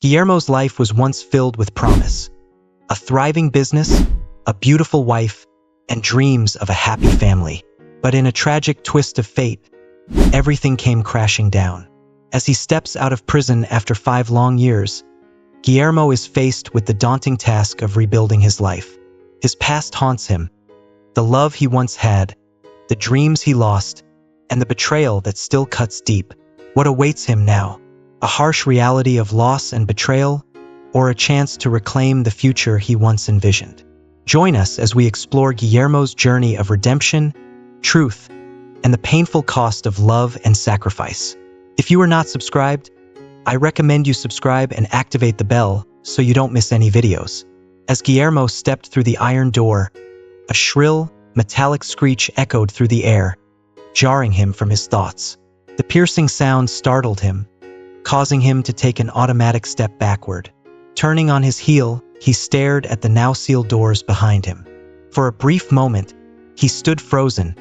Guillermo's life was once filled with promise. A thriving business, a beautiful wife, and dreams of a happy family. But in a tragic twist of fate, everything came crashing down. As he steps out of prison after 5 long years, Guillermo is faced with the daunting task of rebuilding his life. His past haunts him, the love he once had, the dreams he lost, and the betrayal that still cuts deep. What awaits him now? A harsh reality of loss and betrayal, or a chance to reclaim the future he once envisioned? Join us as we explore Guillermo's journey of redemption, truth, and the painful cost of love and sacrifice. If you are not subscribed, I recommend you subscribe and activate the bell so you don't miss any videos. As Guillermo stepped through the iron door, a shrill, metallic screech echoed through the air, jarring him from his thoughts. The piercing sound startled him, causing him to take an automatic step backward. Turning on his heel, he stared at the now sealed doors behind him. For a brief moment, he stood frozen,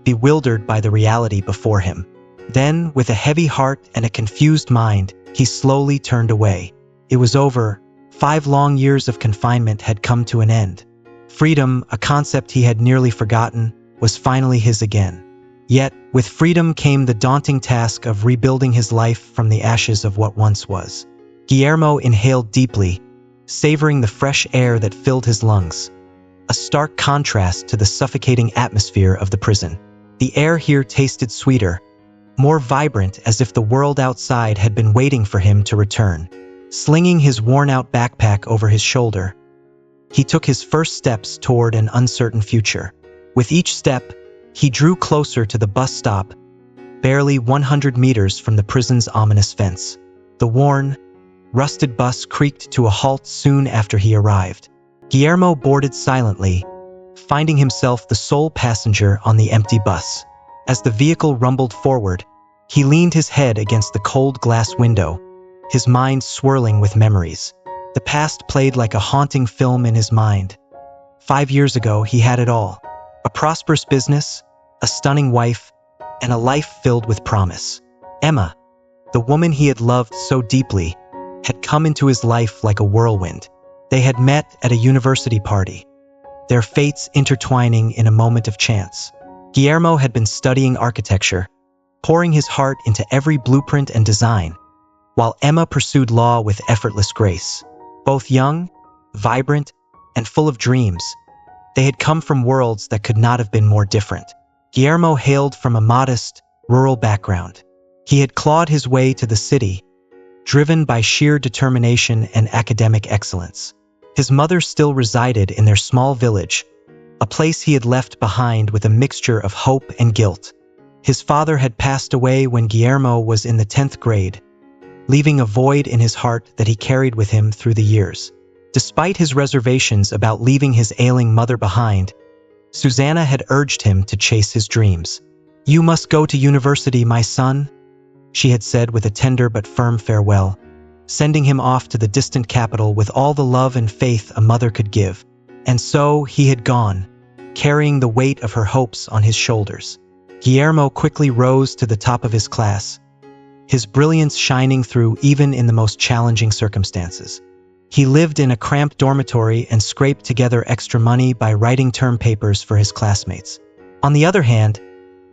bewildered by the reality before him. Then, with a heavy heart and a confused mind, he slowly turned away. It was over. 5 long years of confinement had come to an end. Freedom, a concept he had nearly forgotten, was finally his again. Yet, with freedom came the daunting task of rebuilding his life from the ashes of what once was. Guillermo inhaled deeply, savoring the fresh air that filled his lungs, a stark contrast to the suffocating atmosphere of the prison. The air here tasted sweeter, more vibrant, as if the world outside had been waiting for him to return. Slinging his worn-out backpack over his shoulder, he took his first steps toward an uncertain future. With each step, he drew closer to the bus stop, barely 100 meters from the prison's ominous fence. The worn, rusted bus creaked to a halt soon after he arrived. Guillermo boarded silently, finding himself the sole passenger on the empty bus. As the vehicle rumbled forward, he leaned his head against the cold glass window, his mind swirling with memories. The past played like a haunting film in his mind. 5 years ago, he had it all. A prosperous business, a stunning wife, and a life filled with promise. Emma, the woman he had loved so deeply, had come into his life like a whirlwind. They had met at a university party, their fates intertwining in a moment of chance. Guillermo had been studying architecture, pouring his heart into every blueprint and design, while Emma pursued law with effortless grace. Both young, vibrant, and full of dreams, they had come from worlds that could not have been more different. Guillermo hailed from a modest, rural background. He had clawed his way to the city, driven by sheer determination and academic excellence. His mother still resided in their small village, a place he had left behind with a mixture of hope and guilt. His father had passed away when Guillermo was in the 10th grade, leaving a void in his heart that he carried with him through the years. Despite his reservations about leaving his ailing mother behind, Susanna had urged him to chase his dreams. "You must go to university, my son," she had said with a tender but firm farewell, sending him off to the distant capital with all the love and faith a mother could give. And so he had gone, carrying the weight of her hopes on his shoulders. Guillermo quickly rose to the top of his class, his brilliance shining through even in the most challenging circumstances. He lived in a cramped dormitory and scraped together extra money by writing term papers for his classmates. On the other hand,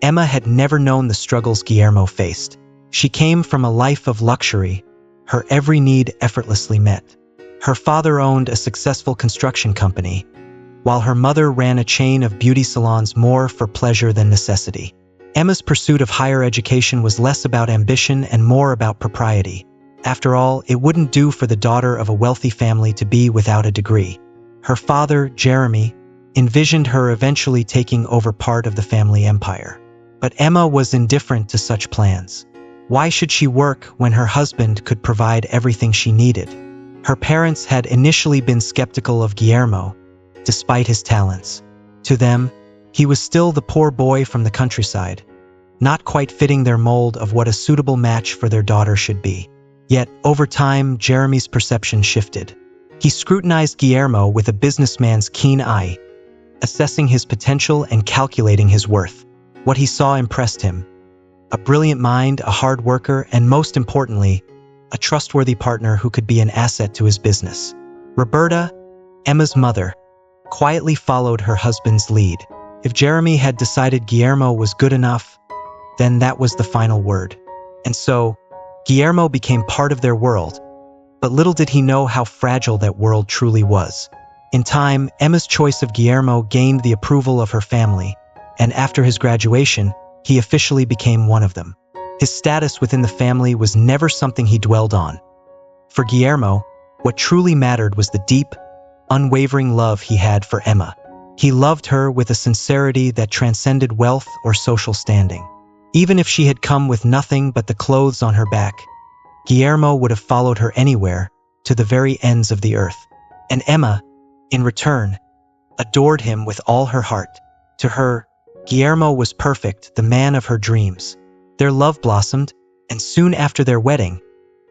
Emma had never known the struggles Guillermo faced. She came from a life of luxury, her every need effortlessly met. Her father owned a successful construction company, while her mother ran a chain of beauty salons more for pleasure than necessity. Emma's pursuit of higher education was less about ambition and more about propriety. After all, it wouldn't do for the daughter of a wealthy family to be without a degree. Her father, Jeremy, envisioned her eventually taking over part of the family empire. But Emma was indifferent to such plans. Why should she work when her husband could provide everything she needed? Her parents had initially been skeptical of Guillermo, despite his talents. To them, he was still the poor boy from the countryside, not quite fitting their mold of what a suitable match for their daughter should be. Yet, over time, Jeremy's perception shifted. He scrutinized Guillermo with a businessman's keen eye, assessing his potential and calculating his worth. What he saw impressed him. A brilliant mind, a hard worker, and most importantly, a trustworthy partner who could be an asset to his business. Roberta, Emma's mother, quietly followed her husband's lead. If Jeremy had decided Guillermo was good enough, then that was the final word. And so, Guillermo became part of their world, but little did he know how fragile that world truly was. In time, Emma's choice of Guillermo gained the approval of her family, and after his graduation, he officially became one of them. His status within the family was never something he dwelled on. For Guillermo, what truly mattered was the deep, unwavering love he had for Emma. He loved her with a sincerity that transcended wealth or social standing. Even if she had come with nothing but the clothes on her back, Guillermo would have followed her anywhere, to the very ends of the earth. And Emma, in return, adored him with all her heart. To her, Guillermo was perfect, the man of her dreams. Their love blossomed, and soon after their wedding,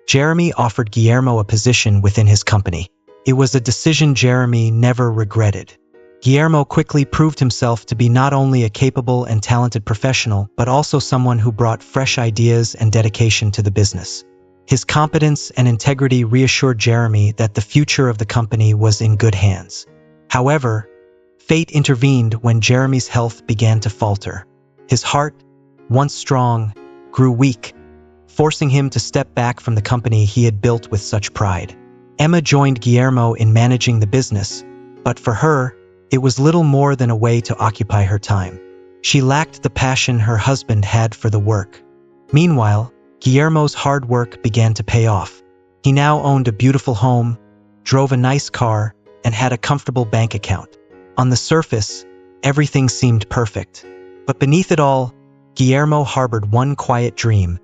Jeremy offered Guillermo a position within his company. It was a decision Jeremy never regretted. Guillermo quickly proved himself to be not only a capable and talented professional, but also someone who brought fresh ideas and dedication to the business. His competence and integrity reassured Jeremy that the future of the company was in good hands. However, fate intervened when Jeremy's health began to falter. His heart, once strong, grew weak, forcing him to step back from the company he had built with such pride. Emma joined Guillermo in managing the business, but for her, it was little more than a way to occupy her time. She lacked the passion her husband had for the work. Meanwhile, Guillermo's hard work began to pay off. He now owned a beautiful home, drove a nice car, and had a comfortable bank account. On the surface, everything seemed perfect. But beneath it all, Guillermo harbored one quiet dream.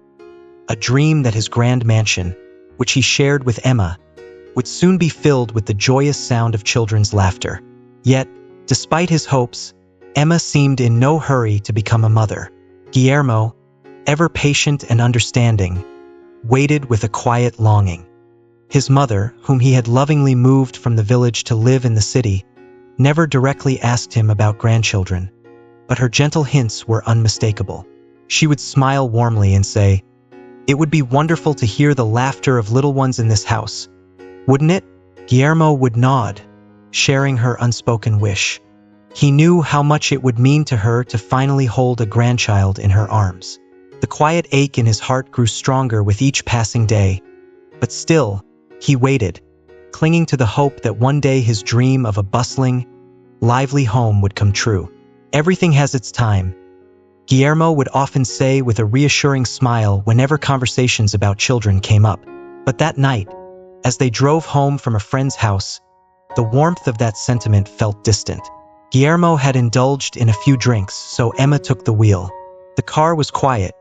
A dream that his grand mansion, which he shared with Emma, would soon be filled with the joyous sound of children's laughter. Yet, despite his hopes, Emma seemed in no hurry to become a mother. Guillermo, ever patient and understanding, waited with a quiet longing. His mother, whom he had lovingly moved from the village to live in the city, never directly asked him about grandchildren, but her gentle hints were unmistakable. She would smile warmly and say, "It would be wonderful to hear the laughter of little ones in this house, wouldn't it?" Guillermo would nod, sharing her unspoken wish. He knew how much it would mean to her to finally hold a grandchild in her arms. The quiet ache in his heart grew stronger with each passing day, but still, he waited, clinging to the hope that one day his dream of a bustling, lively home would come true. Everything has its time, Guillermo would often say with a reassuring smile whenever conversations about children came up. But that night, as they drove home from a friend's house, the warmth of that sentiment felt distant. Guillermo had indulged in a few drinks, so Emma took the wheel. The car was quiet,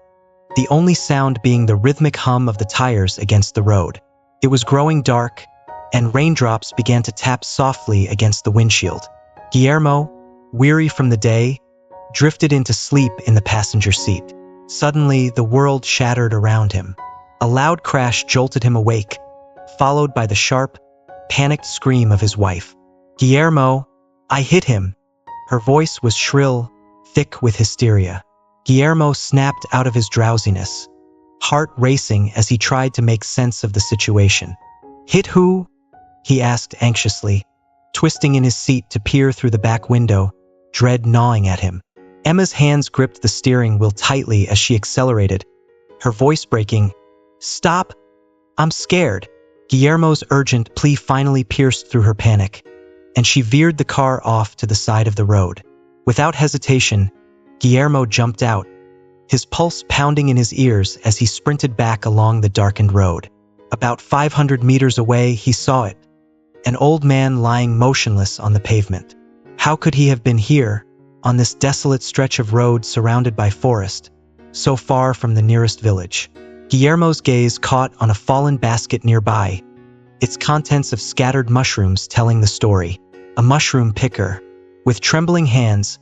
the only sound being the rhythmic hum of the tires against the road. It was growing dark, and raindrops began to tap softly against the windshield. Guillermo, weary from the day, drifted into sleep in the passenger seat. Suddenly, the world shattered around him. A loud crash jolted him awake, followed by the sharp, panicked scream of his wife. "Guillermo, I hit him." Her voice was shrill, thick with hysteria. Guillermo snapped out of his drowsiness, heart racing as he tried to make sense of the situation. "Hit who?" he asked anxiously, twisting in his seat to peer through the back window, dread gnawing at him. Emma's hands gripped the steering wheel tightly as she accelerated, her voice breaking. "Stop! I'm scared." Guillermo's urgent plea finally pierced through her panic, and she veered the car off to the side of the road. Without hesitation, Guillermo jumped out, his pulse pounding in his ears as he sprinted back along the darkened road. About 500 meters away, he saw it, an old man lying motionless on the pavement. How could he have been here, on this desolate stretch of road surrounded by forest, so far from the nearest village? Guillermo's gaze caught on a fallen basket nearby, its contents of scattered mushrooms telling the story. A mushroom picker. With trembling hands,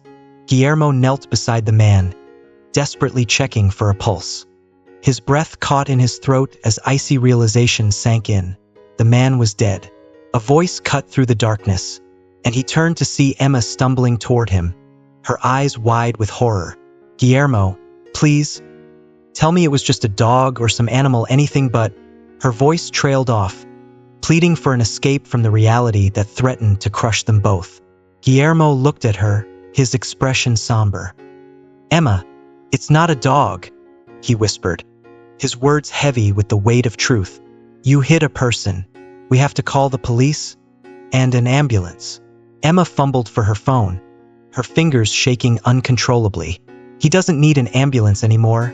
Guillermo knelt beside the man, desperately checking for a pulse. His breath caught in his throat as icy realization sank in. The man was dead. A voice cut through the darkness, and he turned to see Emma stumbling toward him, her eyes wide with horror. "Guillermo, please, tell me it was just a dog or some animal, anything but..." Her voice trailed off, pleading for an escape from the reality that threatened to crush them both. Guillermo looked at her, his expression somber. "Emma, it's not a dog," he whispered, his words heavy with the weight of truth. "You hit a person. We have to call the police and an ambulance." Emma fumbled for her phone, her fingers shaking uncontrollably. "He doesn't need an ambulance anymore,"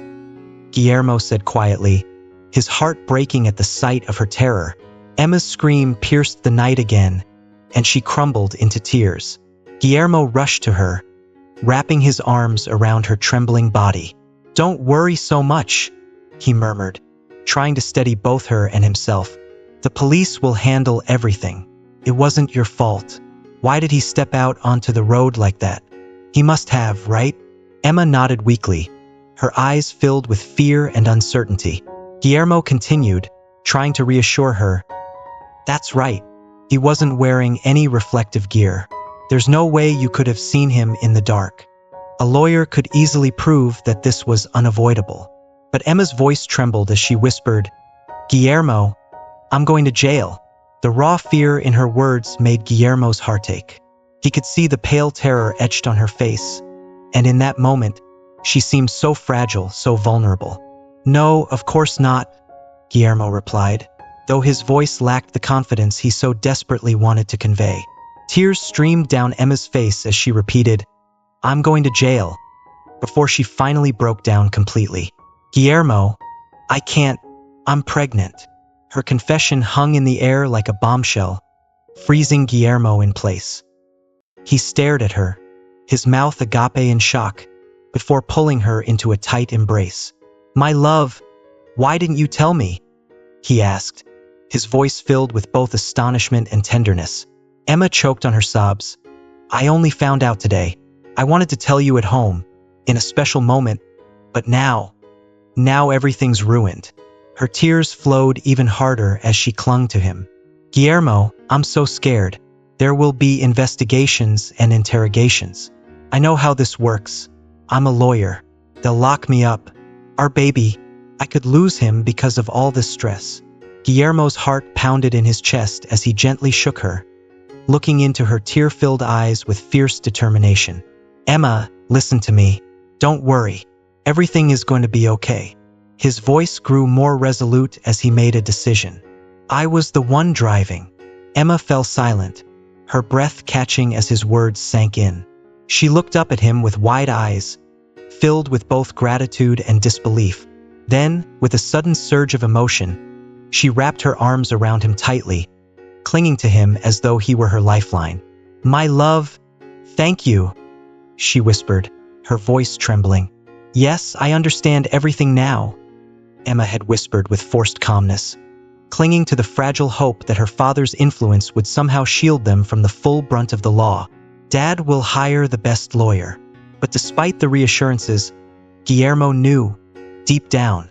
Guillermo said quietly, his heart breaking at the sight of her terror. Emma's scream pierced the night again, and she crumbled into tears. Guillermo rushed to her, wrapping his arms around her trembling body. "Don't worry so much," he murmured, trying to steady both her and himself. "The police will handle everything. It wasn't your fault. Why did he step out onto the road like that? He must have, right?" Emma nodded weakly, her eyes filled with fear and uncertainty. Guillermo continued, trying to reassure her. "That's right. He wasn't wearing any reflective gear. There's no way you could have seen him in the dark. A lawyer could easily prove that this was unavoidable." But Emma's voice trembled as she whispered, "Guillermo, I'm going to jail." The raw fear in her words made Guillermo's heart ache. He could see the pale terror etched on her face, and in that moment, she seemed so fragile, so vulnerable. "No, of course not," Guillermo replied, though his voice lacked the confidence he so desperately wanted to convey. Tears streamed down Emma's face as she repeated, "I'm going to jail," before she finally broke down completely. "Guillermo, I can't. I'm pregnant." Her confession hung in the air like a bombshell, freezing Guillermo in place. He stared at her, his mouth agape in shock, before pulling her into a tight embrace. "My love, why didn't you tell me?" he asked, his voice filled with both astonishment and tenderness. Emma choked on her sobs. "I only found out today. I wanted to tell you at home, in a special moment, but now everything's ruined." Her tears flowed even harder as she clung to him. "Guillermo, I'm so scared. There will be investigations and interrogations. I know how this works. I'm a lawyer. They'll lock me up. Our baby, I could lose him because of all this stress." Guillermo's heart pounded in his chest as he gently shook her, looking into her tear-filled eyes with fierce determination. "Emma, listen to me. Don't worry. Everything is going to be okay." His voice grew more resolute as he made a decision. "I was the one driving." Emma fell silent, her breath catching as his words sank in. She looked up at him with wide eyes, filled with both gratitude and disbelief. Then, with a sudden surge of emotion, she wrapped her arms around him tightly, clinging to him as though he were her lifeline. "My love, thank you," she whispered, her voice trembling. "Yes, I understand everything now," Emma had whispered with forced calmness, clinging to the fragile hope that her father's influence would somehow shield them from the full brunt of the law. "Dad will hire the best lawyer." But despite the reassurances, Guillermo knew, deep down,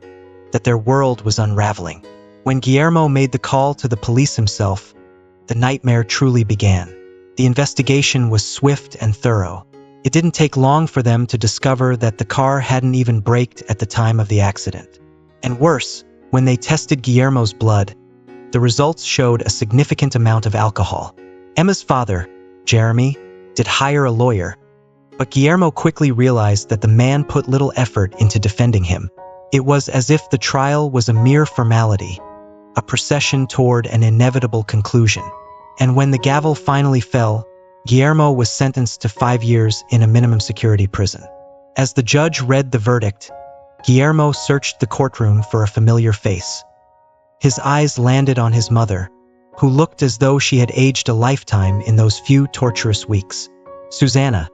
that their world was unraveling. When Guillermo made the call to the police himself, the nightmare truly began. The investigation was swift and thorough. It didn't take long for them to discover that the car hadn't even braked at the time of the accident. And worse, when they tested Guillermo's blood, the results showed a significant amount of alcohol. Emma's father, Jeremy, did hire a lawyer, but Guillermo quickly realized that the man put little effort into defending him. It was as if the trial was a mere formality, a procession toward an inevitable conclusion. And when the gavel finally fell, Guillermo was sentenced to 5 years in a minimum security prison. As the judge read the verdict, Guillermo searched the courtroom for a familiar face. His eyes landed on his mother, who looked as though she had aged a lifetime in those few torturous weeks. Susanna,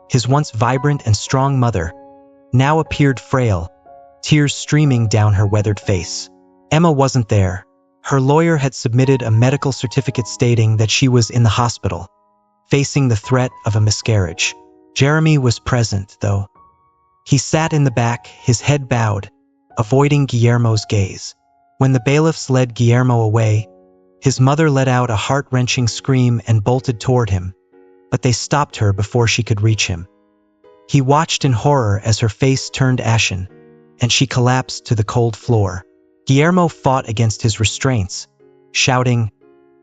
his once vibrant and strong mother, now appeared frail, tears streaming down her weathered face. Emma wasn't there. Her lawyer had submitted a medical certificate stating that she was in the hospital, facing the threat of a miscarriage. Jeremy was present, though. He sat in the back, his head bowed, avoiding Guillermo's gaze. When the bailiffs led Guillermo away, his mother let out a heart-wrenching scream and bolted toward him, but they stopped her before she could reach him. He watched in horror as her face turned ashen, and she collapsed to the cold floor. Guillermo fought against his restraints, shouting,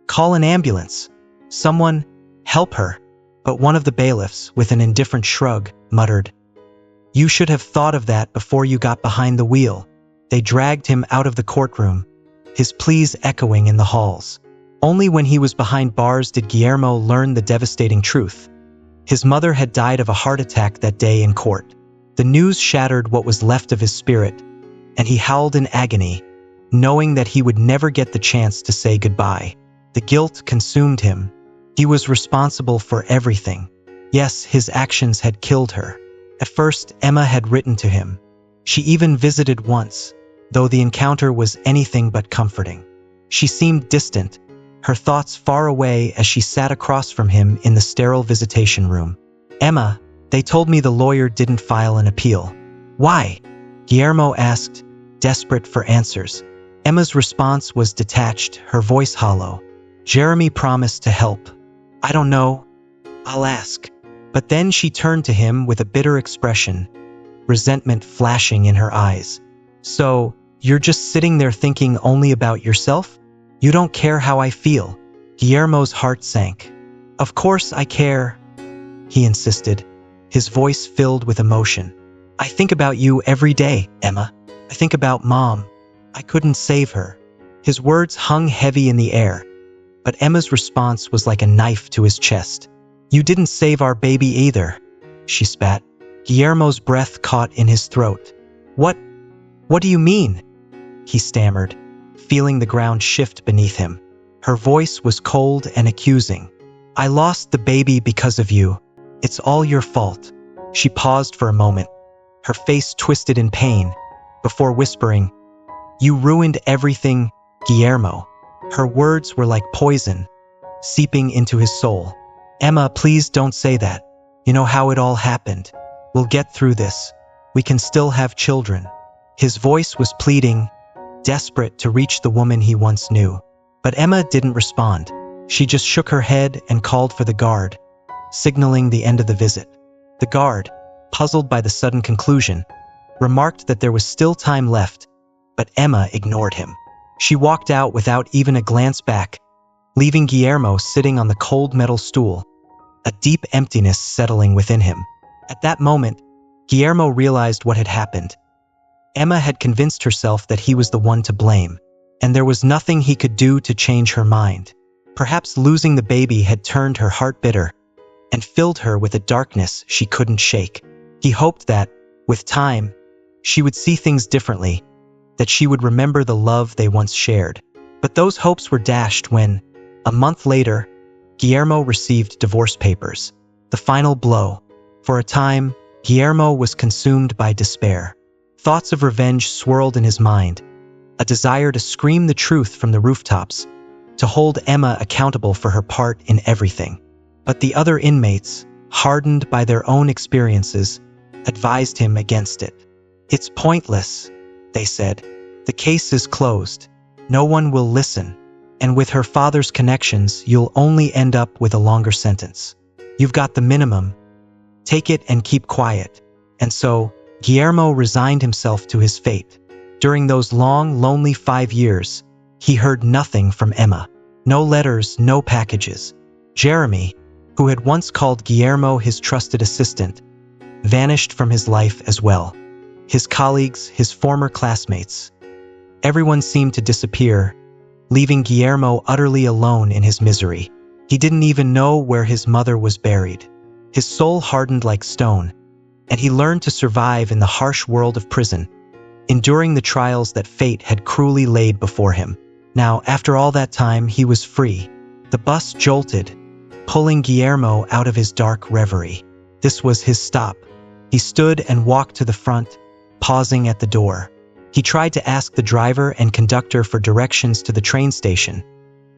"Call an ambulance! Someone, help her!" But one of the bailiffs, with an indifferent shrug, muttered, "You should have thought of that before you got behind the wheel." They dragged him out of the courtroom, his pleas echoing in the halls. Only when he was behind bars did Guillermo learn the devastating truth. His mother had died of a heart attack that day in court. The news shattered what was left of his spirit, and he howled in agony, knowing that he would never get the chance to say goodbye. The guilt consumed him. He was responsible for everything. Yes, his actions had killed her. At first, Emma had written to him. She even visited once, though the encounter was anything but comforting. She seemed distant, her thoughts far away as she sat across from him in the sterile visitation room. "Emma, they told me the lawyer didn't file an appeal." "Why?" Guillermo asked, desperate for answers. Emma's response was detached, her voice hollow. "Jeremy promised to help. I don't know. I'll ask." But then she turned to him with a bitter expression, resentment flashing in her eyes. "So, you're just sitting there thinking only about yourself? You don't care how I feel?" Guillermo's heart sank. "Of course I care," he insisted, his voice filled with emotion. "I think about you every day, Emma. I think about Mom. I couldn't save her." His words hung heavy in the air, but Emma's response was like a knife to his chest. "You didn't save our baby either," she spat. Guillermo's breath caught in his throat. What do you mean?" he stammered, feeling the ground shift beneath him. Her voice was cold and accusing. "I lost the baby because of you. It's all your fault." She paused for a moment, her face twisted in pain, before whispering, "You ruined everything, Guillermo." Her words were like poison, seeping into his soul. "Emma, please don't say that. You know how it all happened. We'll get through this. We can still have children." His voice was pleading, desperate to reach the woman he once knew. But Emma didn't respond. She just shook her head and called for the guard, signaling the end of the visit. The guard, puzzled by the sudden conclusion, remarked that there was still time left, but Emma ignored him. She walked out without even a glance back, leaving Guillermo sitting on the cold metal stool, a deep emptiness settling within him. At that moment, Guillermo realized what had happened. Emma had convinced herself that he was the one to blame, and there was nothing he could do to change her mind. Perhaps losing the baby had turned her heart bitter and filled her with a darkness she couldn't shake. He hoped that, with time, she would see things differently, that she would remember the love they once shared. But those hopes were dashed when, a month later, Guillermo received divorce papers. The final blow. For a time, Guillermo was consumed by despair. Thoughts of revenge swirled in his mind, a desire to scream the truth from the rooftops, to hold Emma accountable for her part in everything. But the other inmates, hardened by their own experiences, advised him against it. "It's pointless," they said. "The case is closed. No one will listen. And with her father's connections, you'll only end up with a longer sentence. You've got the minimum. Take it and keep quiet." And so, Guillermo resigned himself to his fate. During those long, lonely 5 years, he heard nothing from Emma. No letters, no packages. Jeremy, who had once called Guillermo his trusted assistant, vanished from his life as well. His colleagues, his former classmates. Everyone seemed to disappear, leaving Guillermo utterly alone in his misery. He didn't even know where his mother was buried. His soul hardened like stone, and he learned to survive in the harsh world of prison, enduring the trials that fate had cruelly laid before him. Now, after all that time, he was free. The bus jolted, pulling Guillermo out of his dark reverie. This was his stop. He stood and walked to the front, pausing at the door. He tried to ask the driver and conductor for directions to the train station,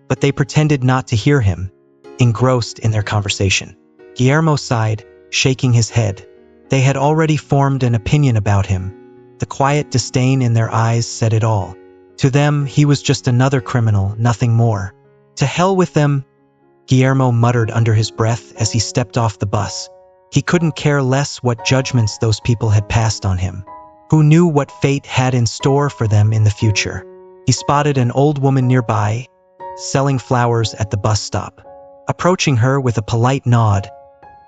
but they pretended not to hear him, engrossed in their conversation. Guillermo sighed, shaking his head. They had already formed an opinion about him. The quiet disdain in their eyes said it all. To them, he was just another criminal, nothing more. "To hell with them," Guillermo muttered under his breath as he stepped off the bus. He couldn't care less what judgments those people had passed on him. Who knew what fate had in store for them in the future? He spotted an old woman nearby, selling flowers at the bus stop. Approaching her with a polite nod,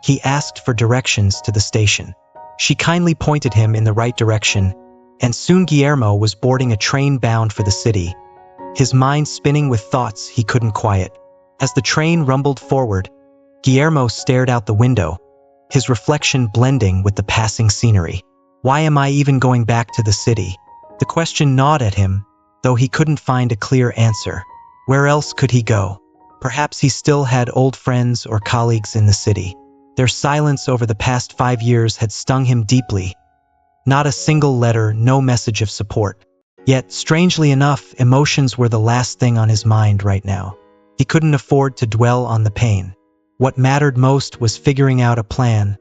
he asked for directions to the station. She kindly pointed him in the right direction, and soon Guillermo was boarding a train bound for the city, his mind spinning with thoughts he couldn't quiet. As the train rumbled forward, Guillermo stared out the window, his reflection blending with the passing scenery. Why am I even going back to the city? The question gnawed at him, though he couldn't find a clear answer. Where else could he go? Perhaps he still had old friends or colleagues in the city. Their silence over the past 5 years had stung him deeply. Not a single letter, no message of support. Yet, strangely enough, emotions were the last thing on his mind right now. He couldn't afford to dwell on the pain. What mattered most was figuring out a plan,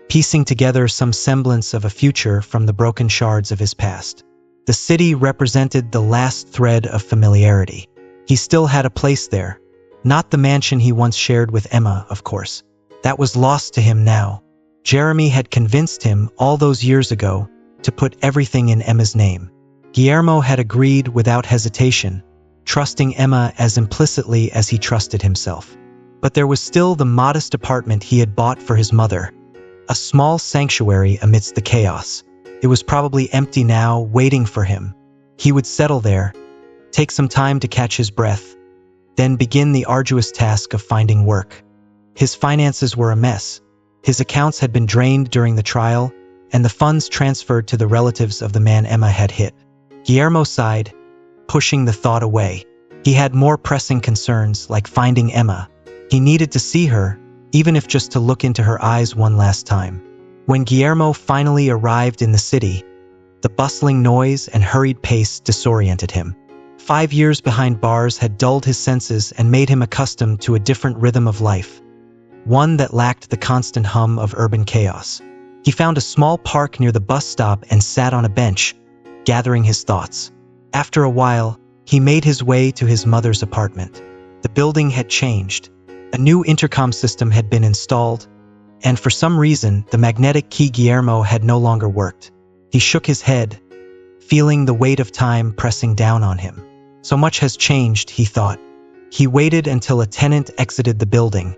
piecing together some semblance of a future from the broken shards of his past. The city represented the last thread of familiarity. He still had a place there. Not the mansion he once shared with Emma, of course. That was lost to him now. Jeremy had convinced him all those years ago to put everything in Emma's name. Guillermo had agreed without hesitation, trusting Emma as implicitly as he trusted himself. But there was still the modest apartment he had bought for his mother, a small sanctuary amidst the chaos. It was probably empty now, waiting for him. He would settle there, take some time to catch his breath, then begin the arduous task of finding work. His finances were a mess. His accounts had been drained during the trial, and the funds transferred to the relatives of the man Emma had hit. Guillermo sighed, pushing the thought away. He had more pressing concerns, like finding Emma. He needed to see her, even if just to look into her eyes one last time. When Guillermo finally arrived in the city, the bustling noise and hurried pace disoriented him. 5 years behind bars had dulled his senses and made him accustomed to a different rhythm of life, one that lacked the constant hum of urban chaos. He found a small park near the bus stop and sat on a bench, gathering his thoughts. After a while, he made his way to his mother's apartment. The building had changed. A new intercom system had been installed, and for some reason, the magnetic key Guillermo had no longer worked. He shook his head, feeling the weight of time pressing down on him. So much has changed, he thought. He waited until a tenant exited the building,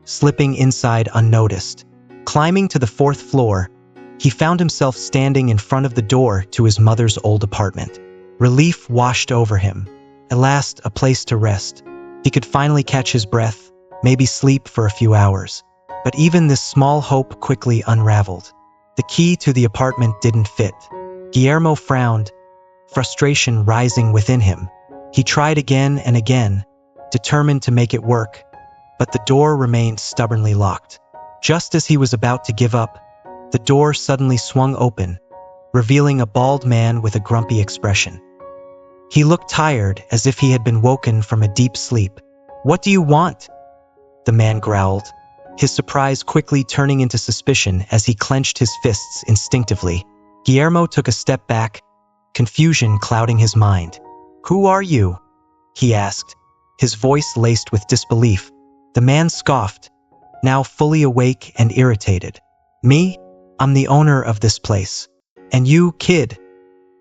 slipping inside unnoticed. Climbing to the 4th floor, he found himself standing in front of the door to his mother's old apartment. Relief washed over him. At last, a place to rest. He could finally catch his breath, maybe sleep for a few hours. But even this small hope quickly unraveled. The key to the apartment didn't fit. Guillermo frowned, frustration rising within him. He tried again and again, determined to make it work, but the door remained stubbornly locked. Just as he was about to give up, the door suddenly swung open, revealing a bald man with a grumpy expression. He looked tired, as if he had been woken from a deep sleep. "What do you want?" the man growled, his surprise quickly turning into suspicion as he clenched his fists instinctively. Guillermo took a step back, confusion clouding his mind. "Who are you?" he asked, his voice laced with disbelief. The man scoffed, now fully awake and irritated. "Me? I'm the owner of this place. And you, kid,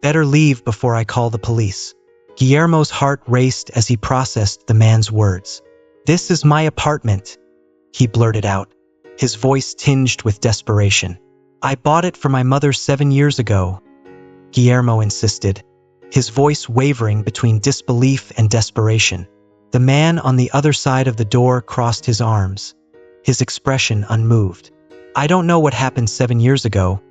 better leave before I call the police." Guillermo's heart raced as he processed the man's words. "This is my apartment," he blurted out, his voice tinged with desperation. "I bought it for my mother 7 years ago," Guillermo insisted, his voice wavering between disbelief and desperation. The man on the other side of the door crossed his arms, his expression unmoved. "I don't know what happened 7 years ago,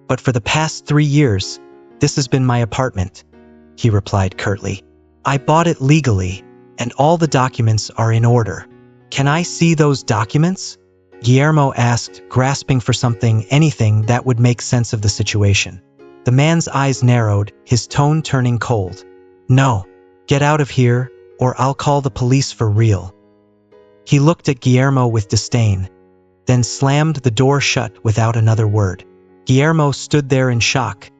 but for the past 3 years, this has been my apartment," he replied curtly. "I bought it legally, and all the documents are in order." "Can I see those documents?" Guillermo asked, grasping for something, anything that would make sense of the situation. The man's eyes narrowed, his tone turning cold. "No, get out of here, or I'll call the police for real." He looked at Guillermo with disdain, then slammed the door shut without another word. Guillermo stood there in shock,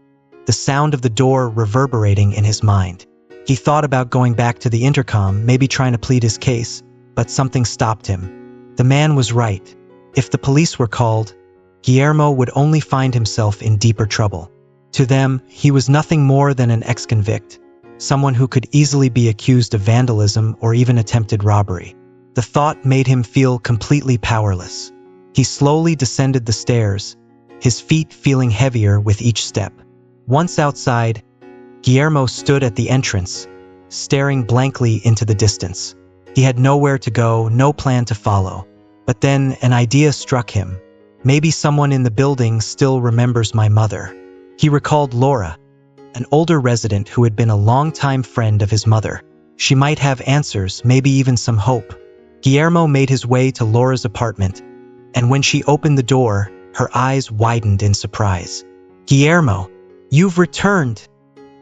the sound of the door reverberating in his mind. He thought about going back to the intercom, maybe trying to plead his case, but something stopped him. The man was right. If the police were called, Guillermo would only find himself in deeper trouble. To them, he was nothing more than an ex-convict, someone who could easily be accused of vandalism or even attempted robbery. The thought made him feel completely powerless. He slowly descended the stairs, his feet feeling heavier with each step. Once outside, Guillermo stood at the entrance, staring blankly into the distance. He had nowhere to go, no plan to follow. But then an idea struck him. Maybe someone in the building still remembers my mother. He recalled Laura, an older resident who had been a longtime friend of his mother. She might have answers, maybe even some hope. Guillermo made his way to Laura's apartment, and when she opened the door, her eyes widened in surprise. "Guillermo, you've returned!"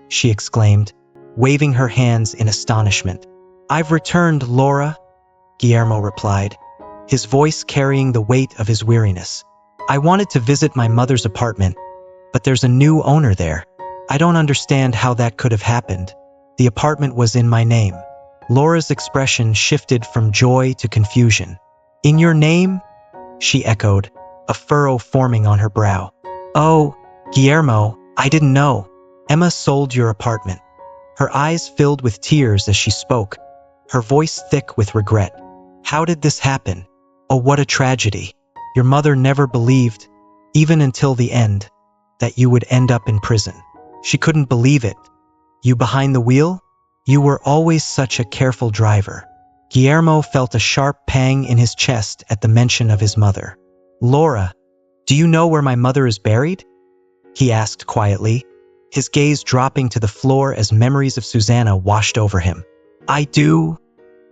she exclaimed, waving her hands in astonishment. "I've returned, Laura," Guillermo replied, his voice carrying the weight of his weariness. "I wanted to visit my mother's apartment, but there's a new owner there. I don't understand how that could have happened. The apartment was in my name." Laura's expression shifted from joy to confusion. "In your name?" she echoed, a furrow forming on her brow. "Oh, Guillermo, I didn't know. Emma sold your apartment." Her eyes filled with tears as she spoke, her voice thick with regret. "How did this happen? Oh, what a tragedy. Your mother never believed, even until the end, that you would end up in prison. She couldn't believe it. You behind the wheel? You were always such a careful driver." Guillermo felt a sharp pang in his chest at the mention of his mother. "Laura, do you know where my mother is buried?" he asked quietly, his gaze dropping to the floor as memories of Susanna washed over him. "I do,"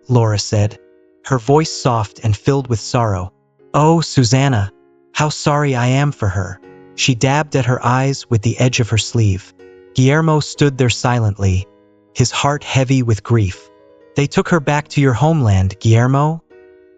Laura said, her voice soft and filled with sorrow. "Oh, Susanna, how sorry I am for her." She dabbed at her eyes with the edge of her sleeve. Guillermo stood there silently, his heart heavy with grief. "They took her back to your homeland, Guillermo,"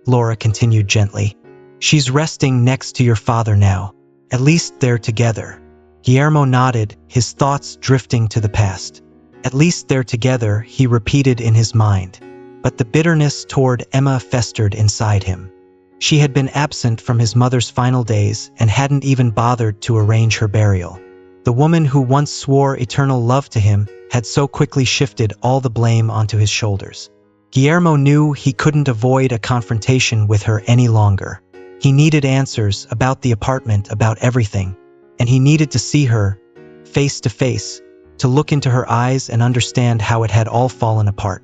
Laura continued gently. "She's resting next to your father now. At least they're together." Guillermo nodded, his thoughts drifting to the past. "At least they're together," he repeated in his mind. But the bitterness toward Emma festered inside him. She had been absent from his mother's final days and hadn't even bothered to arrange her burial. The woman who once swore eternal love to him had so quickly shifted all the blame onto his shoulders. Guillermo knew he couldn't avoid a confrontation with her any longer. He needed answers about the apartment, about everything, and he needed to see her, face to face, to look into her eyes and understand how it had all fallen apart.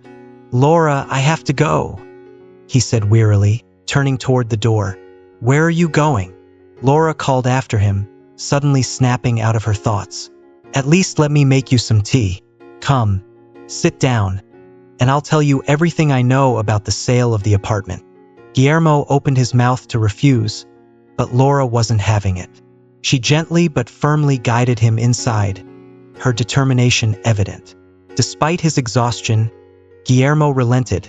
"Laura, I have to go," he said wearily, turning toward the door. "Where are you going?" Laura called after him, suddenly snapping out of her thoughts. "At least let me make you some tea. Come, sit down, and I'll tell you everything I know about the sale of the apartment." Guillermo opened his mouth to refuse, but Laura wasn't having it. She gently but firmly guided him inside, her determination evident. Despite his exhaustion, Guillermo relented,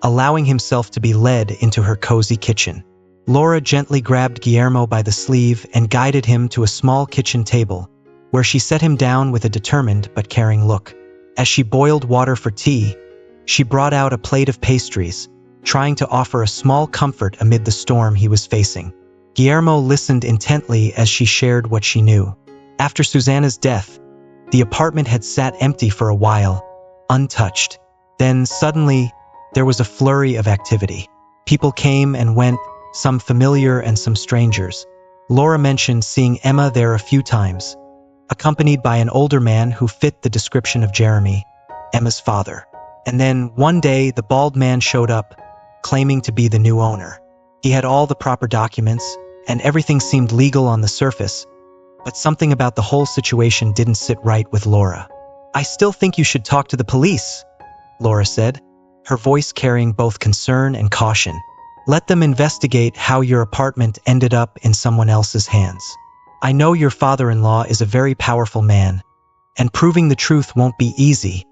allowing himself to be led into her cozy kitchen. Laura gently grabbed Guillermo by the sleeve and guided him to a small kitchen table, where she set him down with a determined but caring look. As she boiled water for tea, she brought out a plate of pastries, trying to offer a small comfort amid the storm he was facing. Guillermo listened intently as she shared what she knew. After Susanna's death, the apartment had sat empty for a while, untouched. Then suddenly, there was a flurry of activity. People came and went, some familiar and some strangers. Laura mentioned seeing Emma there a few times, accompanied by an older man who fit the description of Jeremy, Emma's father. And then, one day, the bald man showed up, claiming to be the new owner. He had all the proper documents, and everything seemed legal on the surface, but something about the whole situation didn't sit right with Laura. "I still think you should talk to the police," Laura said, her voice carrying both concern and caution. "Let them investigate how your apartment ended up in someone else's hands. I know your father-in-law is a very powerful man, and proving the truth won't be easy,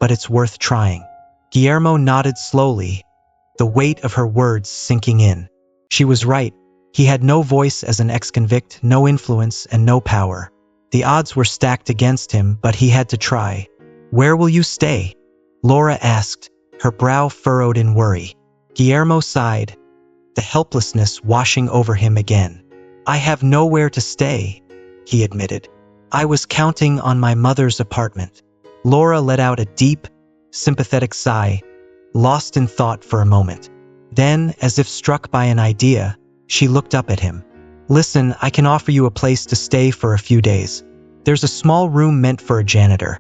but it's worth trying." Guillermo nodded slowly, the weight of her words sinking in. She was right. He had no voice as an ex-convict, no influence, and no power. The odds were stacked against him, but he had to try. "Where will you stay?" Laura asked, her brow furrowed in worry. Guillermo sighed, the helplessness washing over him again. "I have nowhere to stay," he admitted. "I was counting on my mother's apartment." Laura let out a deep, sympathetic sigh, lost in thought for a moment. Then, as if struck by an idea, she looked up at him. "Listen, I can offer you a place to stay for a few days. There's a small room meant for a janitor.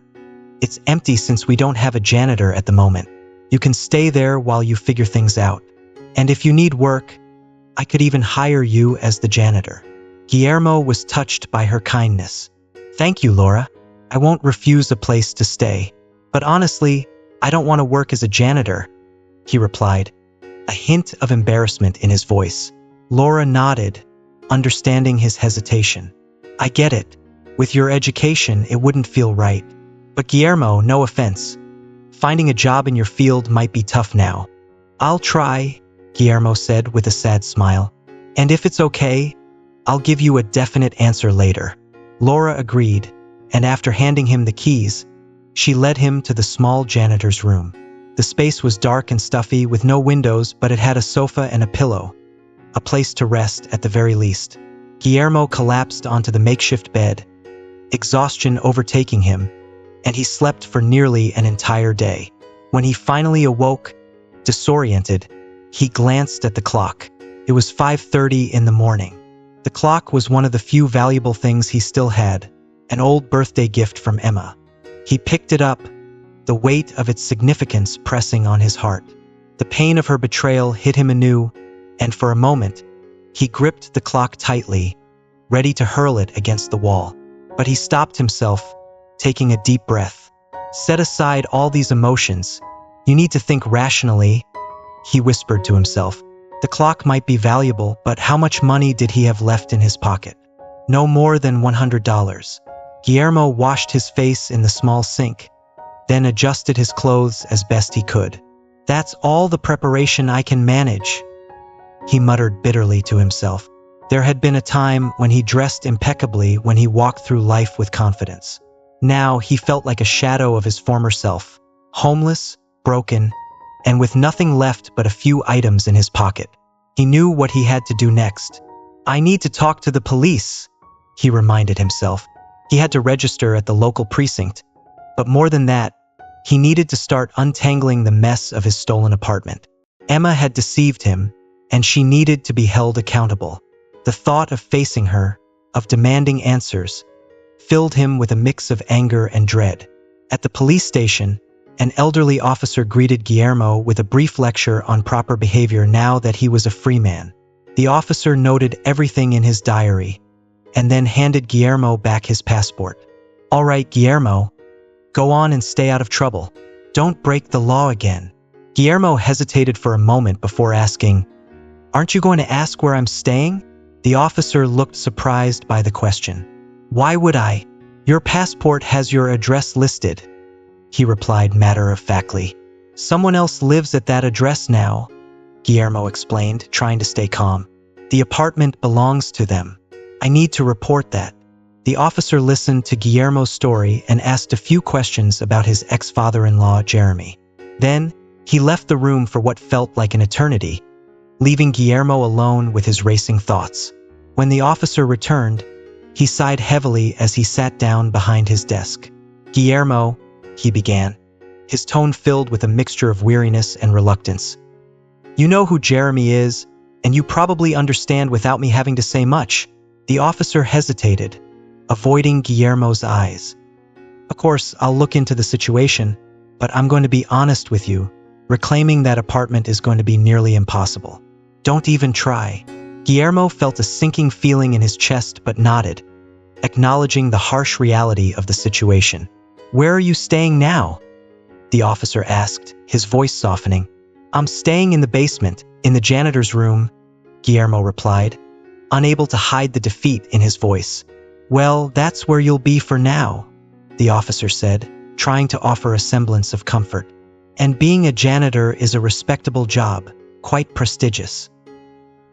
It's empty since we don't have a janitor at the moment. You can stay there while you figure things out. And if you need work, I could even hire you as the janitor." Guillermo was touched by her kindness. "Thank you, Laura. I won't refuse a place to stay. But honestly, I don't want to work as a janitor," he replied, a hint of embarrassment in his voice. Laura nodded, understanding his hesitation. "I get it. With your education, it wouldn't feel right. But Guillermo, no offense. Finding a job in your field might be tough now." "I'll try," Guillermo said with a sad smile. "And if it's okay, I'll give you a definite answer later." Laura agreed, and after handing him the keys, she led him to the small janitor's room. The space was dark and stuffy with no windows, but it had a sofa and a pillow, a place to rest at the very least. Guillermo collapsed onto the makeshift bed, exhaustion overtaking him, and he slept for nearly an entire day. When he finally awoke, disoriented, he glanced at the clock. It was 5:30 in the morning. The clock was one of the few valuable things he still had, an old birthday gift from Emma. He picked it up, the weight of its significance pressing on his heart. The pain of her betrayal hit him anew, and for a moment, he gripped the clock tightly, ready to hurl it against the wall. But he stopped himself, taking a deep breath. "Set aside all these emotions. You need to think rationally," he whispered to himself. The clock might be valuable, but how much money did he have left in his pocket? No more than $100. Guillermo washed his face in the small sink, then adjusted his clothes as best he could. "That's all the preparation I can manage," he muttered bitterly to himself. There had been a time when he dressed impeccably, when he walked through life with confidence. Now he felt like a shadow of his former self, homeless, broken, and with nothing left but a few items in his pocket. He knew what he had to do next. "I need to talk to the police," he reminded himself. He had to register at the local precinct, but more than that, he needed to start untangling the mess of his stolen apartment. Emma had deceived him, and she needed to be held accountable. The thought of facing her, of demanding answers, filled him with a mix of anger and dread. At the police station, an elderly officer greeted Guillermo with a brief lecture on proper behavior now that he was a free man. The officer noted everything in his diary, and then handed Guillermo back his passport. "All right, Guillermo, go on and stay out of trouble. Don't break the law again." Guillermo hesitated for a moment before asking, "Aren't you going to ask where I'm staying?" The officer looked surprised by the question. "Why would I? Your passport has your address listed," he replied matter-of-factly. "Someone else lives at that address now," Guillermo explained, trying to stay calm. "The apartment belongs to them. I need to report that." The officer listened to Guillermo's story and asked a few questions about his ex-father-in-law, Jeremy. Then, he left the room for what felt like an eternity, leaving Guillermo alone with his racing thoughts. When the officer returned, he sighed heavily as he sat down behind his desk. "Guillermo," he began, his tone filled with a mixture of weariness and reluctance. "You know who Jeremy is, and you probably understand without me having to say much." The officer hesitated, avoiding Guillermo's eyes. "Of course, I'll look into the situation, but I'm going to be honest with you. Reclaiming that apartment is going to be nearly impossible. Don't even try." Guillermo felt a sinking feeling in his chest but nodded, acknowledging the harsh reality of the situation. "Where are you staying now?" the officer asked, his voice softening. "I'm staying in the basement, in the janitor's room," Guillermo replied, unable to hide the defeat in his voice. "Well, that's where you'll be for now," the officer said, trying to offer a semblance of comfort. "And being a janitor is a respectable job, quite prestigious."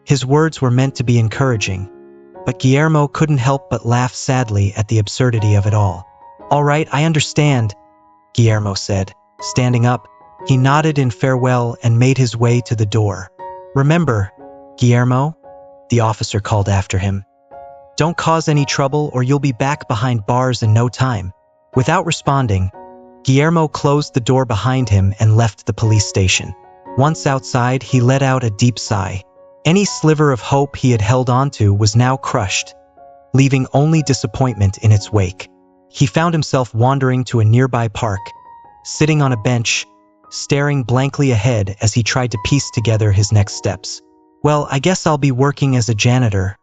His words were meant to be encouraging, but Guillermo couldn't help but laugh sadly at the absurdity of it all. "All right, I understand," Guillermo said. Standing up, he nodded in farewell and made his way to the door. "Remember, Guillermo," the officer called after him, "don't cause any trouble or you'll be back behind bars in no time." Without responding, Guillermo closed the door behind him and left the police station. Once outside, he let out a deep sigh. Any sliver of hope he had held onto was now crushed, leaving only disappointment in its wake. He found himself wandering to a nearby park, sitting on a bench, staring blankly ahead as he tried to piece together his next steps. Well, I guess I'll be working as a janitor,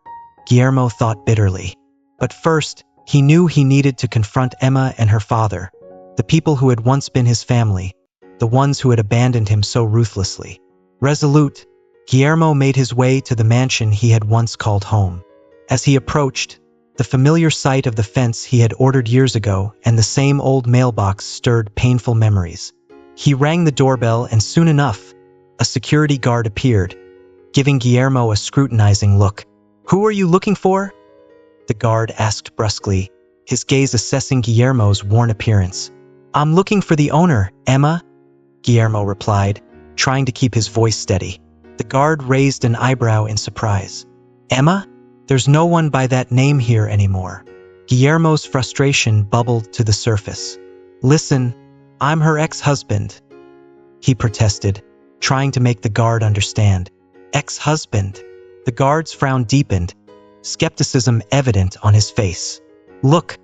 Guillermo thought bitterly. But first, he knew he needed to confront Emma and her father, the people who had once been his family, the ones who had abandoned him so ruthlessly. Resolute, Guillermo made his way to the mansion he had once called home. As he approached, the familiar sight of the fence he had ordered years ago and the same old mailbox stirred painful memories. He rang the doorbell and soon enough, a security guard appeared, giving Guillermo a scrutinizing look. "Who are you looking for?" the guard asked brusquely, his gaze assessing Guillermo's worn appearance. "I'm looking for the owner, Emma," Guillermo replied, trying to keep his voice steady. The guard raised an eyebrow in surprise. "Emma? There's no one by that name here anymore." Guillermo's frustration bubbled to the surface. "Listen, I'm her ex-husband," he protested, trying to make the guard understand. "Ex-husband?" The guard's frown deepened, skepticism evident on his face. "Look,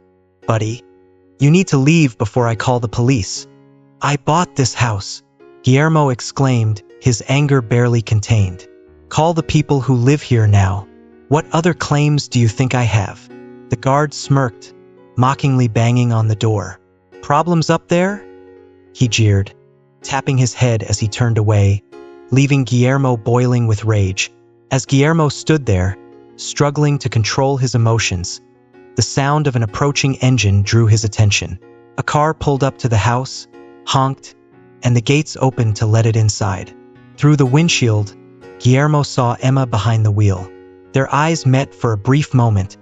buddy, you need to leave before I call the police." "I bought this house," Guillermo exclaimed, his anger barely contained. "Call the people who live here now. What other claims do you think I have?" The guard smirked, mockingly banging on the door. "Problems up there?" he jeered, tapping his head as he turned away, leaving Guillermo boiling with rage. As Guillermo stood there, struggling to control his emotions, the sound of an approaching engine drew his attention. A car pulled up to the house, honked, and the gates opened to let it inside. Through the windshield, Guillermo saw Emma behind the wheel. Their eyes met for a brief moment,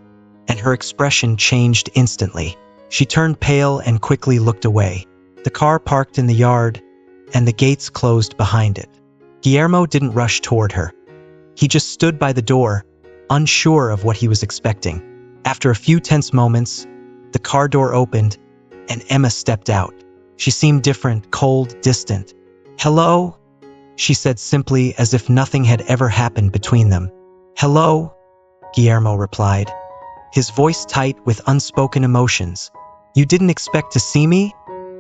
and her expression changed instantly. She turned pale and quickly looked away. The car parked in the yard, and the gates closed behind it. Guillermo didn't rush toward her. He just stood by the door, unsure of what he was expecting. After a few tense moments, the car door opened, and Emma stepped out. She seemed different, cold, distant. "Hello?" she said simply, as if nothing had ever happened between them. "Hello?" Guillermo replied, his voice tight with unspoken emotions. "You didn't expect to see me?"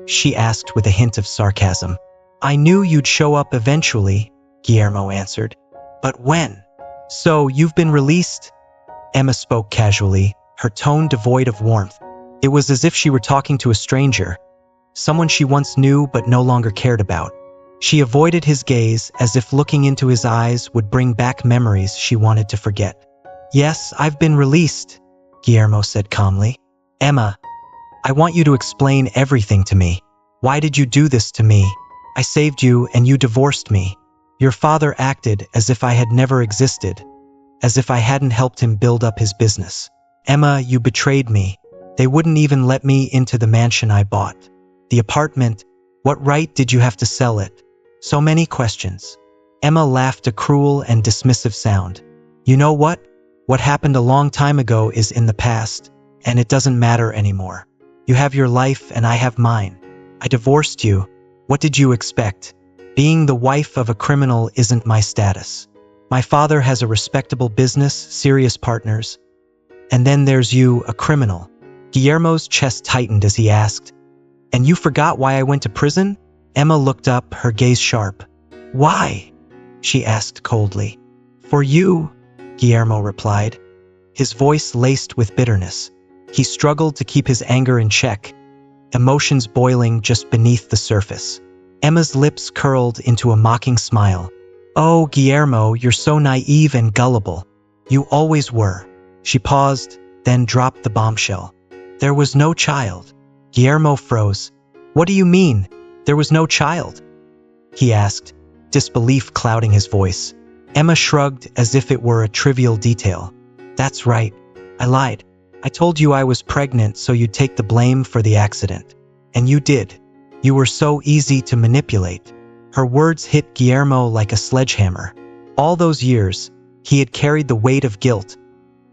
she asked with a hint of sarcasm. "I knew you'd show up eventually," Guillermo answered. "But when?" "So, you've been released?" Emma spoke casually, her tone devoid of warmth. It was as if she were talking to a stranger, someone she once knew but no longer cared about. She avoided his gaze as if looking into his eyes would bring back memories she wanted to forget. "Yes, I've been released," Guillermo said calmly. "Emma, I want you to explain everything to me. Why did you do this to me? I saved you and you divorced me. Your father acted as if I had never existed, as if I hadn't helped him build up his business. Emma, you betrayed me. They wouldn't even let me into the mansion I bought. The apartment, what right did you have to sell it? So many questions." Emma laughed a cruel and dismissive sound. "You know what? What happened a long time ago is in the past, and it doesn't matter anymore. You have your life and I have mine. I divorced you. What did you expect? Being the wife of a criminal isn't my status. My father has a respectable business, serious partners. And then there's you, a criminal." Guillermo's chest tightened as he asked, "And you forgot why I went to prison?" Emma looked up, her gaze sharp. "Why?" she asked coldly. "For you," Guillermo replied, his voice laced with bitterness. He struggled to keep his anger in check, emotions boiling just beneath the surface. Emma's lips curled into a mocking smile. "Oh, Guillermo, you're so naive and gullible. You always were." She paused, then dropped the bombshell. "There was no child." Guillermo froze. "What do you mean, there was no child?" he asked, disbelief clouding his voice. Emma shrugged as if it were a trivial detail. "That's right. I lied. I told you I was pregnant so you'd take the blame for the accident. And you did. You were so easy to manipulate." Her words hit Guillermo like a sledgehammer. All those years, he had carried the weight of guilt,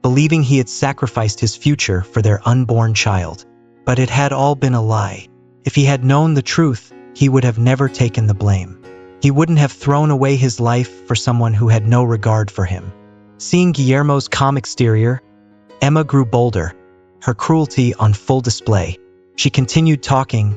believing he had sacrificed his future for their unborn child. But it had all been a lie. If he had known the truth, he would have never taken the blame. He wouldn't have thrown away his life for someone who had no regard for him. Seeing Guillermo's calm exterior, Emma grew bolder, her cruelty on full display. She continued talking,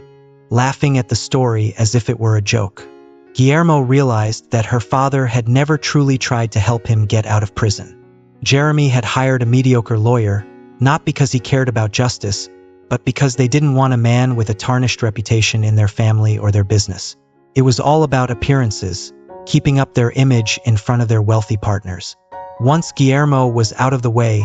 laughing at the story as if it were a joke. Guillermo realized that her father had never truly tried to help him get out of prison. Jeremy had hired a mediocre lawyer, not because he cared about justice, but because they didn't want a man with a tarnished reputation in their family or their business. It was all about appearances, keeping up their image in front of their wealthy partners. Once Guillermo was out of the way,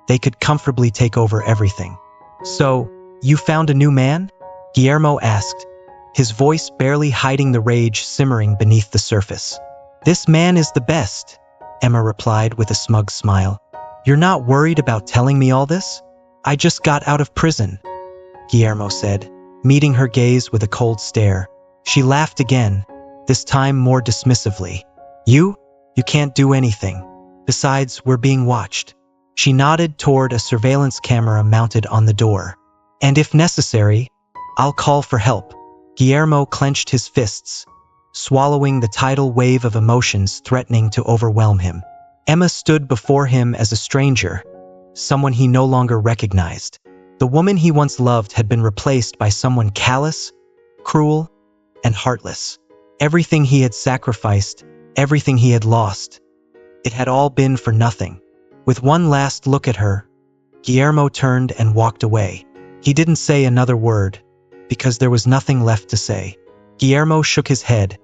they could comfortably take over everything. "So, you found a new man?" Guillermo asked, his voice barely hiding the rage simmering beneath the surface. "This man is the best," Emma replied with a smug smile. "You're not worried about telling me all this?" "I just got out of prison," Guillermo said, meeting her gaze with a cold stare. She laughed again, this time more dismissively. You can't do anything. Besides, we're being watched." She nodded toward a surveillance camera mounted on the door. "And if necessary, I'll call for help." Guillermo clenched his fists, swallowing the tidal wave of emotions threatening to overwhelm him. Emma stood before him as a stranger, someone he no longer recognized. The woman he once loved had been replaced by someone callous, cruel, and heartless. Everything he had sacrificed, everything he had lost, it had all been for nothing. With one last look at her, Guillermo turned and walked away. He didn't say another word, because there was nothing left to say. Guillermo shook his head,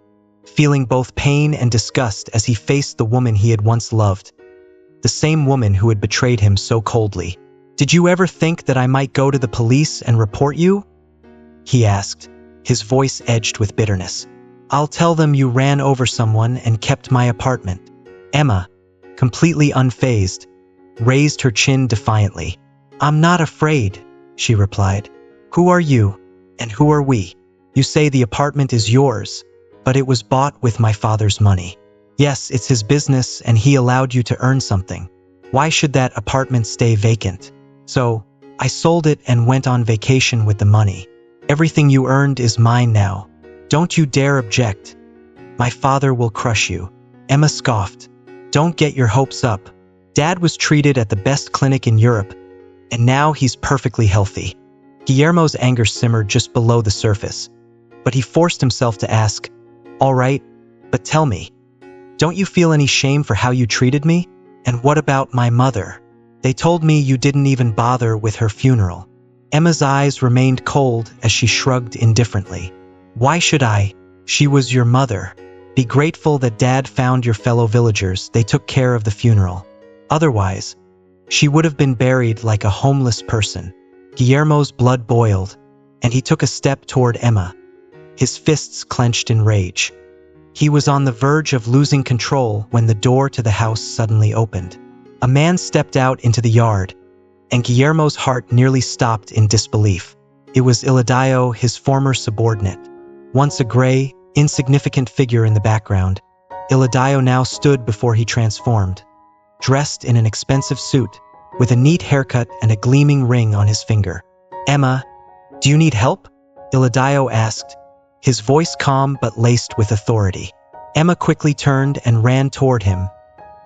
feeling both pain and disgust as he faced the woman he had once loved, the same woman who had betrayed him so coldly. "Did you ever think that I might go to the police and report you?" he asked, his voice edged with bitterness. "I'll tell them you ran over someone and kept my apartment." Emma, completely unfazed, raised her chin defiantly. "I'm not afraid," she replied. "Who are you, and who are we? You say the apartment is yours, but it was bought with my father's money. Yes, it's his business and he allowed you to earn something. Why should that apartment stay vacant? So, I sold it and went on vacation with the money. Everything you earned is mine now. Don't you dare object. My father will crush you." Emma scoffed. "Don't get your hopes up. Dad was treated at the best clinic in Europe, and now he's perfectly healthy." Guillermo's anger simmered just below the surface, but he forced himself to ask, "All right, but tell me, don't you feel any shame for how you treated me? And what about my mother? They told me you didn't even bother with her funeral." Emma's eyes remained cold as she shrugged indifferently. "Why should I? She was your mother. Be grateful that Dad found your fellow villagers. They took care of the funeral. Otherwise, she would have been buried like a homeless person." Guillermo's blood boiled, and he took a step toward Emma, his fists clenched in rage. He was on the verge of losing control when the door to the house suddenly opened. A man stepped out into the yard, and Guillermo's heart nearly stopped in disbelief. It was Iladio, his former subordinate. Once a gray, insignificant figure in the background, Iladio now stood before he transformed, dressed in an expensive suit, with a neat haircut and a gleaming ring on his finger. "Emma, do you need help?" Iladio asked, his voice calm but laced with authority. Emma quickly turned and ran toward him,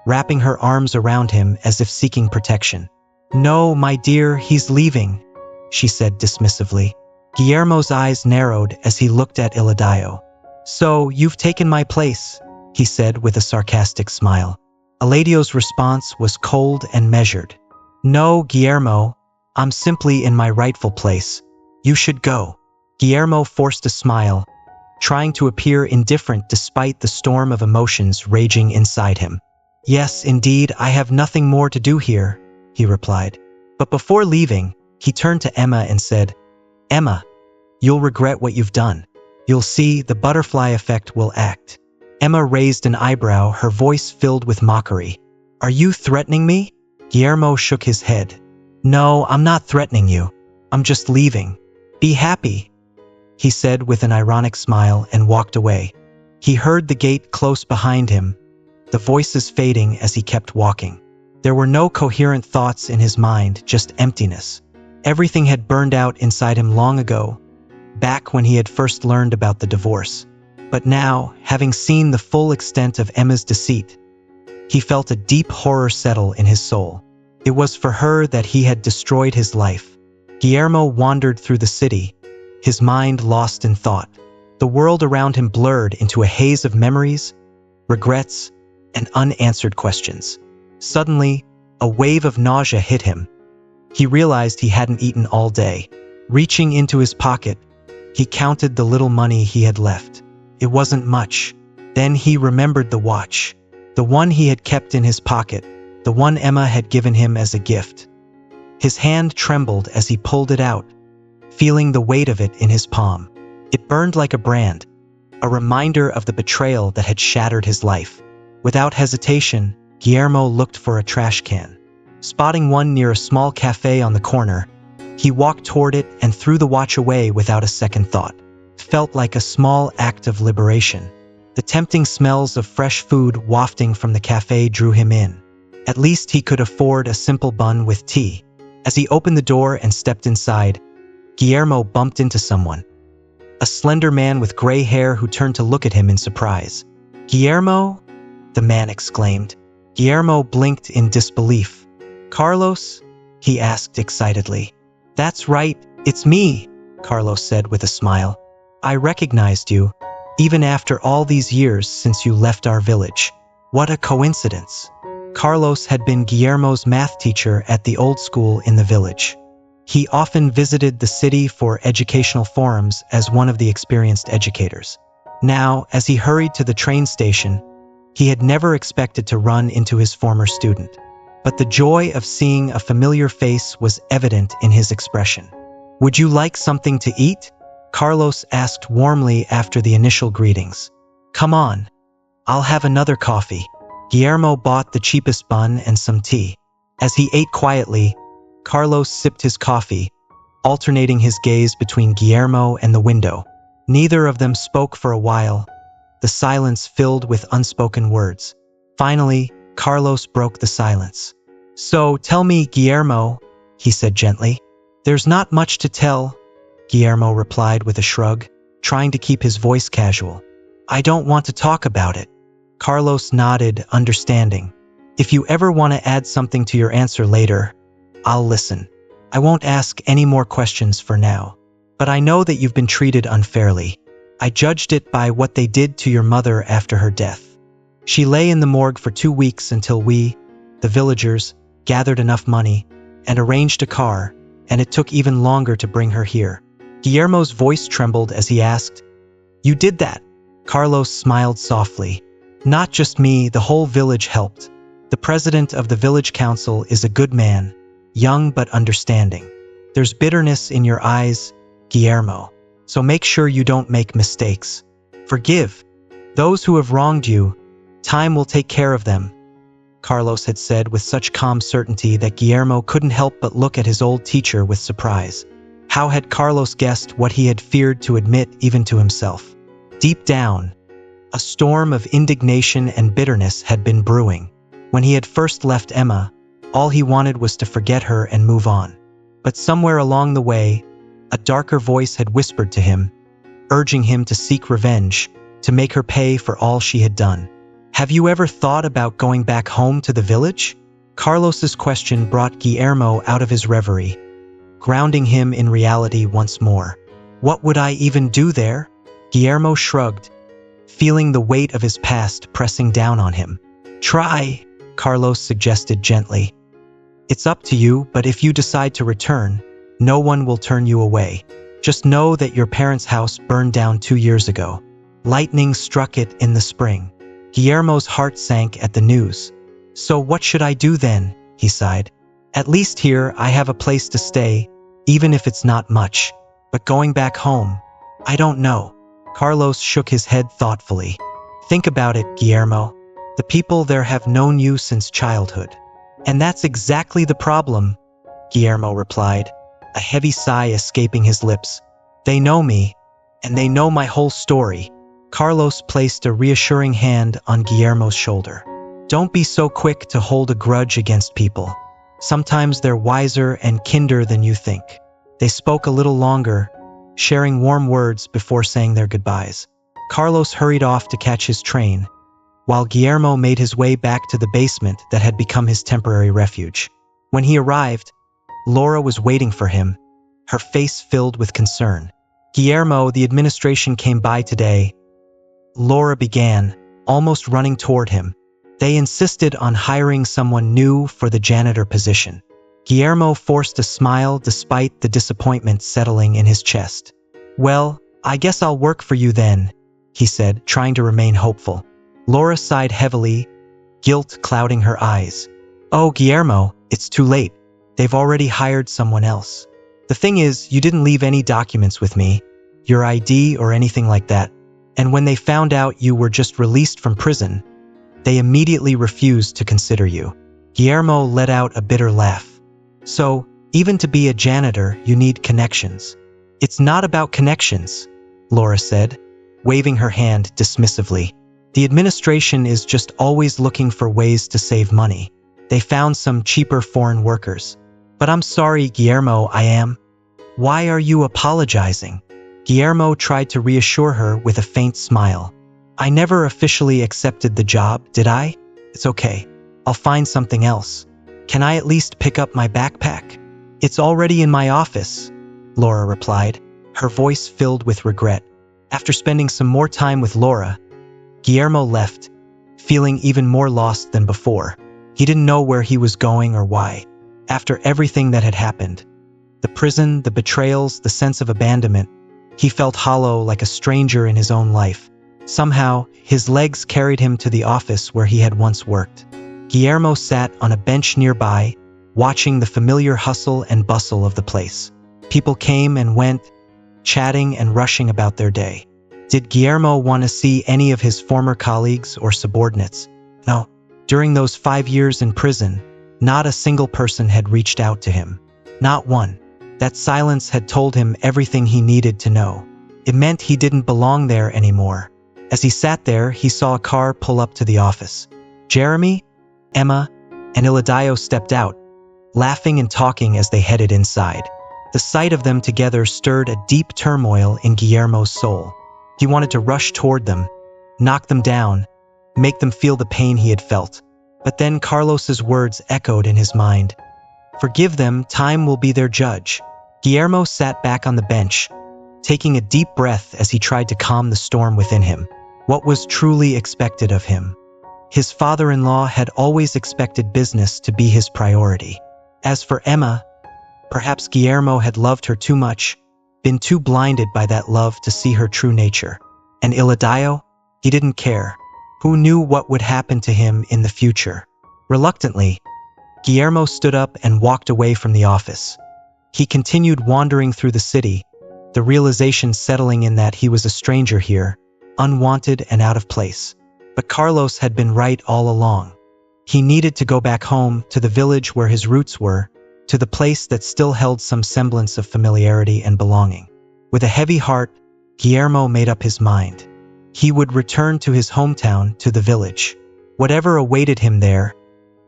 wrapping her arms around him as if seeking protection. "No, my dear, he's leaving," she said dismissively. Guillermo's eyes narrowed as he looked at Iladio. "So, you've taken my place," he said with a sarcastic smile. Iladio's response was cold and measured. "No, Guillermo, I'm simply in my rightful place. You should go." Guillermo forced a smile, trying to appear indifferent despite the storm of emotions raging inside him. "Yes, indeed, I have nothing more to do here," he replied. But before leaving, he turned to Emma and said, "Emma, you'll regret what you've done. You'll see, the butterfly effect will act." Emma raised an eyebrow, her voice filled with mockery. "Are you threatening me?" Guillermo shook his head. "No, I'm not threatening you. I'm just leaving. Be happy," he said with an ironic smile and walked away. He heard the gate close behind him, the voices fading as he kept walking. There were no coherent thoughts in his mind, just emptiness. Everything had burned out inside him long ago, back when he had first learned about the divorce. But now, having seen the full extent of Emma's deceit, he felt a deep horror settle in his soul. It was for her that he had destroyed his life. Guillermo wandered through the city, his mind lost in thought. The world around him blurred into a haze of memories, regrets, and unanswered questions. Suddenly, a wave of nausea hit him. He realized he hadn't eaten all day. Reaching into his pocket, he counted the little money he had left. It wasn't much. Then he remembered the watch, the one he had kept in his pocket, the one Emma had given him as a gift. His hand trembled as he pulled it out, feeling the weight of it in his palm. It burned like a brand, a reminder of the betrayal that had shattered his life. Without hesitation, Guillermo looked for a trash can. Spotting one near a small cafe on the corner, he walked toward it and threw the watch away without a second thought. It felt like a small act of liberation. The tempting smells of fresh food wafting from the cafe drew him in. At least he could afford a simple bun with tea. As he opened the door and stepped inside, Guillermo bumped into someone. A slender man with gray hair who turned to look at him in surprise. "Guillermo?" the man exclaimed. Guillermo blinked in disbelief. "Carlos?" he asked excitedly. "That's right, it's me," Carlos said with a smile. "I recognized you, even after all these years since you left our village. What a coincidence." Carlos had been Guillermo's math teacher at the old school in the village. He often visited the city for educational forums as one of the experienced educators. Now, as he hurried to the train station, he had never expected to run into his former student. But the joy of seeing a familiar face was evident in his expression. "Would you like something to eat?" Carlos asked warmly after the initial greetings. "Come on, I'll have another coffee." Guillermo bought the cheapest bun and some tea. As he ate quietly, Carlos sipped his coffee, alternating his gaze between Guillermo and the window. Neither of them spoke for a while, the silence filled with unspoken words. Finally, Carlos broke the silence. "So, tell me, Guillermo," he said gently. "There's not much to tell," Guillermo replied with a shrug, trying to keep his voice casual. "I don't want to talk about it." Carlos nodded, understanding. "If you ever want to add something to your answer later, I'll listen. I won't ask any more questions for now. But I know that you've been treated unfairly. I judged it by what they did to your mother after her death. She lay in the morgue for 2 weeks until we, the villagers, gathered enough money and arranged a car, and it took even longer to bring her here." Guillermo's voice trembled as he asked, "You did that?" Carlos smiled softly. "Not just me, the whole village helped. The president of the village council is a good man, young but understanding. There's bitterness in your eyes, Guillermo, so make sure you don't make mistakes. Forgive those who have wronged you. Time will take care of them," Carlos had said with such calm certainty that Guillermo couldn't help but look at his old teacher with surprise. How had Carlos guessed what he had feared to admit even to himself? Deep down, a storm of indignation and bitterness had been brewing. When he had first left Emma, all he wanted was to forget her and move on. But somewhere along the way, a darker voice had whispered to him, urging him to seek revenge, to make her pay for all she had done. "Have you ever thought about going back home to the village?" Carlos's question brought Guillermo out of his reverie, grounding him in reality once more. "What would I even do there?" Guillermo shrugged, feeling the weight of his past pressing down on him. "Try," Carlos suggested gently. "It's up to you, but if you decide to return, no one will turn you away. Just know that your parents' house burned down 2 years ago. Lightning struck it in the spring." Guillermo's heart sank at the news. "So what should I do then?" he sighed. "At least here I have a place to stay, even if it's not much. But going back home, I don't know." Carlos shook his head thoughtfully. "Think about it, Guillermo. The people there have known you since childhood." "And that's exactly the problem," Guillermo replied, a heavy sigh escaping his lips. "They know me, and they know my whole story." Carlos placed a reassuring hand on Guillermo's shoulder. "Don't be so quick to hold a grudge against people. Sometimes they're wiser and kinder than you think." They spoke a little longer, sharing warm words before saying their goodbyes. Carlos hurried off to catch his train, while Guillermo made his way back to the basement that had become his temporary refuge. When he arrived, Laura was waiting for him, her face filled with concern. "Guillermo, the administration came by today," Laura began, almost running toward him. "They insisted on hiring someone new for the janitor position." Guillermo forced a smile despite the disappointment settling in his chest. "Well, I guess I'll work for you then," he said, trying to remain hopeful. Laura sighed heavily, guilt clouding her eyes. "Oh, Guillermo, it's too late. They've already hired someone else. The thing is, you didn't leave any documents with me, your ID or anything like that, and when they found out you were just released from prison, they immediately refused to consider you." Guillermo let out a bitter laugh. "So, even to be a janitor, you need connections." "It's not about connections," Laura said, waving her hand dismissively. "The administration is just always looking for ways to save money. They found some cheaper foreign workers. But I'm sorry, Guillermo, I am." "Why are you apologizing?" Guillermo tried to reassure her with a faint smile. "I never officially accepted the job, did I? It's okay. I'll find something else. Can I at least pick up my backpack?" "It's already in my office," Laura replied, her voice filled with regret. After spending some more time with Laura, Guillermo left, feeling even more lost than before. He didn't know where he was going or why. After everything that had happened, the prison, the betrayals, the sense of abandonment, he felt hollow like a stranger in his own life. Somehow, his legs carried him to the office where he had once worked. Guillermo sat on a bench nearby, watching the familiar hustle and bustle of the place. People came and went, chatting and rushing about their day. Did Guillermo want to see any of his former colleagues or subordinates? No. During those 5 years in prison, not a single person had reached out to him. Not one. That silence had told him everything he needed to know. It meant he didn't belong there anymore. As he sat there, he saw a car pull up to the office. Jeremy, Emma, and Iladio stepped out, laughing and talking as they headed inside. The sight of them together stirred a deep turmoil in Guillermo's soul. He wanted to rush toward them, knock them down, make them feel the pain he had felt. But then Carlos's words echoed in his mind. "Forgive them, time will be their judge." Guillermo sat back on the bench, taking a deep breath as he tried to calm the storm within him. What was truly expected of him? His father-in-law had always expected business to be his priority. As for Emma, perhaps Guillermo had loved her too much, been too blinded by that love to see her true nature. And Iladio? He didn't care. Who knew what would happen to him in the future? Reluctantly, Guillermo stood up and walked away from the office. He continued wandering through the city, the realization settling in that he was a stranger here, unwanted and out of place. But Carlos had been right all along. He needed to go back home, to the village where his roots were, to the place that still held some semblance of familiarity and belonging. With a heavy heart, Guillermo made up his mind. He would return to his hometown, to the village. Whatever awaited him there,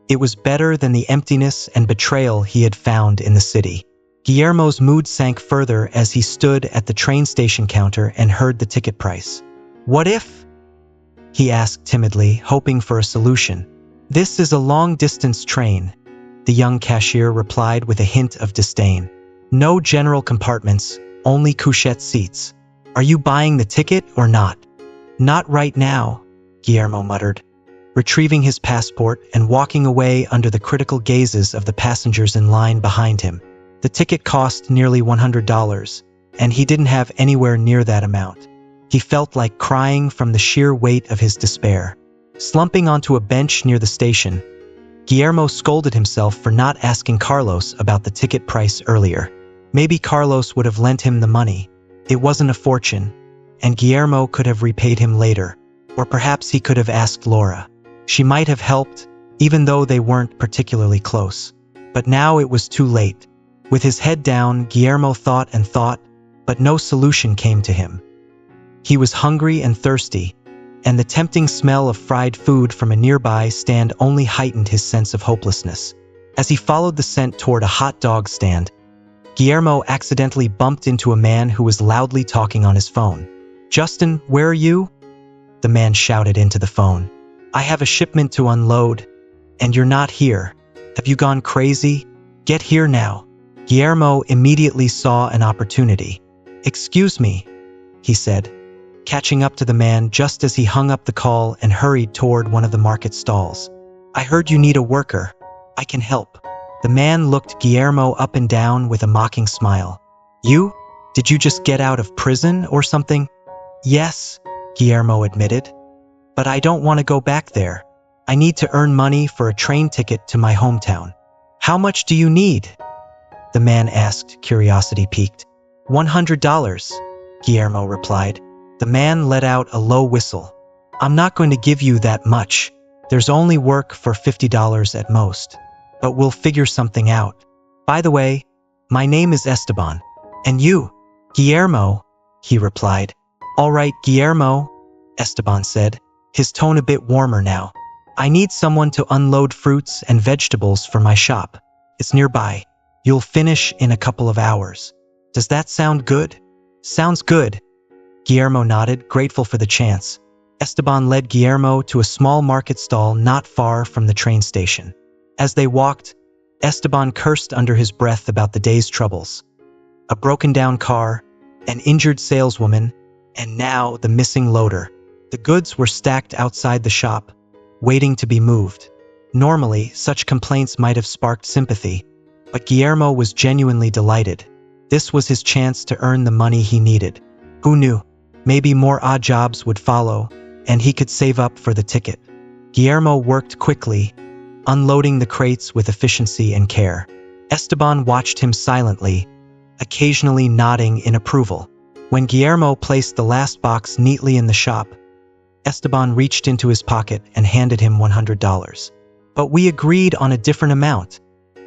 it was better than the emptiness and betrayal he had found in the city. Guillermo's mood sank further as he stood at the train station counter and heard the ticket price. "What if?" he asked timidly, hoping for a solution. "This is a long-distance train," the young cashier replied with a hint of disdain. "No general compartments, only couchette seats. Are you buying the ticket or not?" "Not right now," Guillermo muttered, retrieving his passport and walking away under the critical gazes of the passengers in line behind him. The ticket cost nearly $100, and he didn't have anywhere near that amount. He felt like crying from the sheer weight of his despair. Slumping onto a bench near the station, Guillermo scolded himself for not asking Carlos about the ticket price earlier. Maybe Carlos would have lent him the money. It wasn't a fortune, and Guillermo could have repaid him later. Or perhaps he could have asked Laura. She might have helped, even though they weren't particularly close. But now it was too late. With his head down, Guillermo thought and thought, but no solution came to him. He was hungry and thirsty, and the tempting smell of fried food from a nearby stand only heightened his sense of hopelessness. As he followed the scent toward a hot dog stand, Guillermo accidentally bumped into a man who was loudly talking on his phone. "Justin, where are you?" The man shouted into the phone. "I have a shipment to unload, and you're not here. Have you gone crazy? Get here now." Guillermo immediately saw an opportunity. "Excuse me," he said, catching up to the man just as he hung up the call and hurried toward one of the market stalls. "I heard you need a worker. I can help." The man looked Guillermo up and down with a mocking smile. "You? Did you just get out of prison or something?" "Yes," Guillermo admitted. "But I don't want to go back there. I need to earn money for a train ticket to my hometown." "How much do you need?" the man asked, curiosity piqued. $100, Guillermo replied. The man let out a low whistle. "I'm not going to give you that much. There's only work for $50 at most. But we'll figure something out. By the way, my name is Esteban. And you?" "Guillermo," he replied. "All right, Guillermo," Esteban said, his tone a bit warmer now. "I need someone to unload fruits and vegetables for my shop. It's nearby. You'll finish in a couple of hours. Does that sound good?" "Sounds good." Guillermo nodded, grateful for the chance. Esteban led Guillermo to a small market stall not far from the train station. As they walked, Esteban cursed under his breath about the day's troubles. A broken-down car, an injured saleswoman, and now the missing loader. The goods were stacked outside the shop, waiting to be moved. Normally, such complaints might have sparked sympathy, but Guillermo was genuinely delighted. This was his chance to earn the money he needed. Who knew? Maybe more odd jobs would follow, and he could save up for the ticket. Guillermo worked quickly, unloading the crates with efficiency and care. Esteban watched him silently, occasionally nodding in approval. When Guillermo placed the last box neatly in the shop, Esteban reached into his pocket and handed him $100. "But we agreed on a different amount,"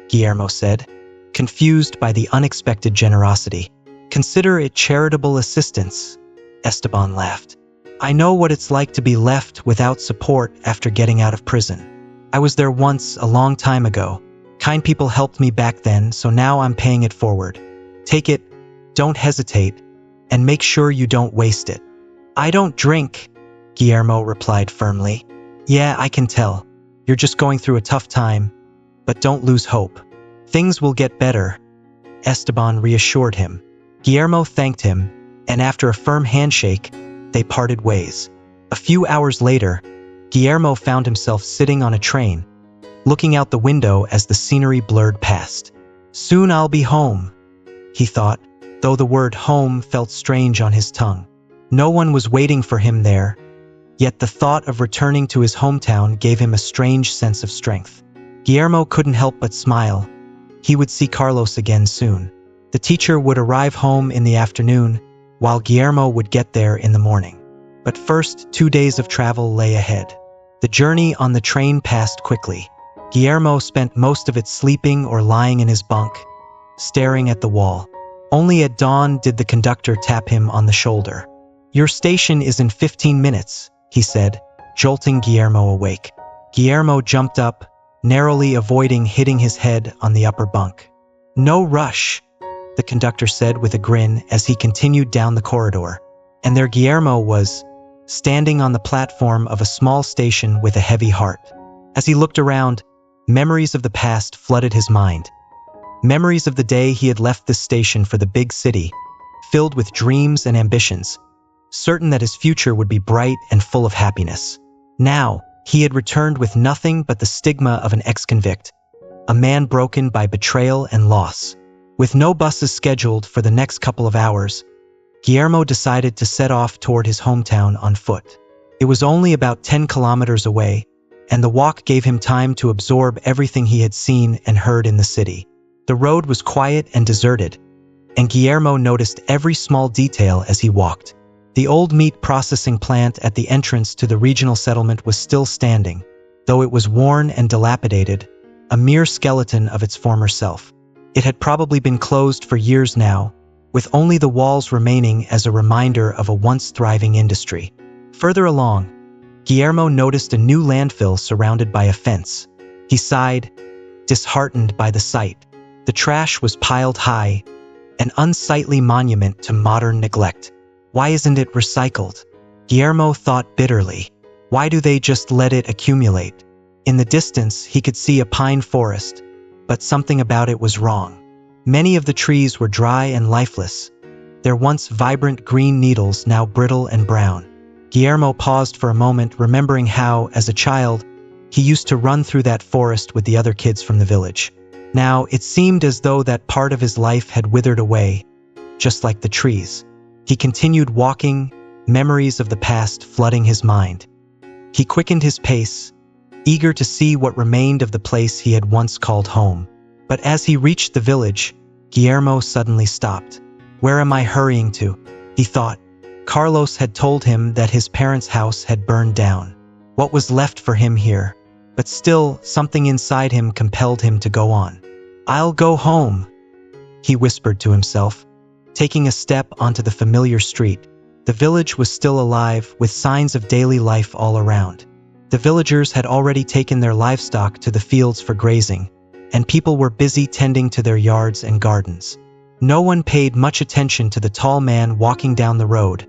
Guillermo said, confused by the unexpected generosity. "Consider it charitable assistance," Esteban laughed. "I know what it's like to be left without support after getting out of prison. I was there once a long time ago. Kind people helped me back then, so now I'm paying it forward. Take it, don't hesitate, and make sure you don't waste it." "I don't drink," Guillermo replied firmly. "Yeah, I can tell. You're just going through a tough time, but don't lose hope. Things will get better," Esteban reassured him. Guillermo thanked him, and after a firm handshake, they parted ways. A few hours later, Guillermo found himself sitting on a train, looking out the window as the scenery blurred past. "Soon I'll be home," he thought, though the word home felt strange on his tongue. No one was waiting for him there, yet the thought of returning to his hometown gave him a strange sense of strength. Guillermo couldn't help but smile. He would see Carlos again soon. The teacher would arrive home in the afternoon, while Guillermo would get there in the morning. But first, 2 days of travel lay ahead. The journey on the train passed quickly. Guillermo spent most of it sleeping or lying in his bunk, staring at the wall. Only at dawn did the conductor tap him on the shoulder. "Your station is in 15 minutes, he said, jolting Guillermo awake. Guillermo jumped up, narrowly avoiding hitting his head on the upper bunk. "No rush," the conductor said with a grin as he continued down the corridor. And there Guillermo was, standing on the platform of a small station with a heavy heart. As he looked around, memories of the past flooded his mind. Memories of the day he had left the station for the big city, filled with dreams and ambitions, certain that his future would be bright and full of happiness. Now, he had returned with nothing but the stigma of an ex-convict, a man broken by betrayal and loss. With no buses scheduled for the next couple of hours, Guillermo decided to set off toward his hometown on foot. It was only about 10 kilometers away, and the walk gave him time to absorb everything he had seen and heard in the city. The road was quiet and deserted, and Guillermo noticed every small detail as he walked. The old meat processing plant at the entrance to the regional settlement was still standing, though it was worn and dilapidated, a mere skeleton of its former self. It had probably been closed for years now, with only the walls remaining as a reminder of a once thriving industry. Further along, Guillermo noticed a new landfill surrounded by a fence. He sighed, disheartened by the sight. The trash was piled high, an unsightly monument to modern neglect. Why isn't it recycled? Guillermo thought bitterly. Why do they just let it accumulate? In the distance, he could see a pine forest, but something about it was wrong. Many of the trees were dry and lifeless, their once vibrant green needles now brittle and brown. Guillermo paused for a moment, remembering how, as a child, he used to run through that forest with the other kids from the village. Now, it seemed as though that part of his life had withered away, just like the trees. He continued walking, memories of the past flooding his mind. He quickened his pace, eager to see what remained of the place he had once called home. But as he reached the village, Guillermo suddenly stopped. Where am I hurrying to? He thought. Carlos had told him that his parents' house had burned down. What was left for him here? But still, something inside him compelled him to go on. I'll go home, he whispered to himself. Taking a step onto the familiar street, the village was still alive, with signs of daily life all around. The villagers had already taken their livestock to the fields for grazing, and people were busy tending to their yards and gardens. No one paid much attention to the tall man walking down the road,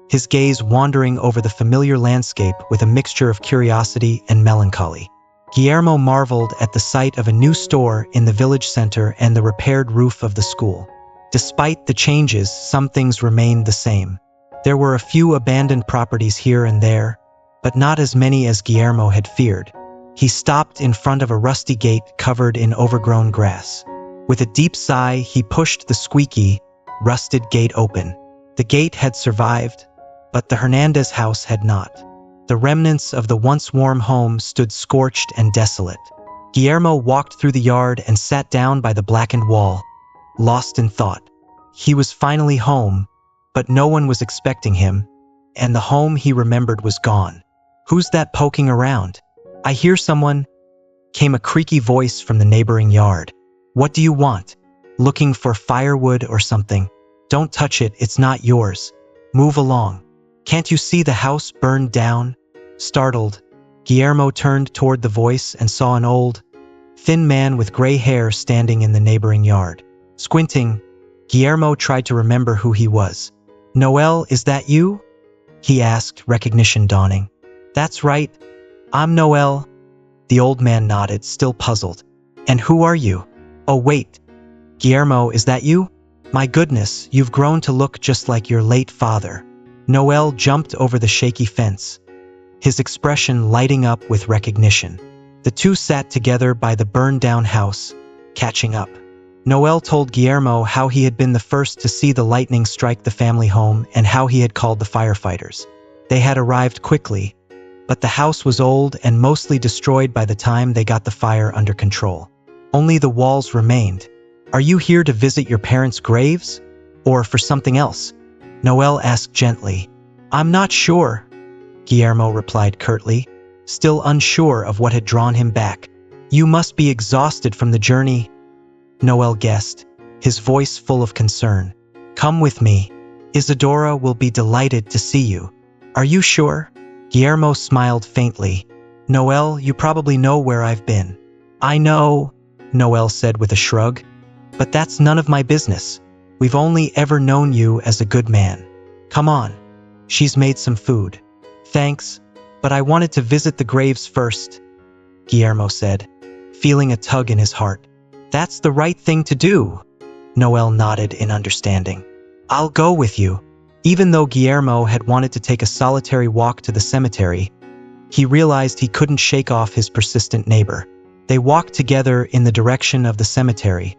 his gaze wandering over the familiar landscape with a mixture of curiosity and melancholy. Guillermo marveled at the sight of a new store in the village center and the repaired roof of the school. Despite the changes, some things remained the same. There were a few abandoned properties here and there, but not as many as Guillermo had feared. He stopped in front of a rusty gate covered in overgrown grass. With a deep sigh, he pushed the squeaky, rusted gate open. The gate had survived, but the Hernandez house had not. The remnants of the once warm home stood scorched and desolate. Guillermo walked through the yard and sat down by the blackened wall, lost in thought. He was finally home, but no one was expecting him, and the home he remembered was gone. Who's that poking around? I hear someone, came a creaky voice from the neighboring yard. What do you want? Looking for firewood or something? Don't touch it, it's not yours. Move along. Can't you see the house burned down? Startled, Guillermo turned toward the voice and saw an old, thin man with gray hair standing in the neighboring yard. Squinting, Guillermo tried to remember who he was. Noel, is that you? He asked, recognition dawning. That's right. I'm Noel. The old man nodded, still puzzled. And who are you? Oh, wait. Guillermo, is that you? My goodness, you've grown to look just like your late father. Noel jumped over the shaky fence, his expression lighting up with recognition. The two sat together by the burned-down house, catching up. Noel told Guillermo how he had been the first to see the lightning strike the family home and how he had called the firefighters. They had arrived quickly, but the house was old and mostly destroyed by the time they got the fire under control. Only the walls remained. Are you here to visit your parents' graves? Or for something else? Noel asked gently. I'm not sure, Guillermo replied curtly, still unsure of what had drawn him back. You must be exhausted from the journey, Noel guessed, his voice full of concern. Come with me. Isadora will be delighted to see you. Are you sure? Guillermo smiled faintly. Noel, you probably know where I've been. I know, Noel said with a shrug. But that's none of my business. We've only ever known you as a good man. Come on. She's made some food. Thanks, but I wanted to visit the graves first, Guillermo said, feeling a tug in his heart. That's the right thing to do, Noel nodded in understanding. I'll go with you. Even though Guillermo had wanted to take a solitary walk to the cemetery, he realized he couldn't shake off his persistent neighbor. They walked together in the direction of the cemetery,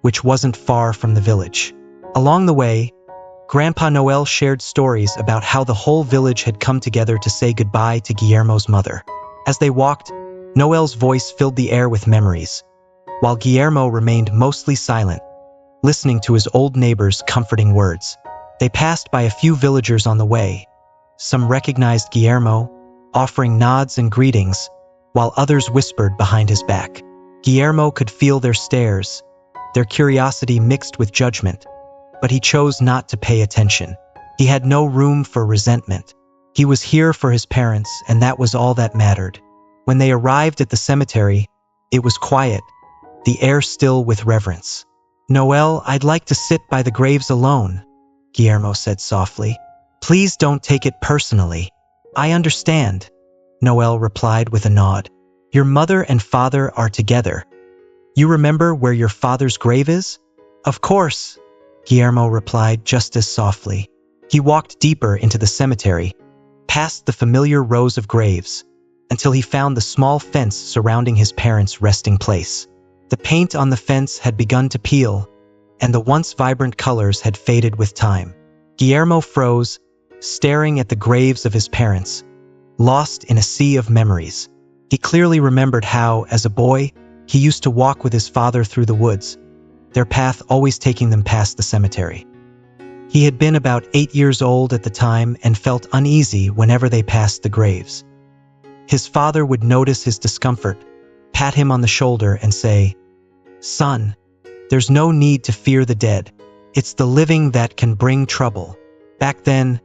which wasn't far from the village. Along the way, Grandpa Noel shared stories about how the whole village had come together to say goodbye to Guillermo's mother. As they walked, Noel's voice filled the air with memories, while Guillermo remained mostly silent, listening to his old neighbor's comforting words. They passed by a few villagers on the way. Some recognized Guillermo, offering nods and greetings, while others whispered behind his back. Guillermo could feel their stares, their curiosity mixed with judgment, but he chose not to pay attention. He had no room for resentment. He was here for his parents, and that was all that mattered. When they arrived at the cemetery, it was quiet, the air still with reverence. "Noel, I'd like to sit by the graves alone," Guillermo said softly. "Please don't take it personally." "I understand," Noel replied with a nod. "Your mother and father are together. You remember where your father's grave is?" "Of course," Guillermo replied just as softly. He walked deeper into the cemetery, past the familiar rows of graves, until he found the small fence surrounding his parents' resting place. The paint on the fence had begun to peel, and the once vibrant colors had faded with time. Guillermo froze, staring at the graves of his parents, lost in a sea of memories. He clearly remembered how, as a boy, he used to walk with his father through the woods, their path always taking them past the cemetery. He had been about 8 years old at the time and felt uneasy whenever they passed the graves. His father would notice his discomfort, pat him on the shoulder and say, "Son, there's no need to fear the dead. It's the living that can bring trouble." Back then,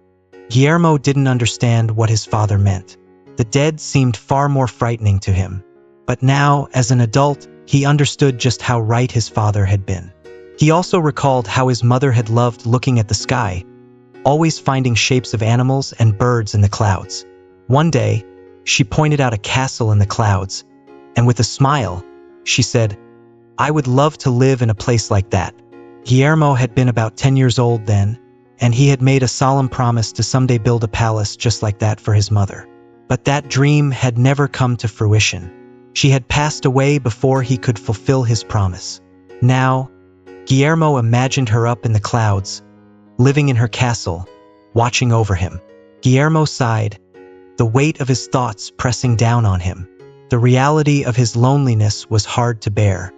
Guillermo didn't understand what his father meant. The dead seemed far more frightening to him. But now, as an adult, he understood just how right his father had been. He also recalled how his mother had loved looking at the sky, always finding shapes of animals and birds in the clouds. One day, she pointed out a castle in the clouds, and with a smile, she said, "I would love to live in a place like that." Guillermo had been about 10 years old then, and he had made a solemn promise to someday build a palace just like that for his mother. But that dream had never come to fruition. She had passed away before he could fulfill his promise. Now, Guillermo imagined her up in the clouds, living in her castle, watching over him. Guillermo sighed, the weight of his thoughts pressing down on him. The reality of his loneliness was hard to bear.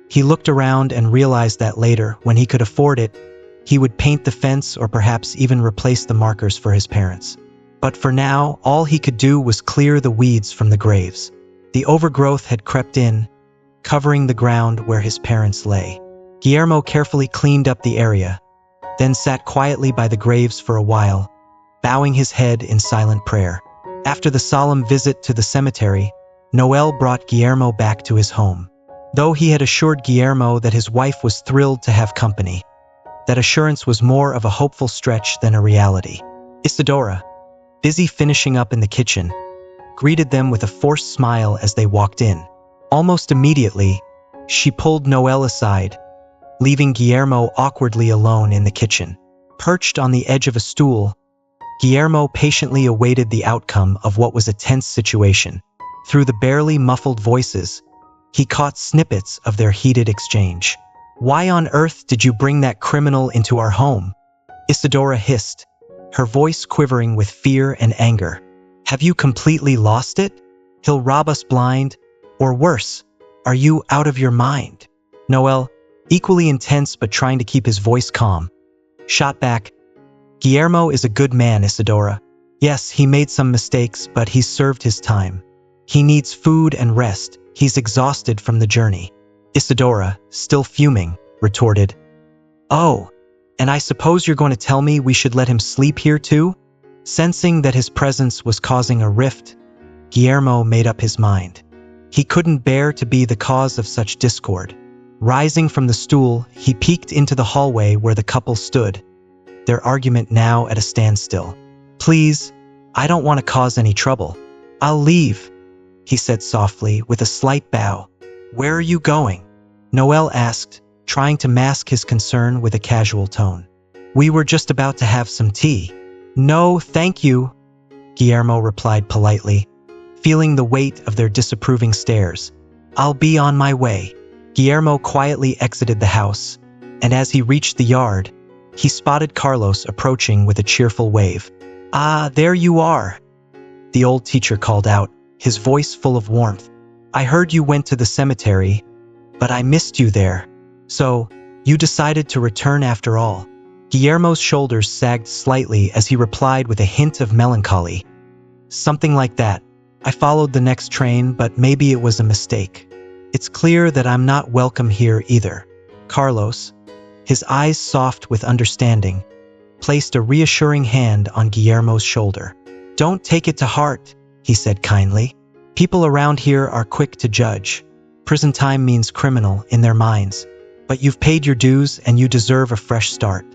He looked around and realized that later, when he could afford it, he would paint the fence or perhaps even replace the markers for his parents. But for now, all he could do was clear the weeds from the graves. The overgrowth had crept in, covering the ground where his parents lay. Guillermo carefully cleaned up the area, then sat quietly by the graves for a while, bowing his head in silent prayer. After the solemn visit to the cemetery, Noel brought Guillermo back to his home. Though he had assured Guillermo that his wife was thrilled to have company, that assurance was more of a hopeful stretch than a reality. Isadora, busy finishing up in the kitchen, greeted them with a forced smile as they walked in. Almost immediately, she pulled Noel aside, leaving Guillermo awkwardly alone in the kitchen. Perched on the edge of a stool, Guillermo patiently awaited the outcome of what was a tense situation. Through the barely muffled voices, he caught snippets of their heated exchange. "Why on earth did you bring that criminal into our home?" Isadora hissed, her voice quivering with fear and anger. "Have you completely lost it? He'll rob us blind, or worse, are you out of your mind?" Noel, equally intense but trying to keep his voice calm, shot back, "Guillermo is a good man, Isadora. Yes, he made some mistakes, but he's served his time. He needs food and rest. He's exhausted from the journey." Isadora, still fuming, retorted, "Oh, and I suppose you're going to tell me we should let him sleep here too?" Sensing that his presence was causing a rift, Guillermo made up his mind. He couldn't bear to be the cause of such discord. Rising from the stool, he peeked into the hallway where the couple stood, their argument now at a standstill. "Please, I don't want to cause any trouble. I'll leave," he said softly with a slight bow. "Where are you going?" Noel asked, trying to mask his concern with a casual tone. "We were just about to have some tea." "No, thank you," Guillermo replied politely, feeling the weight of their disapproving stares. "I'll be on my way." Guillermo quietly exited the house, and as he reached the yard, he spotted Carlos approaching with a cheerful wave. "Ah, there you are," the old teacher called out, his voice full of warmth. "I heard you went to the cemetery, but I missed you there. So, you decided to return after all." Guillermo's shoulders sagged slightly as he replied with a hint of melancholy. "Something like that. I followed the next train, but maybe it was a mistake. It's clear that I'm not welcome here either." Carlos, his eyes soft with understanding, placed a reassuring hand on Guillermo's shoulder. "Don't take it to heart," he said kindly. "People around here are quick to judge. Prison time means criminal in their minds. but you've paid your dues and you deserve a fresh start.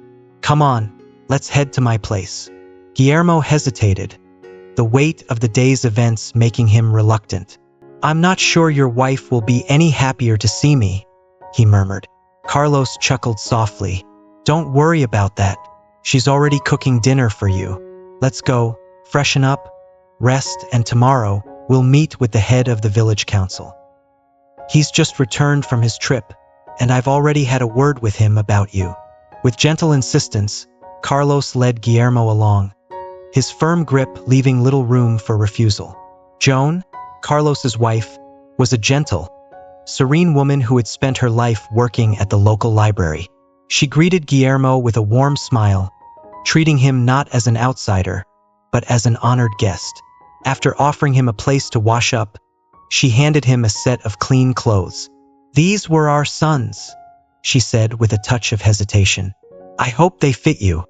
Come on, let's head to my place." Guillermo hesitated, the weight of the day's events making him reluctant. "I'm not sure your wife will be any happier to see me," he murmured. Carlos chuckled softly. "Don't worry about that. She's already cooking dinner for you. Let's go, freshen up, rest, and tomorrow we'll meet with the head of the village council. He's just returned from his trip, and I've already had a word with him about you." With gentle insistence, Carlos led Guillermo along, his firm grip leaving little room for refusal. Joan, Carlos's wife, was a gentle, serene woman who had spent her life working at the local library. She greeted Guillermo with a warm smile, treating him not as an outsider, but as an honored guest. After offering him a place to wash up, she handed him a set of clean clothes. "These were our sons," she said with a touch of hesitation. "I hope they fit you."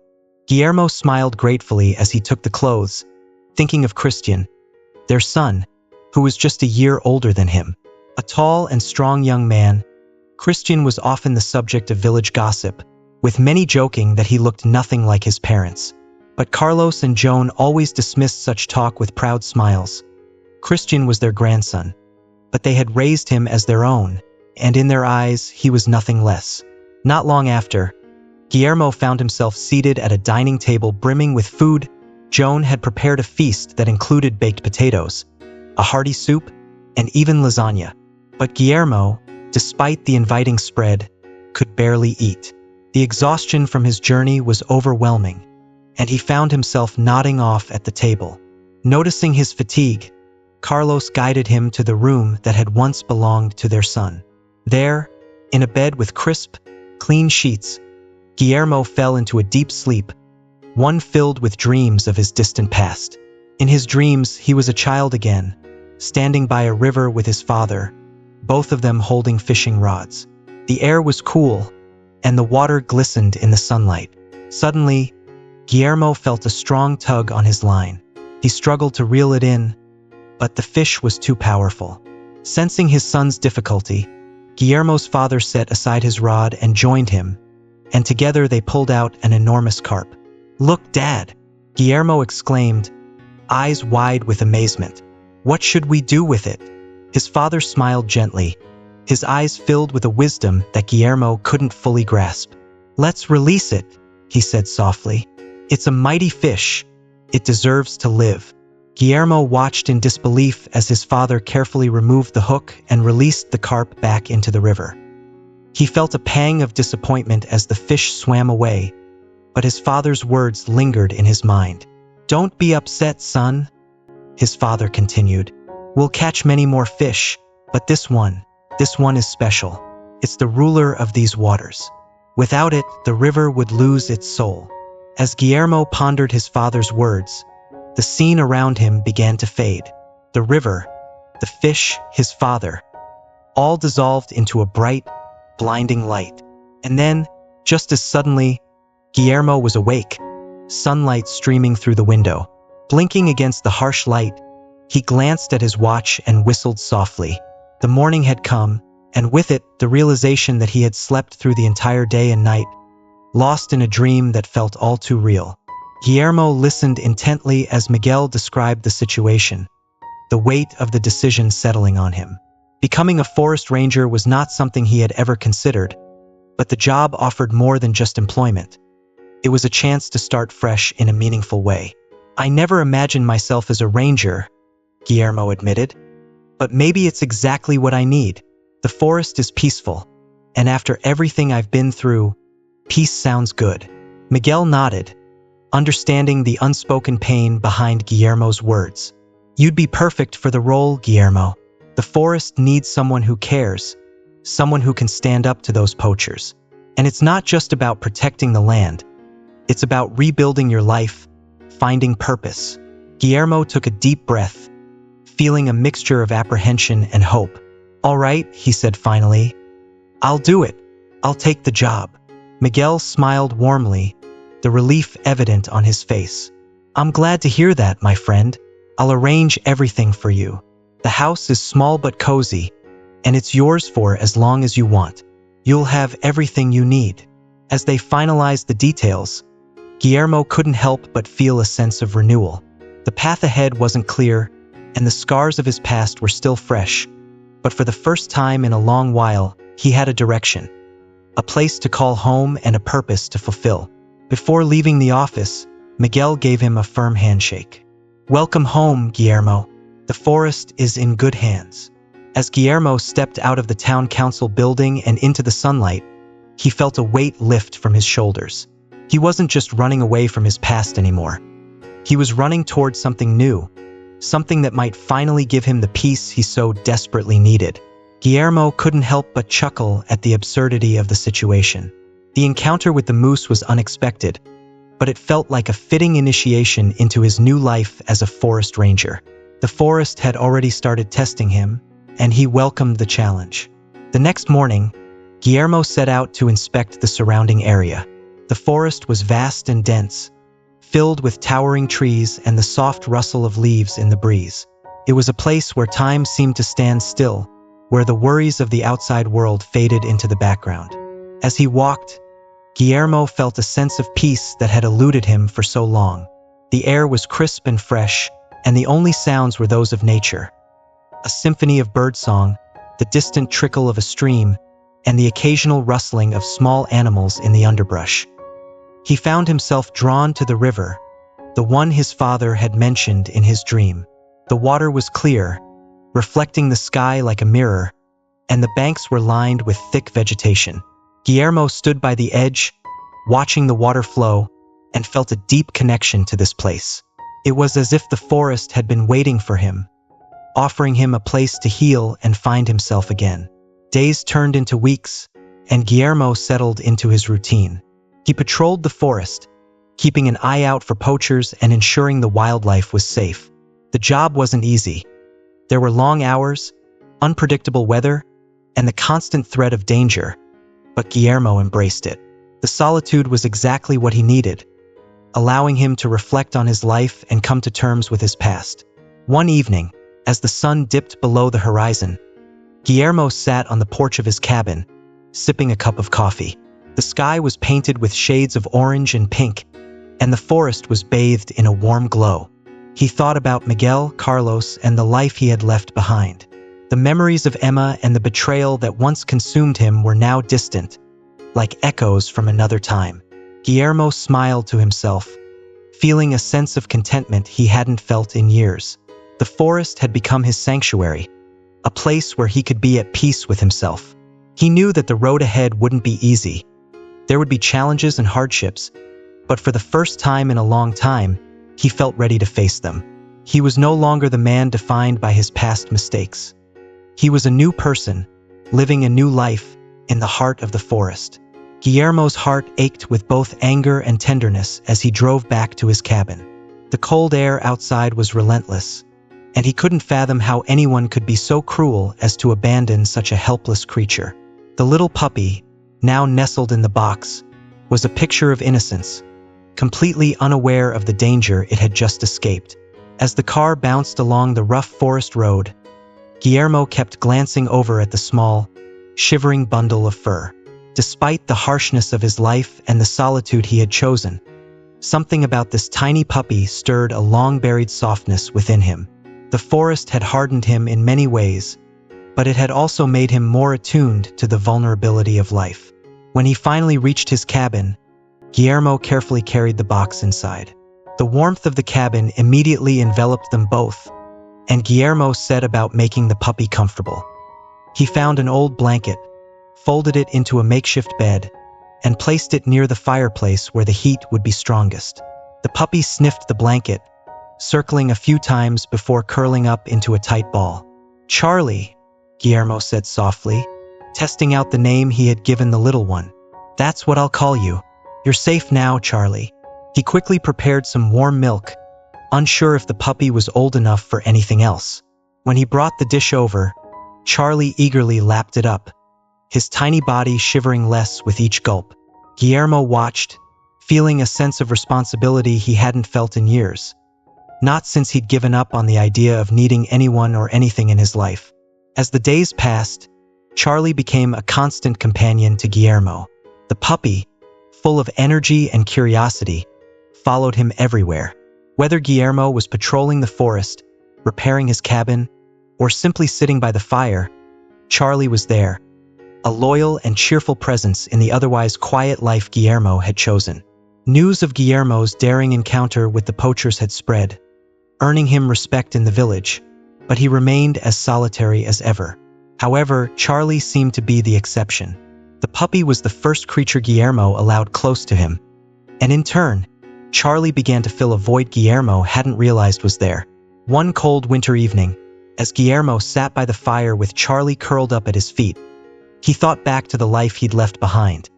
Guillermo smiled gratefully as he took the clothes, thinking of Christian, their son, who was just a year older than him. A tall and strong young man, Christian was often the subject of village gossip, with many joking that he looked nothing like his parents. But Carlos and Joan always dismissed such talk with proud smiles. Christian was their grandson, but they had raised him as their own, and in their eyes he was nothing less. Not long after, Guillermo found himself seated at a dining table brimming with food. Joan had prepared a feast that included baked potatoes, a hearty soup, and even lasagna. But Guillermo, despite the inviting spread, could barely eat. The exhaustion from his journey was overwhelming, and he found himself nodding off at the table. Noticing his fatigue, Carlos guided him to the room that had once belonged to their son. There, in a bed with crisp, clean sheets, Guillermo fell into a deep sleep, one filled with dreams of his distant past. In his dreams, he was a child again, standing by a river with his father, both of them holding fishing rods. The air was cool, and the water glistened in the sunlight. Suddenly, Guillermo felt a strong tug on his line. He struggled to reel it in, but the fish was too powerful. Sensing his son's difficulty, Guillermo's father set aside his rod and joined him, and together they pulled out an enormous carp. "Look, Dad!" Guillermo exclaimed, eyes wide with amazement. "What should we do with it?" His father smiled gently, his eyes filled with a wisdom that Guillermo couldn't fully grasp. "Let's release it," he said softly. "It's a mighty fish. It deserves to live." Guillermo watched in disbelief as his father carefully removed the hook and released the carp back into the river. He felt a pang of disappointment as the fish swam away, but his father's words lingered in his mind. "Don't be upset, son," his father continued. "We'll catch many more fish, but this one is special. It's the ruler of these waters. Without it, the river would lose its soul." As Guillermo pondered his father's words, the scene around him began to fade. The river, the fish, his father, all dissolved into a bright, blinding light. And then, just as suddenly, Guillermo was awake, sunlight streaming through the window. Blinking against the harsh light, he glanced at his watch and whistled softly. The morning had come, and with it, the realization that he had slept through the entire day and night, lost in a dream that felt all too real. Guillermo listened intently as Miguel described the situation, the weight of the decision settling on him. Becoming a forest ranger was not something he had ever considered, but the job offered more than just employment. It was a chance to start fresh in a meaningful way. "I never imagined myself as a ranger," Guillermo admitted, "but maybe it's exactly what I need. The forest is peaceful, and after everything I've been through, peace sounds good." Miguel nodded, understanding the unspoken pain behind Guillermo's words. "You'd be perfect for the role, Guillermo. The forest needs someone who cares, someone who can stand up to those poachers. And it's not just about protecting the land. It's about rebuilding your life, finding purpose." Guillermo took a deep breath, feeling a mixture of apprehension and hope. "All right," he said finally. "I'll do it. I'll take the job." Miguel smiled warmly, the relief evident on his face. "I'm glad to hear that, my friend. I'll arrange everything for you. The house is small but cozy, and it's yours for as long as you want. You'll have everything you need." As they finalized the details, Guillermo couldn't help but feel a sense of renewal. The path ahead wasn't clear, and the scars of his past were still fresh. But for the first time in a long while, he had a direction, a place to call home and a purpose to fulfill. Before leaving the office, Miguel gave him a firm handshake. "Welcome home, Guillermo. The forest is in good hands." As Guillermo stepped out of the town council building and into the sunlight, he felt a weight lift from his shoulders. He wasn't just running away from his past anymore. He was running towards something new, something that might finally give him the peace he so desperately needed. Guillermo couldn't help but chuckle at the absurdity of the situation. The encounter with the moose was unexpected, but it felt like a fitting initiation into his new life as a forest ranger. The forest had already started testing him, and he welcomed the challenge. The next morning, Guillermo set out to inspect the surrounding area. The forest was vast and dense, filled with towering trees and the soft rustle of leaves in the breeze. It was a place where time seemed to stand still, where the worries of the outside world faded into the background. As he walked, Guillermo felt a sense of peace that had eluded him for so long. The air was crisp and fresh, and the only sounds were those of nature. A symphony of birdsong, the distant trickle of a stream, and the occasional rustling of small animals in the underbrush. He found himself drawn to the river, the one his father had mentioned in his dream. The water was clear, reflecting the sky like a mirror, and the banks were lined with thick vegetation. Guillermo stood by the edge, watching the water flow, and felt a deep connection to this place. It was as if the forest had been waiting for him, offering him a place to heal and find himself again. Days turned into weeks, and Guillermo settled into his routine. He patrolled the forest, keeping an eye out for poachers and ensuring the wildlife was safe. The job wasn't easy. There were long hours, unpredictable weather, and the constant threat of danger, but Guillermo embraced it. The solitude was exactly what he needed, allowing him to reflect on his life and come to terms with his past. One evening, as the sun dipped below the horizon, Guillermo sat on the porch of his cabin, sipping a cup of coffee. The sky was painted with shades of orange and pink, and the forest was bathed in a warm glow. He thought about Miguel, Carlos, and the life he had left behind. The memories of Emma and the betrayal that once consumed him were now distant, like echoes from another time. Guillermo smiled to himself, feeling a sense of contentment he hadn't felt in years. The forest had become his sanctuary, a place where he could be at peace with himself. He knew that the road ahead wouldn't be easy. There would be challenges and hardships, but for the first time in a long time, he felt ready to face them. He was no longer the man defined by his past mistakes. He was a new person, living a new life in the heart of the forest. Guillermo's heart ached with both anger and tenderness as he drove back to his cabin. The cold air outside was relentless, and he couldn't fathom how anyone could be so cruel as to abandon such a helpless creature. The little puppy, now nestled in the box, was a picture of innocence, completely unaware of the danger it had just escaped. As the car bounced along the rough forest road, Guillermo kept glancing over at the small, shivering bundle of fur. Despite the harshness of his life and the solitude he had chosen, something about this tiny puppy stirred a long-buried softness within him. The forest had hardened him in many ways, but it had also made him more attuned to the vulnerability of life. When he finally reached his cabin, Guillermo carefully carried the box inside. The warmth of the cabin immediately enveloped them both, and Guillermo set about making the puppy comfortable. He found an old blanket, folded it into a makeshift bed, and placed it near the fireplace where the heat would be strongest. The puppy sniffed the blanket, circling a few times before curling up into a tight ball. "Charlie," Guillermo said softly, testing out the name he had given the little one. "That's what I'll call you. You're safe now, Charlie." He quickly prepared some warm milk, unsure if the puppy was old enough for anything else. When he brought the dish over, Charlie eagerly lapped it up, his tiny body shivering less with each gulp. Guillermo watched, feeling a sense of responsibility he hadn't felt in years, not since he'd given up on the idea of needing anyone or anything in his life. As the days passed, Charlie became a constant companion to Guillermo. The puppy, full of energy and curiosity, followed him everywhere. Whether Guillermo was patrolling the forest, repairing his cabin, or simply sitting by the fire, Charlie was there, a loyal and cheerful presence in the otherwise quiet life Guillermo had chosen. News of Guillermo's daring encounter with the poachers had spread, earning him respect in the village, but he remained as solitary as ever. However, Charlie seemed to be the exception. The puppy was the first creature Guillermo allowed close to him, and in turn, Charlie began to fill a void Guillermo hadn't realized was there. One cold winter evening, as Guillermo sat by the fire with Charlie curled up at his feet, he thought back to the life he'd left behind.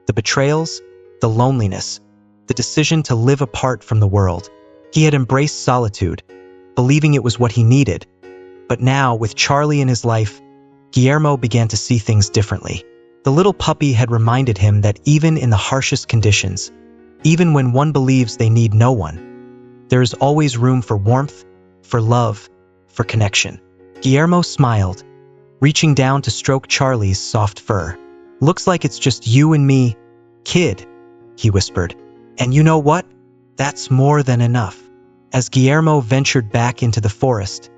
The betrayals, the loneliness, the decision to live apart from the world. He had embraced solitude, believing it was what he needed. But now, with Charlie in his life, Guillermo began to see things differently. The little puppy had reminded him that even in the harshest conditions, even when one believes they need no one, there is always room for warmth, for love, for connection. Guillermo smiled, reaching down to stroke Charlie's soft fur. "Looks like it's just you and me, kid," he whispered. "And you know what? That's more than enough." As Guillermo ventured back into the forest,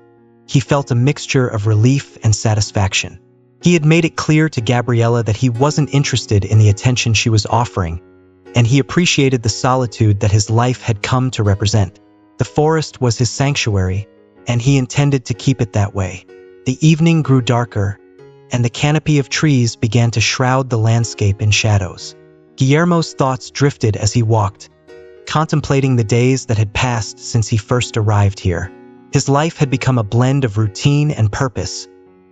he felt a mixture of relief and satisfaction. He had made it clear to Gabriella that he wasn't interested in the attention she was offering, and he appreciated the solitude that his life had come to represent. The forest was his sanctuary, and he intended to keep it that way. The evening grew darker, and the canopy of trees began to shroud the landscape in shadows. Guillermo's thoughts drifted as he walked, contemplating the days that had passed since he first arrived here. His life had become a blend of routine and purpose,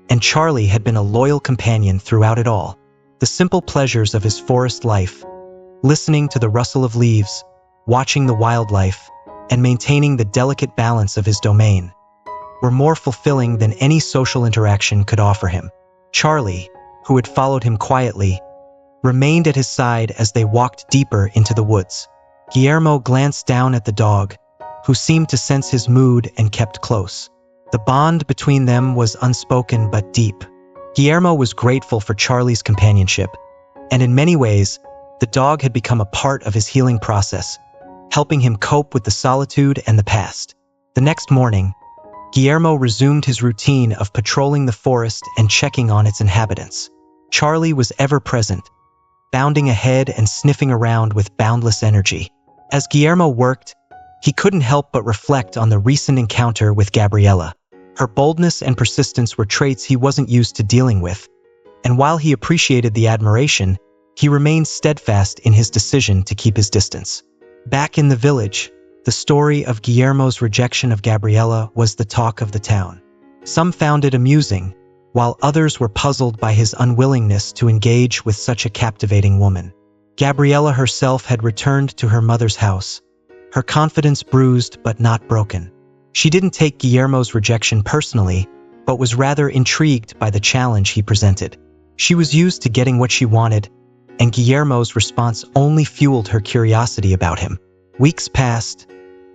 and Charlie had been a loyal companion throughout it all. The simple pleasures of his forest life, listening to the rustle of leaves, watching the wildlife, and maintaining the delicate balance of his domain, were more fulfilling than any social interaction could offer him. Charlie, who had followed him quietly, remained at his side as they walked deeper into the woods. Guillermo glanced down at the dog, who seemed to sense his mood and kept close. The bond between them was unspoken but deep. Guillermo was grateful for Charlie's companionship, and in many ways, the dog had become a part of his healing process, helping him cope with the solitude and the past. The next morning, Guillermo resumed his routine of patrolling the forest and checking on its inhabitants. Charlie was ever present, bounding ahead and sniffing around with boundless energy. As Guillermo worked, he couldn't help but reflect on the recent encounter with Gabriella. Her boldness and persistence were traits he wasn't used to dealing with, and while he appreciated the admiration, he remained steadfast in his decision to keep his distance. Back in the village, the story of Guillermo's rejection of Gabriella was the talk of the town. Some found it amusing, while others were puzzled by his unwillingness to engage with such a captivating woman. Gabriella herself had returned to her mother's house, her confidence bruised but not broken. She didn't take Guillermo's rejection personally, but was rather intrigued by the challenge he presented. She was used to getting what she wanted, and Guillermo's response only fueled her curiosity about him. Weeks passed,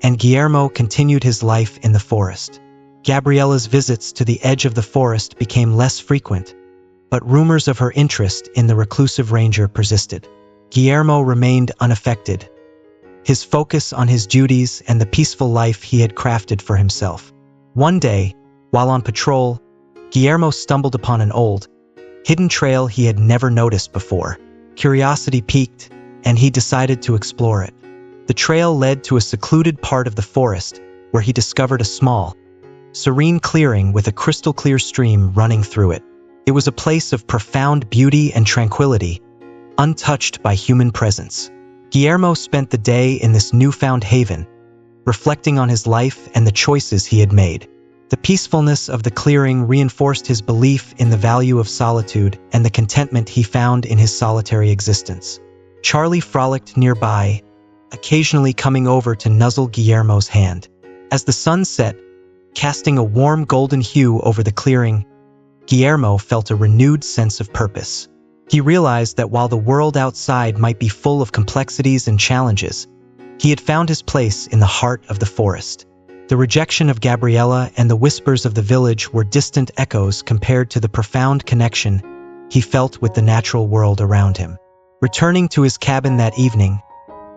and Guillermo continued his life in the forest. Gabriella's visits to the edge of the forest became less frequent, but rumors of her interest in the reclusive ranger persisted. Guillermo remained unaffected, his focus on his duties and the peaceful life he had crafted for himself. One day, while on patrol, Guillermo stumbled upon an old, hidden trail he had never noticed before. Curiosity piqued, and he decided to explore it. The trail led to a secluded part of the forest where he discovered a small, serene clearing with a crystal-clear stream running through it. It was a place of profound beauty and tranquility, untouched by human presence. Guillermo spent the day in this newfound haven, reflecting on his life and the choices he had made. The peacefulness of the clearing reinforced his belief in the value of solitude and the contentment he found in his solitary existence. Charlie frolicked nearby, occasionally coming over to nuzzle Guillermo's hand. As the sun set, casting a warm golden hue over the clearing, Guillermo felt a renewed sense of purpose. He realized that while the world outside might be full of complexities and challenges, he had found his place in the heart of the forest. The rejection of Gabriella and the whispers of the village were distant echoes compared to the profound connection he felt with the natural world around him. Returning to his cabin that evening,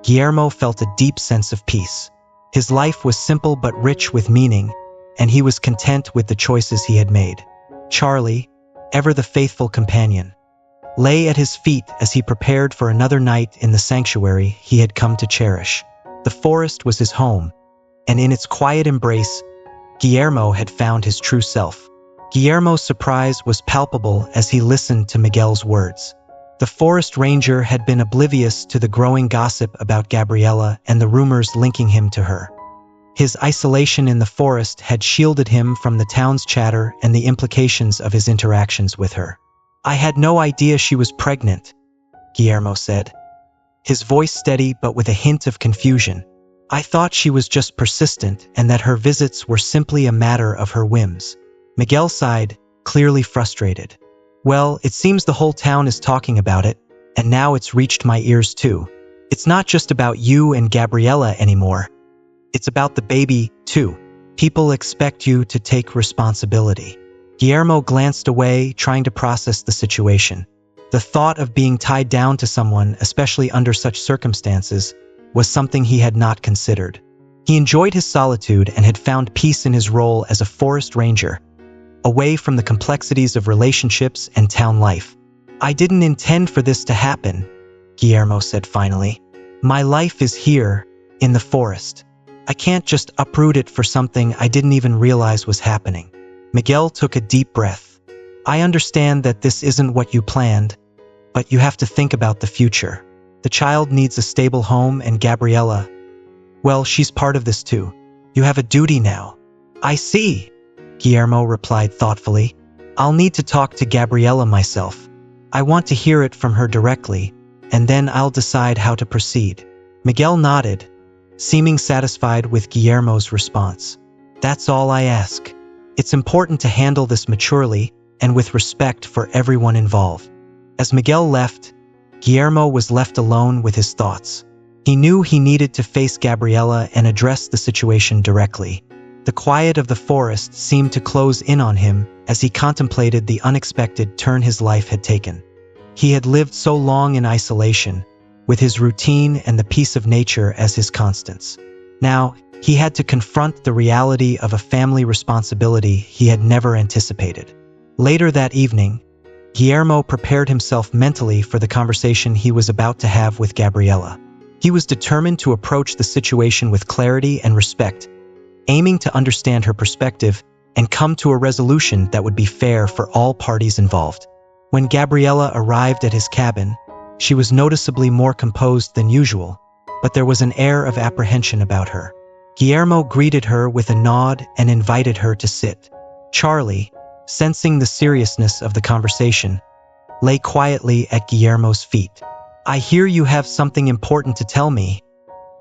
Guillermo felt a deep sense of peace. His life was simple but rich with meaning, and he was content with the choices he had made. Charlie, ever the faithful companion, lay at his feet as he prepared for another night in the sanctuary he had come to cherish. The forest was his home, and in its quiet embrace, Guillermo had found his true self. Guillermo's surprise was palpable as he listened to Miguel's words. The forest ranger had been oblivious to the growing gossip about Gabriela and the rumors linking him to her. His isolation in the forest had shielded him from the town's chatter and the implications of his interactions with her. "I had no idea she was pregnant," Guillermo said, his voice steady but with a hint of confusion. "I thought she was just persistent and that her visits were simply a matter of her whims." Miguel sighed, clearly frustrated. "Well, it seems the whole town is talking about it, and now it's reached my ears too. It's not just about you and Gabriela anymore. It's about the baby, too. People expect you to take responsibility." Guillermo glanced away, trying to process the situation. The thought of being tied down to someone, especially under such circumstances, was something he had not considered. He enjoyed his solitude and had found peace in his role as a forest ranger, away from the complexities of relationships and town life. "I didn't intend for this to happen," Guillermo said finally. "My life is here, in the forest. I can't just uproot it for something I didn't even realize was happening." Miguel took a deep breath. "I understand that this isn't what you planned, but you have to think about the future. The child needs a stable home, and Gabriela, well, she's part of this too. You have a duty now." "I see," Guillermo replied thoughtfully. "I'll need to talk to Gabriela myself. I want to hear it from her directly, and then I'll decide how to proceed." Miguel nodded, seeming satisfied with Guillermo's response. "That's all I ask. It's important to handle this maturely and with respect for everyone involved." As Miguel left, Guillermo was left alone with his thoughts. He knew he needed to face Gabriela and address the situation directly. The quiet of the forest seemed to close in on him as he contemplated the unexpected turn his life had taken. He had lived so long in isolation, with his routine and the peace of nature as his constants. Now, he had to confront the reality of a family responsibility he had never anticipated. Later that evening, Guillermo prepared himself mentally for the conversation he was about to have with Gabriela. He was determined to approach the situation with clarity and respect, aiming to understand her perspective and come to a resolution that would be fair for all parties involved. When Gabriela arrived at his cabin, she was noticeably more composed than usual, but there was an air of apprehension about her. Guillermo greeted her with a nod and invited her to sit. Charlie, sensing the seriousness of the conversation, lay quietly at Guillermo's feet. "I hear you have something important to tell me,"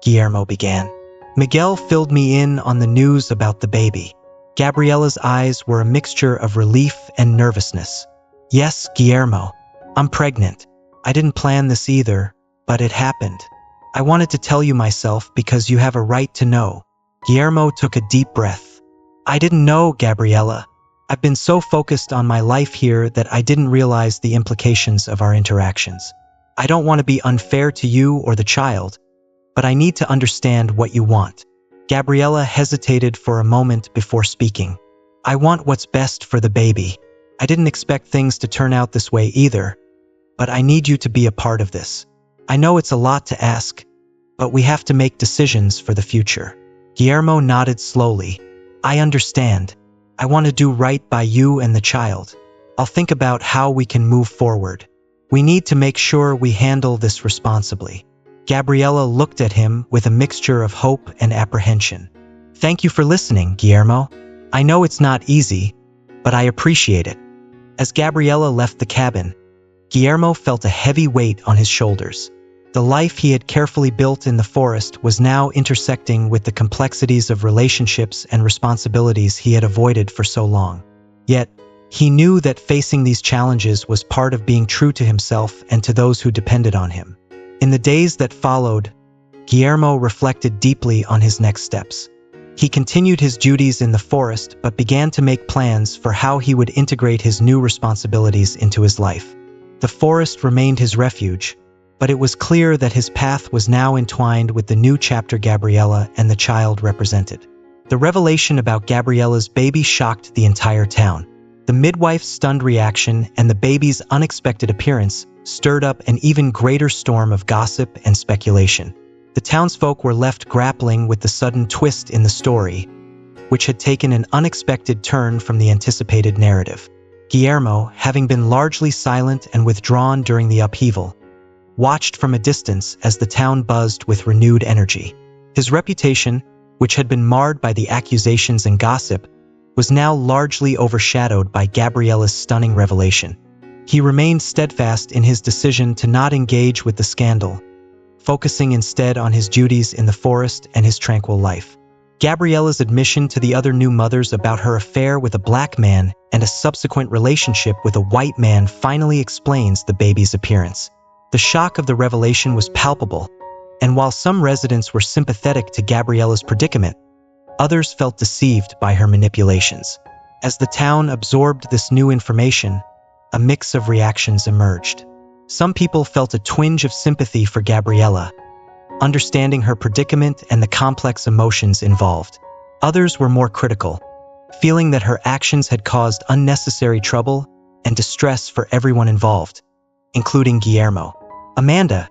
Guillermo began. "Miguel filled me in on the news about the baby." Gabriela's eyes were a mixture of relief and nervousness. "Yes, Guillermo, I'm pregnant. I didn't plan this either, but it happened. I wanted to tell you myself because you have a right to know." Guillermo took a deep breath. "I didn't know, Gabriela. I've been so focused on my life here that I didn't realize the implications of our interactions. I don't want to be unfair to you or the child, but I need to understand what you want." Gabriela hesitated for a moment before speaking. "I want what's best for the baby. I didn't expect things to turn out this way either, but I need you to be a part of this. I know it's a lot to ask, but we have to make decisions for the future." Guillermo nodded slowly. "I understand. I want to do right by you and the child. I'll think about how we can move forward. We need to make sure we handle this responsibly." Gabriela looked at him with a mixture of hope and apprehension. "Thank you for listening, Guillermo. I know it's not easy, but I appreciate it." As Gabriela left the cabin, Guillermo felt a heavy weight on his shoulders. The life he had carefully built in the forest was now intersecting with the complexities of relationships and responsibilities he had avoided for so long. Yet, he knew that facing these challenges was part of being true to himself and to those who depended on him. In the days that followed, Guillermo reflected deeply on his next steps. He continued his duties in the forest but began to make plans for how he would integrate his new responsibilities into his life. The forest remained his refuge, but it was clear that his path was now entwined with the new chapter Gabriella and the child represented. The revelation about Gabriella's baby shocked the entire town. The midwife's stunned reaction and the baby's unexpected appearance stirred up an even greater storm of gossip and speculation. The townsfolk were left grappling with the sudden twist in the story, which had taken an unexpected turn from the anticipated narrative. Guillermo, having been largely silent and withdrawn during the upheaval, watched from a distance as the town buzzed with renewed energy. His reputation, which had been marred by the accusations and gossip, was now largely overshadowed by Gabriella's stunning revelation. He remained steadfast in his decision to not engage with the scandal, focusing instead on his duties in the forest and his tranquil life. Gabriella's admission to the other new mothers about her affair with a black man and a subsequent relationship with a white man finally explains the baby's appearance. The shock of the revelation was palpable, and while some residents were sympathetic to Gabriella's predicament, others felt deceived by her manipulations. As the town absorbed this new information, a mix of reactions emerged. Some people felt a twinge of sympathy for Gabriella, understanding her predicament and the complex emotions involved. Others were more critical, feeling that her actions had caused unnecessary trouble and distress for everyone involved, including Guillermo. Amanda,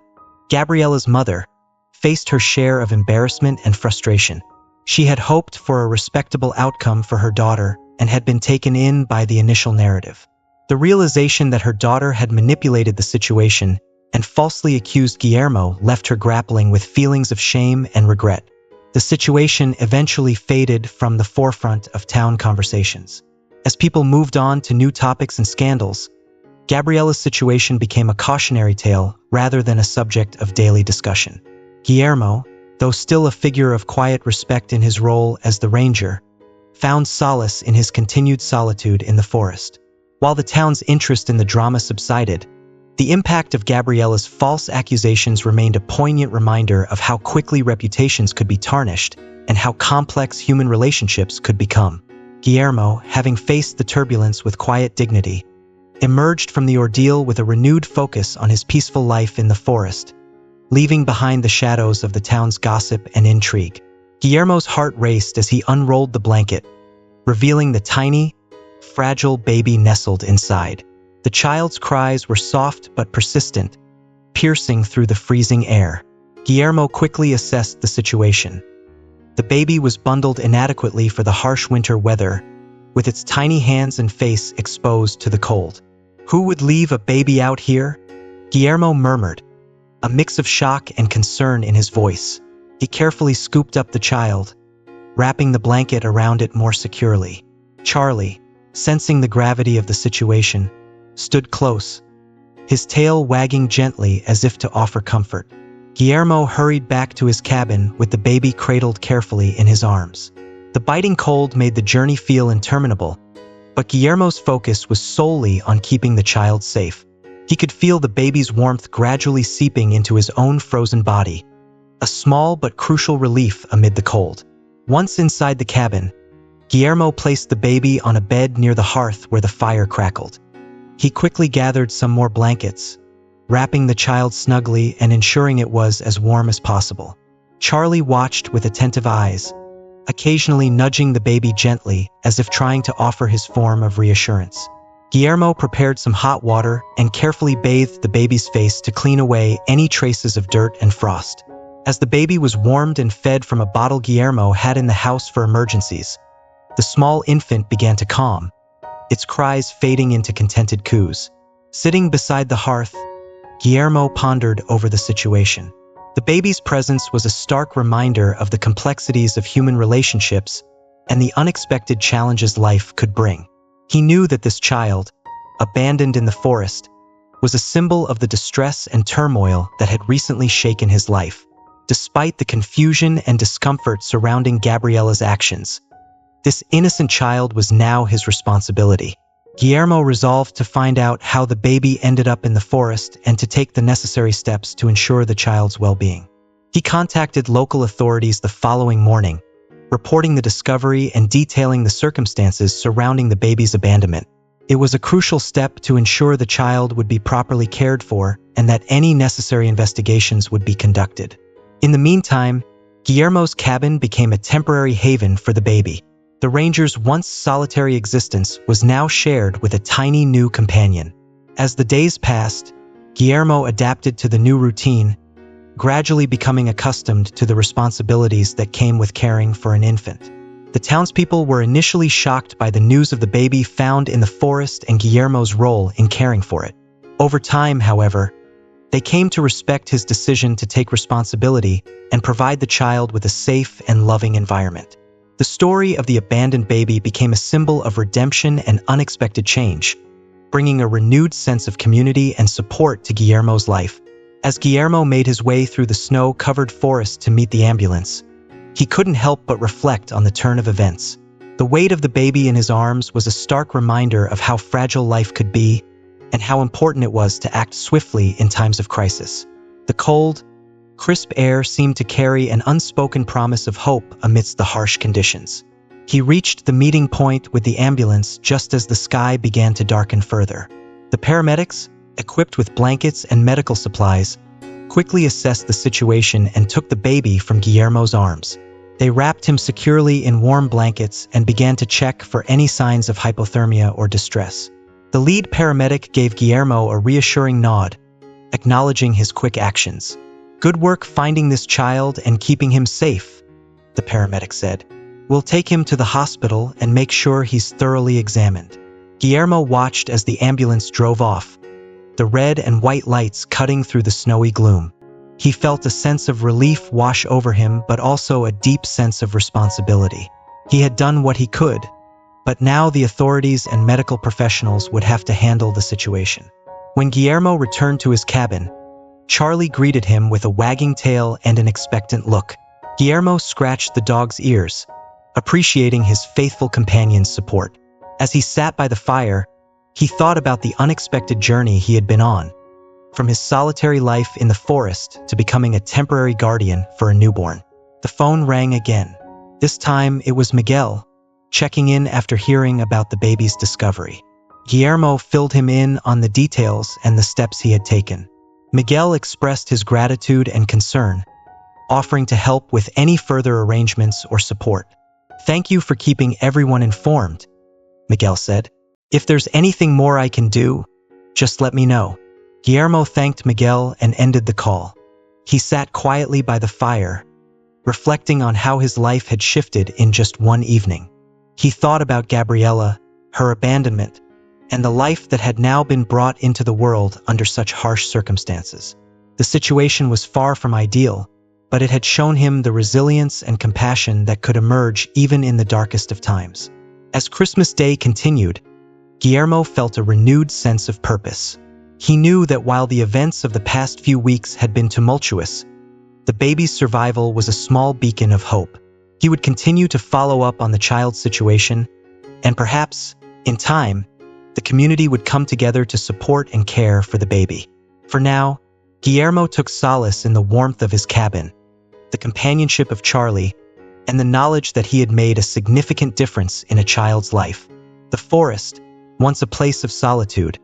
Gabriella's mother, faced her share of embarrassment and frustration. She had hoped for a respectable outcome for her daughter and had been taken in by the initial narrative. The realization that her daughter had manipulated the situation and falsely accused Guillermo left her grappling with feelings of shame and regret. The situation eventually faded from the forefront of town conversations. As people moved on to new topics and scandals, Gabriella's situation became a cautionary tale rather than a subject of daily discussion. Guillermo, though still a figure of quiet respect in his role as the ranger, found solace in his continued solitude in the forest. While the town's interest in the drama subsided, the impact of Gabriella's false accusations remained a poignant reminder of how quickly reputations could be tarnished and how complex human relationships could become. Guillermo, having faced the turbulence with quiet dignity, emerged from the ordeal with a renewed focus on his peaceful life in the forest, leaving behind the shadows of the town's gossip and intrigue. Guillermo's heart raced as he unrolled the blanket, revealing the tiny, fragile baby nestled inside. The child's cries were soft but persistent, piercing through the freezing air. Guillermo quickly assessed the situation. The baby was bundled inadequately for the harsh winter weather, with its tiny hands and face exposed to the cold. "Who would leave a baby out here?" Guillermo murmured, a mix of shock and concern in his voice. He carefully scooped up the child, wrapping the blanket around it more securely. Charlie, sensing the gravity of the situation, stood close, his tail wagging gently as if to offer comfort. Guillermo hurried back to his cabin with the baby cradled carefully in his arms. The biting cold made the journey feel interminable, but Guillermo's focus was solely on keeping the child safe. He could feel the baby's warmth gradually seeping into his own frozen body, a small but crucial relief amid the cold. Once inside the cabin, Guillermo placed the baby on a bed near the hearth where the fire crackled. He quickly gathered some more blankets, wrapping the child snugly and ensuring it was as warm as possible. Charlie watched with attentive eyes, occasionally nudging the baby gently as if trying to offer his form of reassurance. Guillermo prepared some hot water and carefully bathed the baby's face to clean away any traces of dirt and frost. As the baby was warmed and fed from a bottle Guillermo had in the house for emergencies, the small infant began to calm, its cries fading into contented coos. Sitting beside the hearth, Guillermo pondered over the situation. The baby's presence was a stark reminder of the complexities of human relationships and the unexpected challenges life could bring. He knew that this child, abandoned in the forest, was a symbol of the distress and turmoil that had recently shaken his life. Despite the confusion and discomfort surrounding Gabriella's actions, this innocent child was now his responsibility. Guillermo resolved to find out how the baby ended up in the forest and to take the necessary steps to ensure the child's well-being. He contacted local authorities the following morning, reporting the discovery and detailing the circumstances surrounding the baby's abandonment. It was a crucial step to ensure the child would be properly cared for and that any necessary investigations would be conducted. In the meantime, Guillermo's cabin became a temporary haven for the baby. The ranger's once solitary existence was now shared with a tiny new companion. As the days passed, Guillermo adapted to the new routine, gradually becoming accustomed to the responsibilities that came with caring for an infant. The townspeople were initially shocked by the news of the baby found in the forest and Guillermo's role in caring for it. Over time, however, they came to respect his decision to take responsibility and provide the child with a safe and loving environment. The story of the abandoned baby became a symbol of redemption and unexpected change, bringing a renewed sense of community and support to Guillermo's life. As Guillermo made his way through the snow-covered forest to meet the ambulance, he couldn't help but reflect on the turn of events. The weight of the baby in his arms was a stark reminder of how fragile life could be and how important it was to act swiftly in times of crisis. The cold, crisp air seemed to carry an unspoken promise of hope amidst the harsh conditions. He reached the meeting point with the ambulance just as the sky began to darken further. The paramedics, equipped with blankets and medical supplies, quickly assessed the situation and took the baby from Guillermo's arms. They wrapped him securely in warm blankets and began to check for any signs of hypothermia or distress. The lead paramedic gave Guillermo a reassuring nod, acknowledging his quick actions. "Good work finding this child and keeping him safe," the paramedic said. "We'll take him to the hospital and make sure he's thoroughly examined." Guillermo watched as the ambulance drove off, the red and white lights cutting through the snowy gloom. He felt a sense of relief wash over him, but also a deep sense of responsibility. He had done what he could, but now the authorities and medical professionals would have to handle the situation. When Guillermo returned to his cabin, Charlie greeted him with a wagging tail and an expectant look. Guillermo scratched the dog's ears, appreciating his faithful companion's support. As he sat by the fire, he thought about the unexpected journey he had been on, from his solitary life in the forest to becoming a temporary guardian for a newborn. The phone rang again. This time it was Miguel, checking in after hearing about the baby's discovery. Guillermo filled him in on the details and the steps he had taken. Miguel expressed his gratitude and concern, offering to help with any further arrangements or support. "Thank you for keeping everyone informed," Miguel said. "If there's anything more I can do, just let me know." Guillermo thanked Miguel and ended the call. He sat quietly by the fire, reflecting on how his life had shifted in just one evening. He thought about Gabriela, her abandonment, and the life that had now been brought into the world under such harsh circumstances. The situation was far from ideal, but it had shown him the resilience and compassion that could emerge even in the darkest of times. As Christmas Day continued, Guillermo felt a renewed sense of purpose. He knew that while the events of the past few weeks had been tumultuous, the baby's survival was a small beacon of hope. He would continue to follow up on the child's situation, and perhaps, in time, the community would come together to support and care for the baby. For now, Guillermo took solace in the warmth of his cabin, the companionship of Charlie, and the knowledge that he had made a significant difference in a child's life. The forest, once a place of solitude,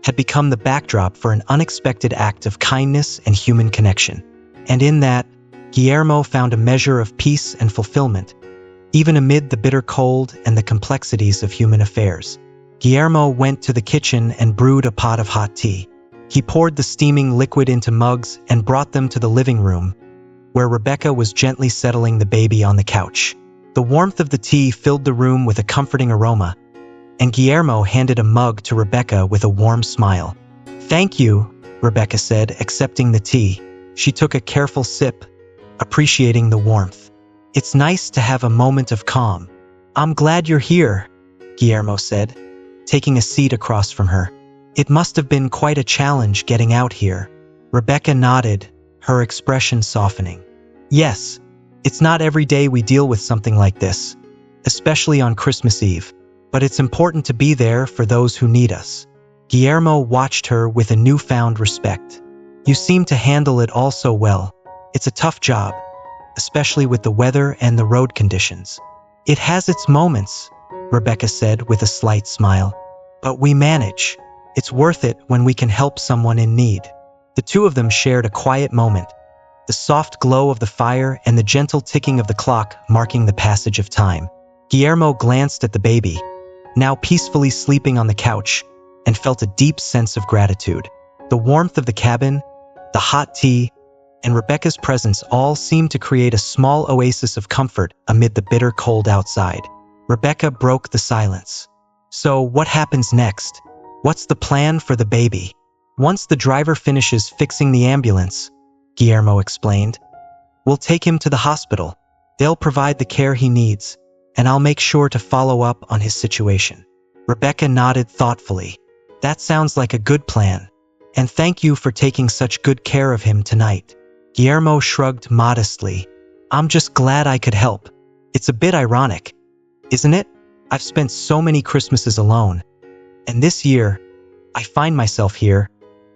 had become the backdrop for an unexpected act of kindness and human connection. And in that, Guillermo found a measure of peace and fulfillment, even amid the bitter cold and the complexities of human affairs. Guillermo went to the kitchen and brewed a pot of hot tea. He poured the steaming liquid into mugs and brought them to the living room, where Rebecca was gently settling the baby on the couch. The warmth of the tea filled the room with a comforting aroma, and Guillermo handed a mug to Rebecca with a warm smile. "Thank you," Rebecca said, accepting the tea. She took a careful sip, appreciating the warmth. "It's nice to have a moment of calm." "I'm glad you're here," Guillermo said, taking a seat across from her. "It must have been quite a challenge getting out here." Rebecca nodded, her expression softening. "Yes, it's not every day we deal with something like this, especially on Christmas Eve. But it's important to be there for those who need us." Guillermo watched her with a newfound respect. "You seem to handle it all so well. It's a tough job, especially with the weather and the road conditions." "It has its moments," Rebecca said with a slight smile. But we manage. It's worth it when we can help someone in need. The two of them shared a quiet moment, the soft glow of the fire and the gentle ticking of the clock marking the passage of time. Guillermo glanced at the baby, now peacefully sleeping on the couch, and felt a deep sense of gratitude. The warmth of the cabin, the hot tea, and Rebecca's presence all seemed to create a small oasis of comfort amid the bitter cold outside. Rebecca broke the silence. So, what happens next? What's the plan for the baby? Once the driver finishes fixing the ambulance, Guillermo explained, we'll take him to the hospital. They'll provide the care he needs, and I'll make sure to follow up on his situation. Rebecca nodded thoughtfully. That sounds like a good plan, and thank you for taking such good care of him tonight. Guillermo shrugged modestly. I'm just glad I could help. It's a bit ironic, isn't it? I've spent so many Christmases alone, and this year, I find myself here,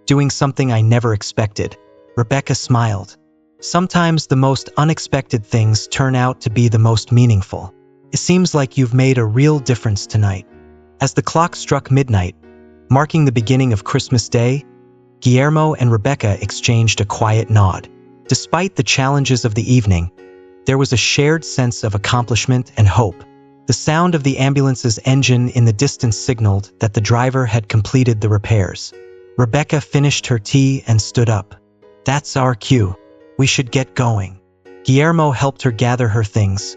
doing something I never expected. Rebecca smiled. Sometimes the most unexpected things turn out to be the most meaningful. It seems like you've made a real difference tonight. As the clock struck midnight, marking the beginning of Christmas Day, Guillermo and Rebecca exchanged a quiet nod. Despite the challenges of the evening, there was a shared sense of accomplishment and hope. The sound of the ambulance's engine in the distance signaled that the driver had completed the repairs. Rebecca finished her tea and stood up. That's our cue. We should get going. Guillermo helped her gather her things,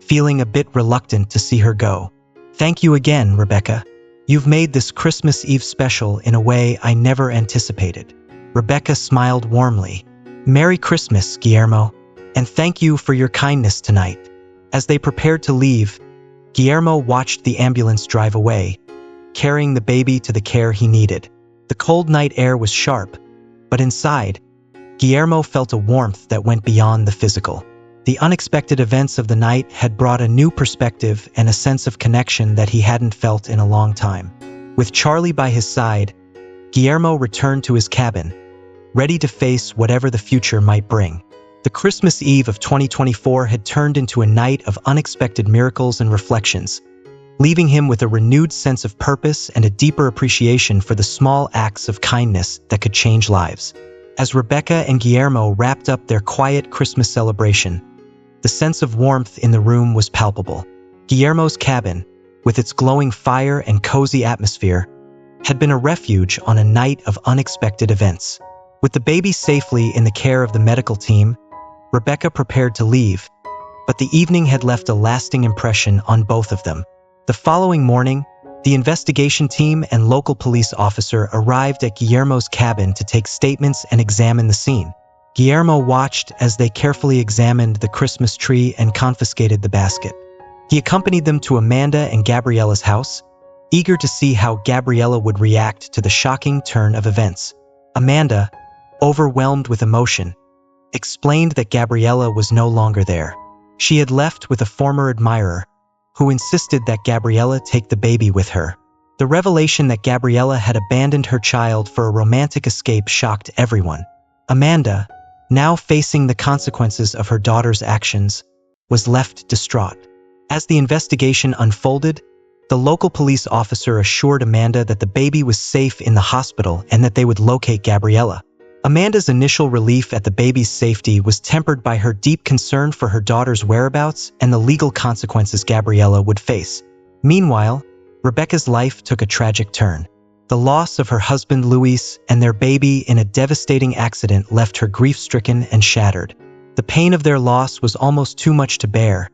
feeling a bit reluctant to see her go. Thank you again, Rebecca. You've made this Christmas Eve special in a way I never anticipated. Rebecca smiled warmly. Merry Christmas, Guillermo, and thank you for your kindness tonight. As they prepared to leave, Guillermo watched the ambulance drive away, carrying the baby to the care he needed. The cold night air was sharp, but inside, Guillermo felt a warmth that went beyond the physical. The unexpected events of the night had brought a new perspective and a sense of connection that he hadn't felt in a long time. With Charlie by his side, Guillermo returned to his cabin, ready to face whatever the future might bring. The Christmas Eve of 2024 had turned into a night of unexpected miracles and reflections, leaving him with a renewed sense of purpose and a deeper appreciation for the small acts of kindness that could change lives. As Rebecca and Guillermo wrapped up their quiet Christmas celebration, the sense of warmth in the room was palpable. Guillermo's cabin, with its glowing fire and cozy atmosphere, had been a refuge on a night of unexpected events. With the baby safely in the care of the medical team, Rebecca prepared to leave, but the evening had left a lasting impression on both of them. The following morning, the investigation team and local police officer arrived at Guillermo's cabin to take statements and examine the scene. Guillermo watched as they carefully examined the Christmas tree and confiscated the basket. He accompanied them to Amanda and Gabriella's house, eager to see how Gabriella would react to the shocking turn of events. Amanda, overwhelmed with emotion, explained that Gabriella was no longer there. She had left with a former admirer, who insisted that Gabriella take the baby with her. The revelation that Gabriella had abandoned her child for a romantic escape shocked everyone. Amanda, now facing the consequences of her daughter's actions, was left distraught. As the investigation unfolded, the local police officer assured Amanda that the baby was safe in the hospital and that they would locate Gabriella. Amanda's initial relief at the baby's safety was tempered by her deep concern for her daughter's whereabouts and the legal consequences Gabriella would face. Meanwhile, Rebecca's life took a tragic turn. The loss of her husband Luis and their baby in a devastating accident left her grief-stricken and shattered. The pain of their loss was almost too much to bear,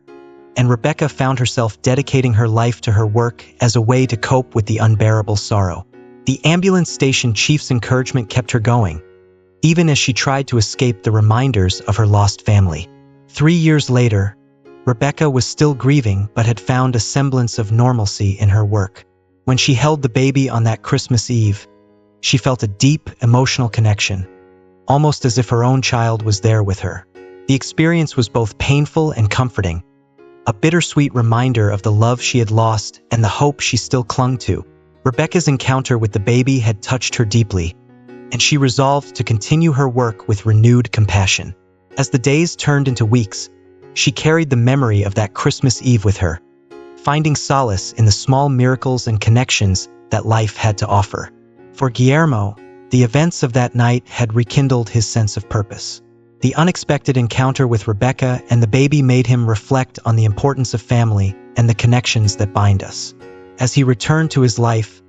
and Rebecca found herself dedicating her life to her work as a way to cope with the unbearable sorrow. The ambulance station chief's encouragement kept her going, even as she tried to escape the reminders of her lost family. 3 years later, Rebecca was still grieving but had found a semblance of normalcy in her work. When she held the baby on that Christmas Eve, she felt a deep emotional connection, almost as if her own child was there with her. The experience was both painful and comforting, a bittersweet reminder of the love she had lost and the hope she still clung to. Rebecca's encounter with the baby had touched her deeply, and she resolved to continue her work with renewed compassion. As the days turned into weeks, she carried the memory of that Christmas Eve with her, finding solace in the small miracles and connections that life had to offer. For Guillermo, the events of that night had rekindled his sense of purpose. The unexpected encounter with Rebecca and the baby made him reflect on the importance of family and the connections that bind us. As he returned to his life,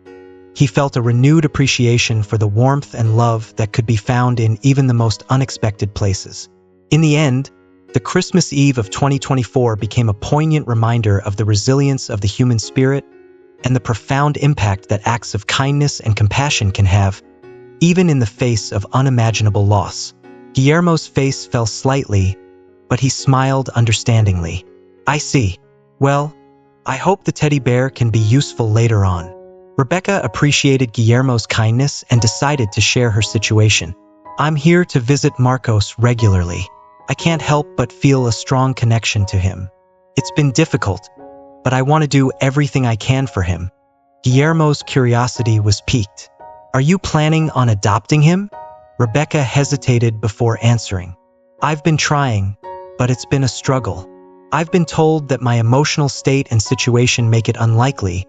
he felt a renewed appreciation for the warmth and love that could be found in even the most unexpected places. In the end, the Christmas Eve of 2024 became a poignant reminder of the resilience of the human spirit and the profound impact that acts of kindness and compassion can have, even in the face of unimaginable loss. Guillermo's face fell slightly, but he smiled understandingly. "I see. Well, I hope the teddy bear can be useful later on." Rebecca appreciated Guillermo's kindness and decided to share her situation. "I'm here to visit Marcos regularly. I can't help but feel a strong connection to him. It's been difficult, but I want to do everything I can for him." Guillermo's curiosity was piqued. "Are you planning on adopting him?" Rebecca hesitated before answering. "I've been trying, but it's been a struggle. I've been told that my emotional state and situation make it unlikely,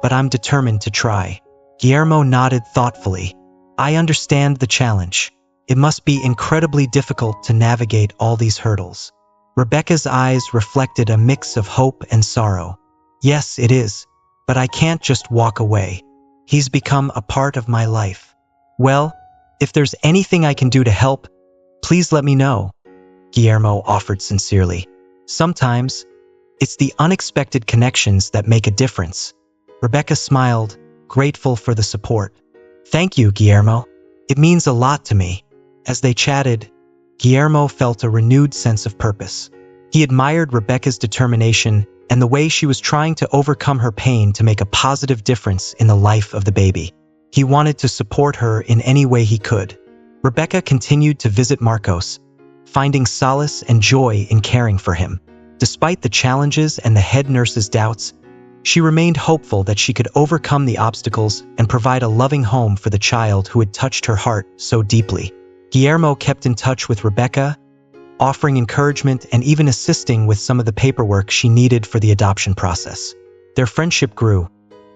but I'm determined to try." Guillermo nodded thoughtfully. "I understand the challenge. It must be incredibly difficult to navigate all these hurdles." Rebecca's eyes reflected a mix of hope and sorrow. "Yes, it is, but I can't just walk away. He's become a part of my life. Well, if there's anything I can do to help, please let me know," Guillermo offered sincerely. "Sometimes, it's the unexpected connections that make a difference." Rebecca smiled, grateful for the support. "Thank you, Guillermo. It means a lot to me." As they chatted, Guillermo felt a renewed sense of purpose. He admired Rebecca's determination and the way she was trying to overcome her pain to make a positive difference in the life of the baby. He wanted to support her in any way he could. Rebecca continued to visit Marcos, finding solace and joy in caring for him. Despite the challenges and the head nurse's doubts, she remained hopeful that she could overcome the obstacles and provide a loving home for the child who had touched her heart so deeply. Guillermo kept in touch with Rebecca, offering encouragement and even assisting with some of the paperwork she needed for the adoption process. Their friendship grew,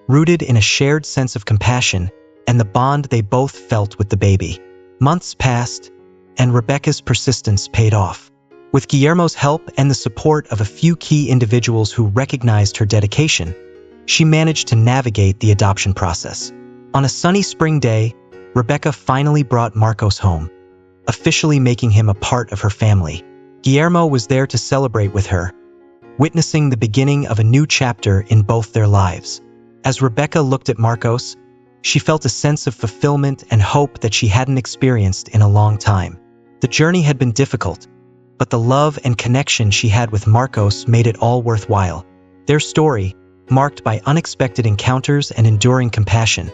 rooted in a shared sense of compassion and the bond they both felt with the baby. Months passed, and Rebecca's persistence paid off. With Guillermo's help and the support of a few key individuals who recognized her dedication, she managed to navigate the adoption process. On a sunny spring day, Rebecca finally brought Marcos home, officially making him a part of her family. Guillermo was there to celebrate with her, witnessing the beginning of a new chapter in both their lives. As Rebecca looked at Marcos, she felt a sense of fulfillment and hope that she hadn't experienced in a long time. The journey had been difficult, but the love and connection she had with Marcos made it all worthwhile. Their story, marked by unexpected encounters and enduring compassion,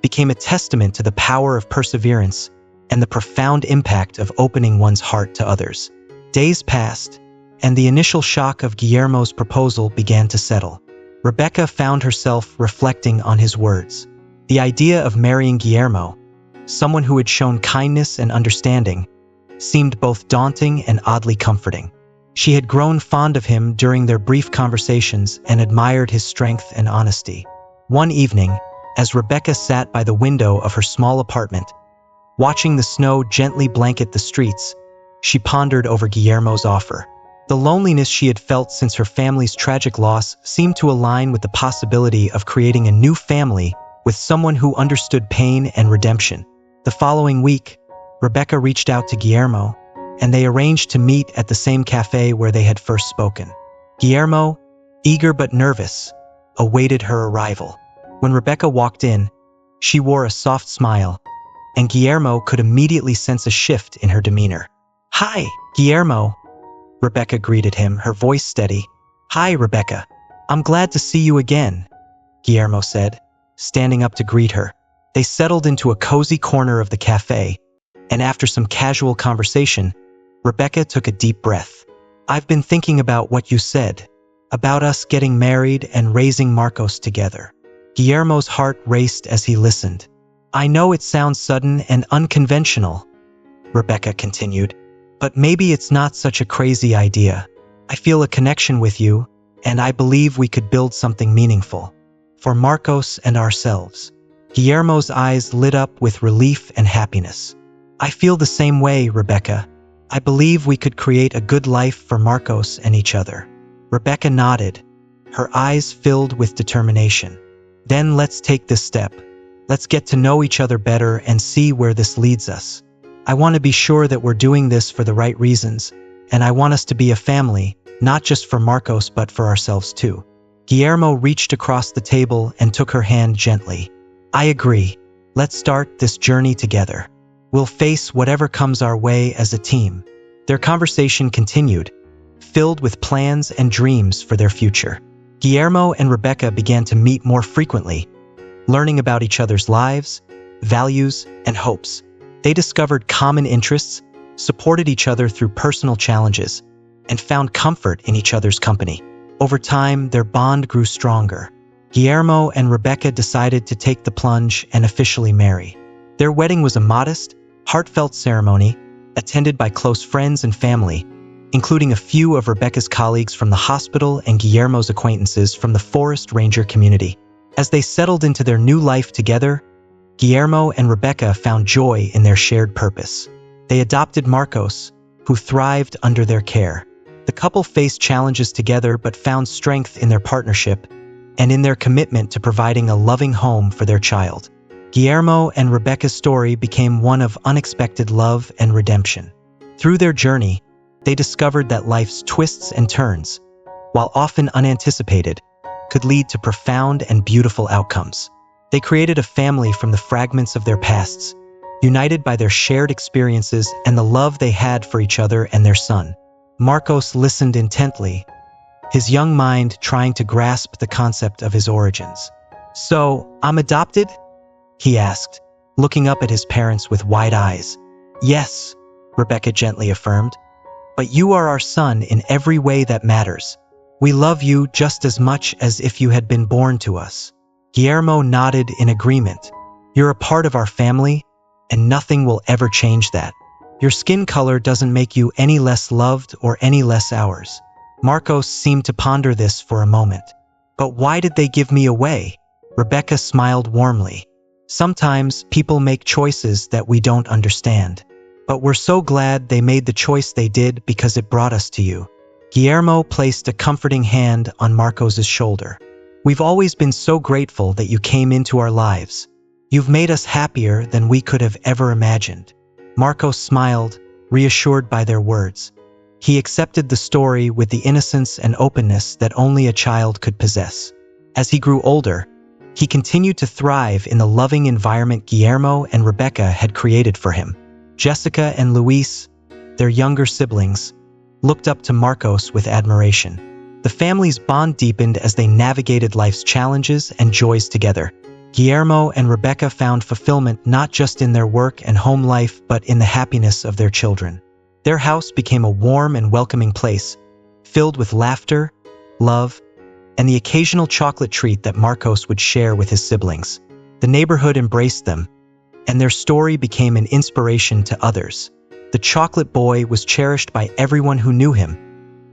became a testament to the power of perseverance and the profound impact of opening one's heart to others. Days passed, and the initial shock of Guillermo's proposal began to settle. Rebecca found herself reflecting on his words. The idea of marrying Guillermo, someone who had shown kindness and understanding, seemed both daunting and oddly comforting. She had grown fond of him during their brief conversations and admired his strength and honesty. One evening, as Rebecca sat by the window of her small apartment, watching the snow gently blanket the streets, she pondered over Guillermo's offer. The loneliness she had felt since her family's tragic loss seemed to align with the possibility of creating a new family with someone who understood pain and redemption. The following week, Rebecca reached out to Guillermo, and they arranged to meet at the same cafe where they had first spoken. Guillermo, eager but nervous, awaited her arrival. When Rebecca walked in, she wore a soft smile, and Guillermo could immediately sense a shift in her demeanor. "Hi, Guillermo," Rebecca greeted him, her voice steady. "Hi, Rebecca. I'm glad to see you again," Guillermo said, standing up to greet her. They settled into a cozy corner of the cafe, and after some casual conversation, Rebecca took a deep breath. "I've been thinking about what you said, about us getting married and raising Marcos together." Guillermo's heart raced as he listened. "I know it sounds sudden and unconventional," Rebecca continued, "but maybe it's not such a crazy idea. I feel a connection with you, and I believe we could build something meaningful." for Marcos and ourselves. Guillermo's eyes lit up with relief and happiness. I feel the same way, Rebecca. I believe we could create a good life for Marcos and each other. Rebecca nodded, her eyes filled with determination. Then let's take this step. Let's get to know each other better and see where this leads us. I want to be sure that we're doing this for the right reasons, and I want us to be a family, not just for Marcos but for ourselves too. Guillermo reached across the table and took her hand gently. I agree. Let's start this journey together. We'll face whatever comes our way as a team. Their conversation continued, filled with plans and dreams for their future. Guillermo and Rebecca began to meet more frequently, learning about each other's lives, values, and hopes. They discovered common interests, supported each other through personal challenges, and found comfort in each other's company. Over time, their bond grew stronger. Guillermo and Rebecca decided to take the plunge and officially marry. Their wedding was a modest, heartfelt ceremony, attended by close friends and family, including a few of Rebecca's colleagues from the hospital and Guillermo's acquaintances from the forest ranger community. As they settled into their new life together, Guillermo and Rebecca found joy in their shared purpose. They adopted Marcos, who thrived under their care. The couple faced challenges together but found strength in their partnership and in their commitment to providing a loving home for their child. Guillermo and Rebecca's story became one of unexpected love and redemption. Through their journey, they discovered that life's twists and turns, while often unanticipated, could lead to profound and beautiful outcomes. They created a family from the fragments of their pasts, united by their shared experiences and the love they had for each other and their son. Marcos listened intently, his young mind trying to grasp the concept of his origins. "So, I'm adopted?" he asked, looking up at his parents with wide eyes. "Yes," Rebecca gently affirmed, "but you are our son in every way that matters. We love you just as much as if you had been born to us." Guillermo nodded in agreement. "You're a part of our family, and nothing will ever change that. Your skin color doesn't make you any less loved or any less ours." Marcos seemed to ponder this for a moment. "But why did they give me away?" Rebecca smiled warmly. "Sometimes people make choices that we don't understand. But we're so glad they made the choice they did because it brought us to you." Guillermo placed a comforting hand on Marcos's shoulder. "We've always been so grateful that you came into our lives. You've made us happier than we could have ever imagined." Marcos smiled, reassured by their words. He accepted the story with the innocence and openness that only a child could possess. As he grew older, he continued to thrive in the loving environment Guillermo and Rebecca had created for him. Jessica and Luis, their younger siblings, looked up to Marcos with admiration. The family's bond deepened as they navigated life's challenges and joys together. Guillermo and Rebecca found fulfillment not just in their work and home life but in the happiness of their children. Their house became a warm and welcoming place, filled with laughter, love, and the occasional chocolate treat that Marcos would share with his siblings. The neighborhood embraced them, and their story became an inspiration to others. The chocolate boy was cherished by everyone who knew him,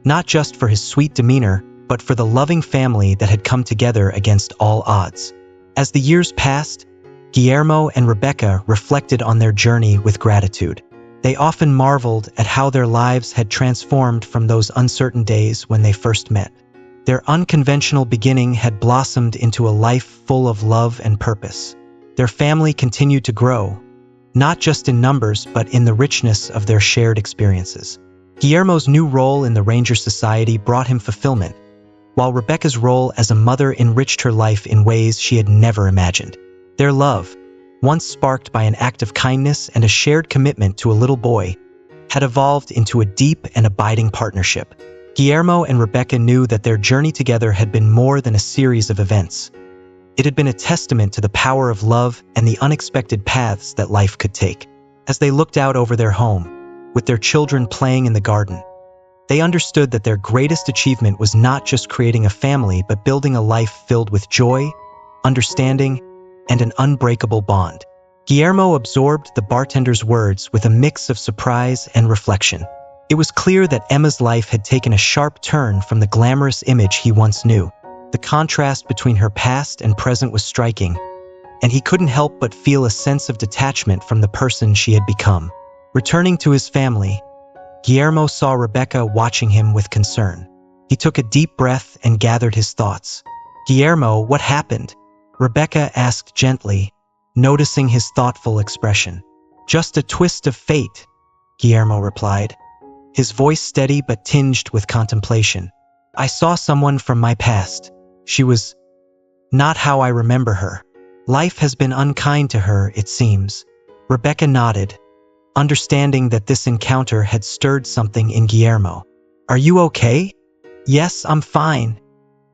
not just for his sweet demeanor, but for the loving family that had come together against all odds. As the years passed, Guillermo and Rebecca reflected on their journey with gratitude. They often marveled at how their lives had transformed from those uncertain days when they first met. Their unconventional beginning had blossomed into a life full of love and purpose. Their family continued to grow, not just in numbers but in the richness of their shared experiences. Guillermo's new role in the Ranger Society brought him fulfillment, while Rebecca's role as a mother enriched her life in ways she had never imagined. Their love, once sparked by an act of kindness and a shared commitment to a little boy, had evolved into a deep and abiding partnership. Guillermo and Rebecca knew that their journey together had been more than a series of events. It had been a testament to the power of love and the unexpected paths that life could take. As they looked out over their home, with their children playing in the garden, they understood that their greatest achievement was not just creating a family but building a life filled with joy, understanding, and an unbreakable bond. Guillermo absorbed the bartender's words with a mix of surprise and reflection. It was clear that Emma's life had taken a sharp turn from the glamorous image he once knew. The contrast between her past and present was striking, and he couldn't help but feel a sense of detachment from the person she had become. Returning to his family, Guillermo saw Rebecca watching him with concern. He took a deep breath and gathered his thoughts. "Guillermo, what happened?" Rebecca asked gently, noticing his thoughtful expression. "Just a twist of fate," Guillermo replied, his voice steady but tinged with contemplation. "I saw someone from my past. She was not how I remember her. Life has been unkind to her, it seems." Rebecca nodded, understanding that this encounter had stirred something in Guillermo. "Are you okay?" "Yes, I'm fine,"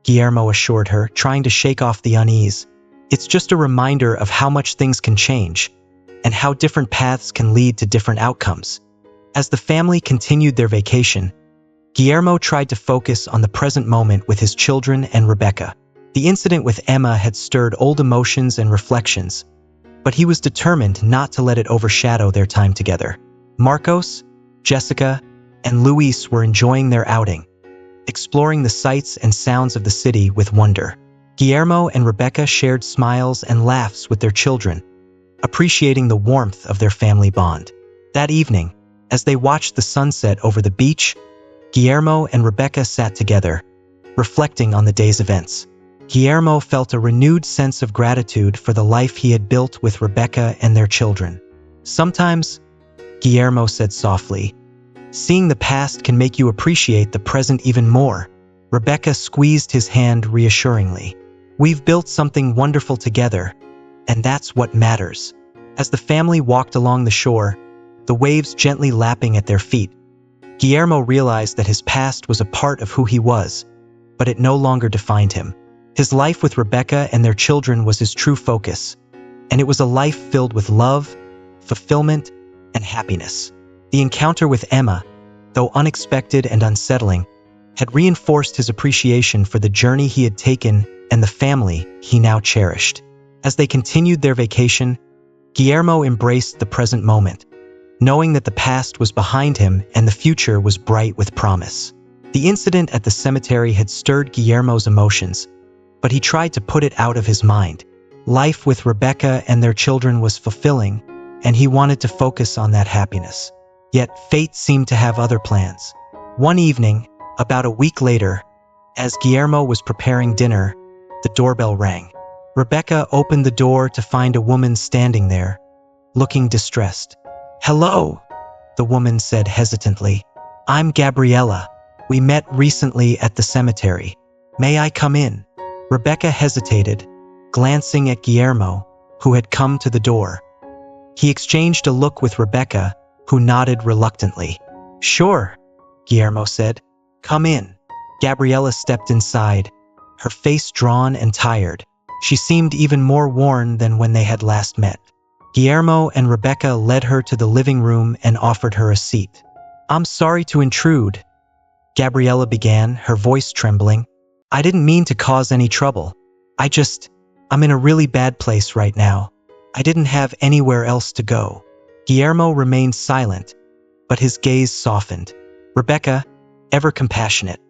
Guillermo assured her, trying to shake off the unease. "It's just a reminder of how much things can change, and how different paths can lead to different outcomes." As the family continued their vacation, Guillermo tried to focus on the present moment with his children and Rebecca. The incident with Emma had stirred old emotions and reflections, but he was determined not to let it overshadow their time together. Marcos, Jessica, and Luis were enjoying their outing, exploring the sights and sounds of the city with wonder. Guillermo and Rebecca shared smiles and laughs with their children, appreciating the warmth of their family bond. That evening, as they watched the sunset over the beach, Guillermo and Rebecca sat together, reflecting on the day's events. Guillermo felt a renewed sense of gratitude for the life he had built with Rebecca and their children. "Sometimes," Guillermo said softly, "seeing the past can make you appreciate the present even more." Rebecca squeezed his hand reassuringly. "We've built something wonderful together, and that's what matters." As the family walked along the shore, the waves gently lapping at their feet, Guillermo realized that his past was a part of who he was, but it no longer defined him. His life with Rebecca and their children was his true focus, and it was a life filled with love, fulfillment, and happiness. The encounter with Emma, though unexpected and unsettling, had reinforced his appreciation for the journey he had taken and the family he now cherished. As they continued their vacation, Guillermo embraced the present moment, knowing that the past was behind him and the future was bright with promise. The incident at the cemetery had stirred Guillermo's emotions, but he tried to put it out of his mind. Life with Rebecca and their children was fulfilling, and he wanted to focus on that happiness. Yet fate seemed to have other plans. One evening, about a week later, as Guillermo was preparing dinner, the doorbell rang. Rebecca opened the door to find a woman standing there, looking distressed. "Hello," the woman said hesitantly. "I'm Gabriella. We met recently at the cemetery. May I come in?" Rebecca hesitated, glancing at Guillermo, who had come to the door. He exchanged a look with Rebecca, who nodded reluctantly. "Sure," Guillermo said. "Come in." Gabriella stepped inside, her face drawn and tired. She seemed even more worn than when they had last met. Guillermo and Rebecca led her to the living room and offered her a seat. "I'm sorry to intrude," Gabriella began, her voice trembling. "I didn't mean to cause any trouble. I'm in a really bad place right now. I didn't have anywhere else to go." Guillermo remained silent, but his gaze softened. Rebecca, ever compassionate,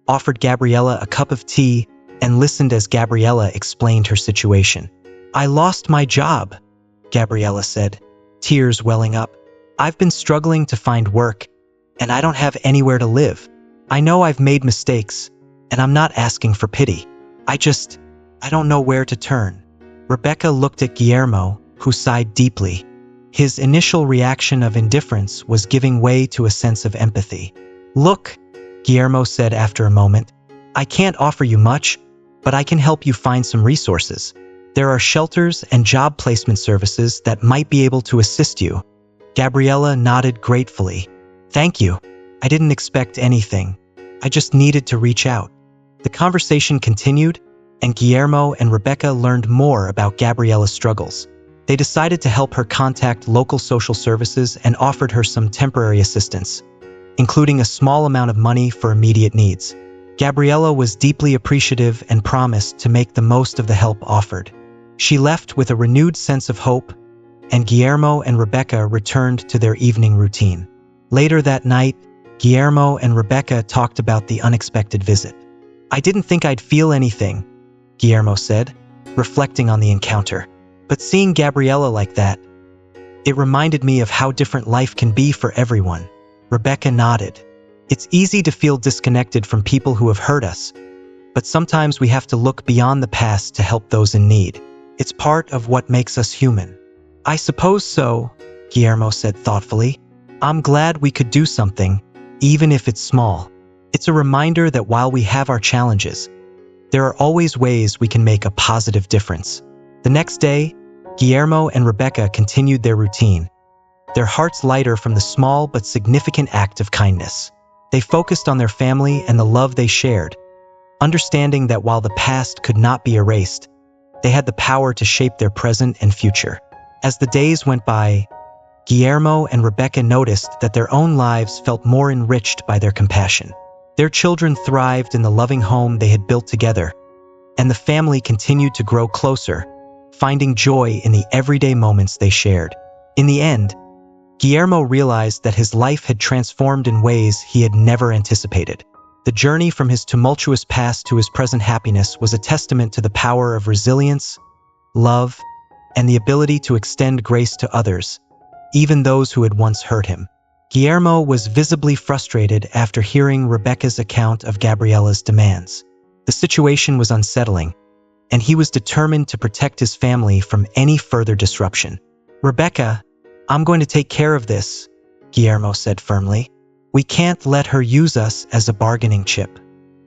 offered Gabriella a cup of tea and listened as Gabriella explained her situation. "I lost my job," Gabriella said, tears welling up. "I've been struggling to find work, and I don't have anywhere to live. I know I've made mistakes, and I'm not asking for pity. I don't know where to turn." Rebecca looked at Guillermo, who sighed deeply. His initial reaction of indifference was giving way to a sense of empathy. "Look," Guillermo said after a moment, "I can't offer you much, but I can help you find some resources. There are shelters and job placement services that might be able to assist you." Gabriella nodded gratefully. "Thank you. I didn't expect anything. I just needed to reach out." The conversation continued, and Guillermo and Rebecca learned more about Gabriella's struggles. They decided to help her contact local social services and offered her some temporary assistance, including a small amount of money for immediate needs. Gabriella was deeply appreciative and promised to make the most of the help offered. She left with a renewed sense of hope, and Guillermo and Rebecca returned to their evening routine. Later that night, Guillermo and Rebecca talked about the unexpected visit. I didn't think I'd feel anything, Guillermo said, reflecting on the encounter. But seeing Gabriella like that, it reminded me of how different life can be for everyone. Rebecca nodded. It's easy to feel disconnected from people who have hurt us, but sometimes we have to look beyond the past to help those in need. It's part of what makes us human. I suppose so, Guillermo said thoughtfully. I'm glad we could do something, even if it's small. It's a reminder that while we have our challenges, there are always ways we can make a positive difference. The next day, Guillermo and Rebecca continued their routine, their hearts lighter from the small but significant act of kindness. They focused on their family and the love they shared, understanding that while the past could not be erased, they had the power to shape their present and future. As the days went by, Guillermo and Rebecca noticed that their own lives felt more enriched by their compassion. Their children thrived in the loving home they had built together, and the family continued to grow closer, finding joy in the everyday moments they shared. In the end, Guillermo realized that his life had transformed in ways he had never anticipated. The journey from his tumultuous past to his present happiness was a testament to the power of resilience, love, and the ability to extend grace to others, even those who had once hurt him. Guillermo was visibly frustrated after hearing Rebecca's account of Gabriella's demands. The situation was unsettling, and he was determined to protect his family from any further disruption. Rebecca, I'm going to take care of this, Guillermo said firmly. We can't let her use us as a bargaining chip.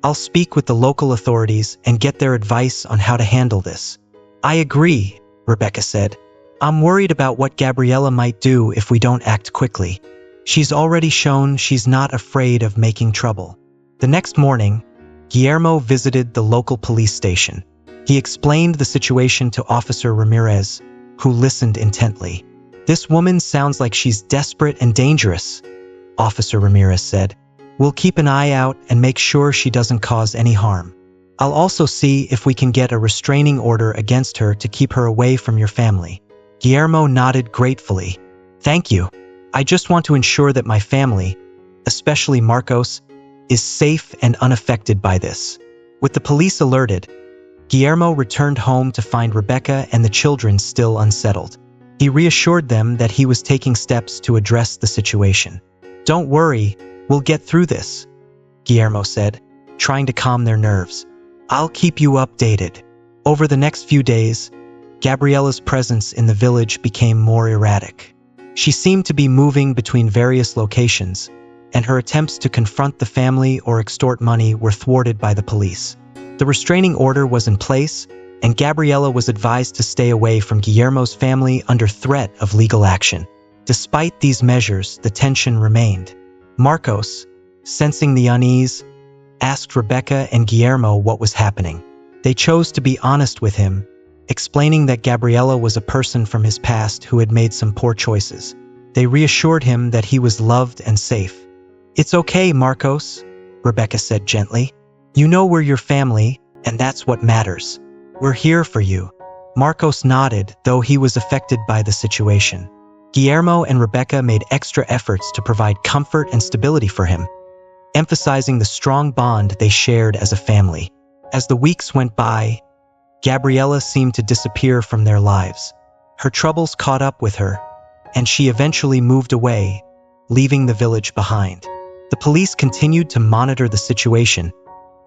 I'll speak with the local authorities and get their advice on how to handle this. I agree, Rebecca said. I'm worried about what Gabriella might do if we don't act quickly. She's already shown she's not afraid of making trouble. The next morning, Guillermo visited the local police station. He explained the situation to Officer Ramirez, who listened intently. This woman sounds like she's desperate and dangerous, Officer Ramirez said. We'll keep an eye out and make sure she doesn't cause any harm. I'll also see if we can get a restraining order against her to keep her away from your family. Guillermo nodded gratefully. Thank you. I just want to ensure that my family, especially Marcos, is safe and unaffected by this. With the police alerted, Guillermo returned home to find Rebecca and the children still unsettled. He reassured them that he was taking steps to address the situation. Don't worry, we'll get through this, Guillermo said, trying to calm their nerves. I'll keep you updated. Over the next few days, Gabriella's presence in the village became more erratic. She seemed to be moving between various locations, and her attempts to confront the family or extort money were thwarted by the police. The restraining order was in place, and Gabriella was advised to stay away from Guillermo's family under threat of legal action. Despite these measures, the tension remained. Marcos, sensing the unease, asked Rebecca and Guillermo what was happening. They chose to be honest with him, explaining that Gabriella was a person from his past who had made some poor choices. They reassured him that he was loved and safe. It's okay, Marcos, Rebecca said gently. You know we're your family, and that's what matters. We're here for you. Marcos nodded, though he was affected by the situation. Guillermo and Rebecca made extra efforts to provide comfort and stability for him, emphasizing the strong bond they shared as a family. As the weeks went by, Gabriella seemed to disappear from their lives. Her troubles caught up with her, and she eventually moved away, leaving the village behind. The police continued to monitor the situation,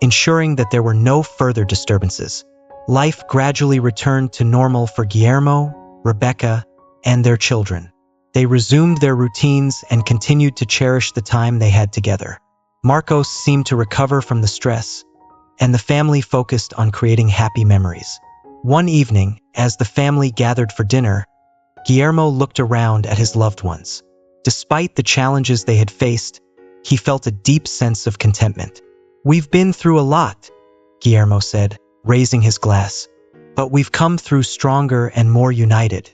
ensuring that there were no further disturbances. Life gradually returned to normal for Guillermo, Rebecca, and their children. They resumed their routines and continued to cherish the time they had together. Marcos seemed to recover from the stress, and the family focused on creating happy memories. One evening, as the family gathered for dinner, Guillermo looked around at his loved ones. Despite the challenges they had faced, he felt a deep sense of contentment. We've been through a lot, Guillermo said, raising his glass, but we've come through stronger and more united.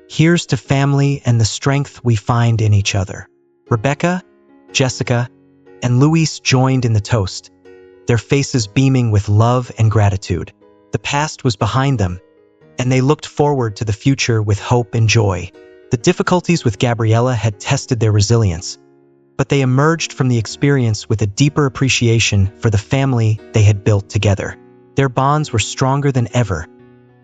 Here's to family and the strength we find in each other. Rebecca, Jessica, and Luis joined in the toast, their faces beaming with love and gratitude. The past was behind them, and they looked forward to the future with hope and joy. The difficulties with Gabriella had tested their resilience, but they emerged from the experience with a deeper appreciation for the family they had built together. Their bonds were stronger than ever,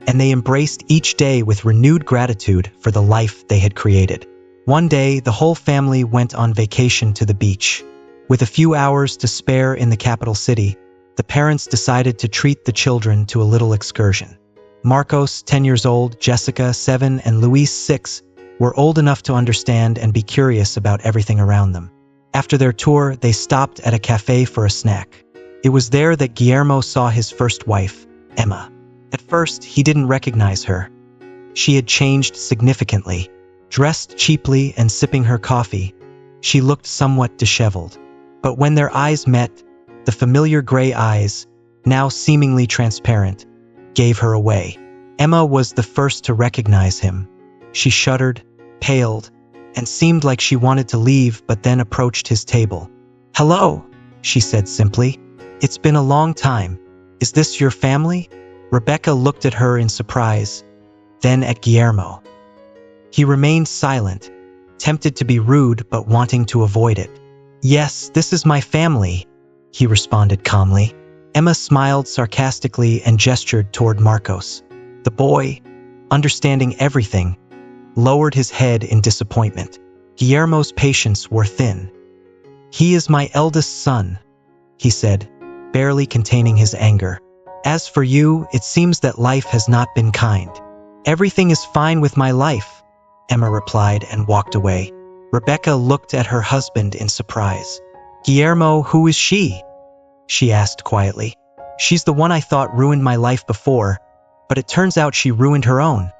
and they embraced each day with renewed gratitude for the life they had created. One day, the whole family went on vacation to the beach. With a few hours to spare in the capital city, the parents decided to treat the children to a little excursion. Marcos, 10 years old, Jessica, 7, and Luis, 6, were old enough to understand and be curious about everything around them. After their tour, they stopped at a cafe for a snack. It was there that Guillermo saw his first wife, Emma. At first, he didn't recognize her. She had changed significantly. Dressed cheaply and sipping her coffee, she looked somewhat disheveled. But when their eyes met, the familiar gray eyes, now seemingly transparent, gave her away. Emma was the first to recognize him. She shuddered, paled, and seemed like she wanted to leave, but then approached his table. "Hello," she said simply. "It's been a long time. Is this your family?" Rebecca looked at her in surprise, then at Guillermo. He remained silent, tempted to be rude but wanting to avoid it. "Yes, this is my family," he responded calmly. Emma smiled sarcastically and gestured toward Marcos. The boy, understanding everything, lowered his head in disappointment. Guillermo's patience wore thin. "He is my eldest son," he said, barely containing his anger. "As for you, it seems that life has not been kind." "Everything is fine with my life," Emma replied and walked away. Rebecca looked at her husband in surprise. "Guillermo, who is she?" she asked quietly. "She's the one I thought ruined my life before, but it turns out she ruined her own,"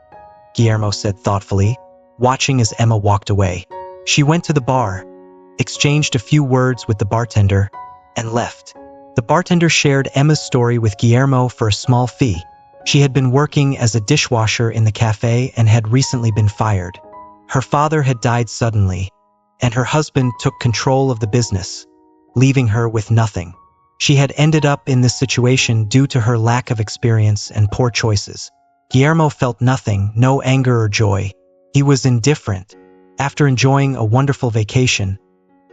Guillermo said thoughtfully, watching as Emma walked away. She went to the bar, exchanged a few words with the bartender, and left. The bartender shared Emma's story with Guillermo for a small fee. She had been working as a dishwasher in the cafe and had recently been fired. Her father had died suddenly, and her husband took control of the business, leaving her with nothing. She had ended up in this situation due to her lack of experience and poor choices. Guillermo felt nothing, no anger or joy. He was indifferent. After enjoying a wonderful vacation,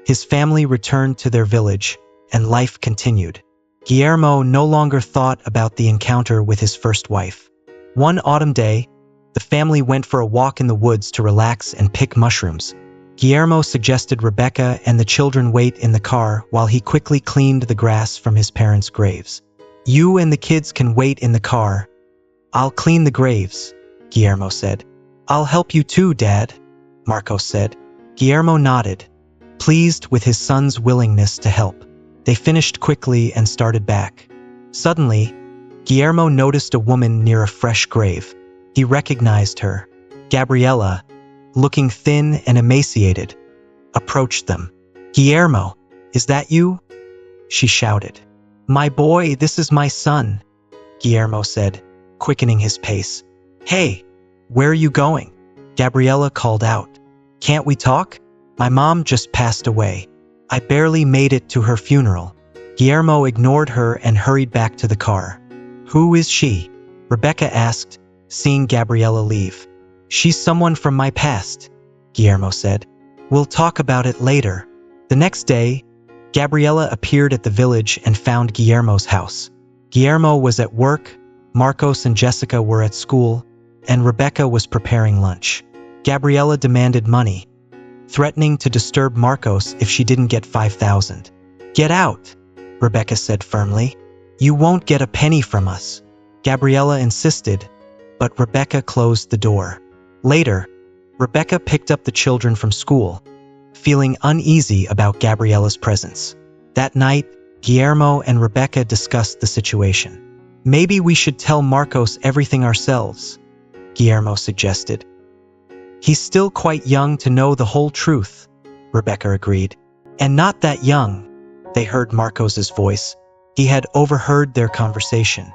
his family returned to their village, and life continued. Guillermo no longer thought about the encounter with his first wife. One autumn day, the family went for a walk in the woods to relax and pick mushrooms. Guillermo suggested Rebecca and the children wait in the car while he quickly cleaned the grass from his parents' graves. "You and the kids can wait in the car. I'll clean the graves," Guillermo said. "I'll help you too, Dad," Marcos said. Guillermo nodded, pleased with his son's willingness to help. They finished quickly and started back. Suddenly, Guillermo noticed a woman near a fresh grave. He recognized her. Gabriela, looking thin and emaciated, approached them. "Guillermo, is that you?" she shouted. "My boy, this is my son," Guillermo said, quickening his pace. "Hey, where are you going?" Gabriela called out. "Can't we talk? My mom just passed away. I barely made it to her funeral." Guillermo ignored her and hurried back to the car. "Who is she?" Rebecca asked, seeing Gabriela leave. "She's someone from my past," Guillermo said. "We'll talk about it later." The next day, Gabriela appeared at the village and found Guillermo's house. Guillermo was at work, Marcos and Jessica were at school, and Rebecca was preparing lunch. Gabriela demanded money, threatening to disturb Marcos if she didn't get 5,000. "Get out," Rebecca said firmly. "You won't get a penny from us." Gabriela insisted, but Rebecca closed the door. Later, Rebecca picked up the children from school, feeling uneasy about Gabriela's presence. That night, Guillermo and Rebecca discussed the situation. "Maybe we should tell Marcos everything ourselves," Guillermo suggested. "He's still quite young to know the whole truth," Rebecca agreed. "And not that young," they heard Marcos's voice. He had overheard their conversation.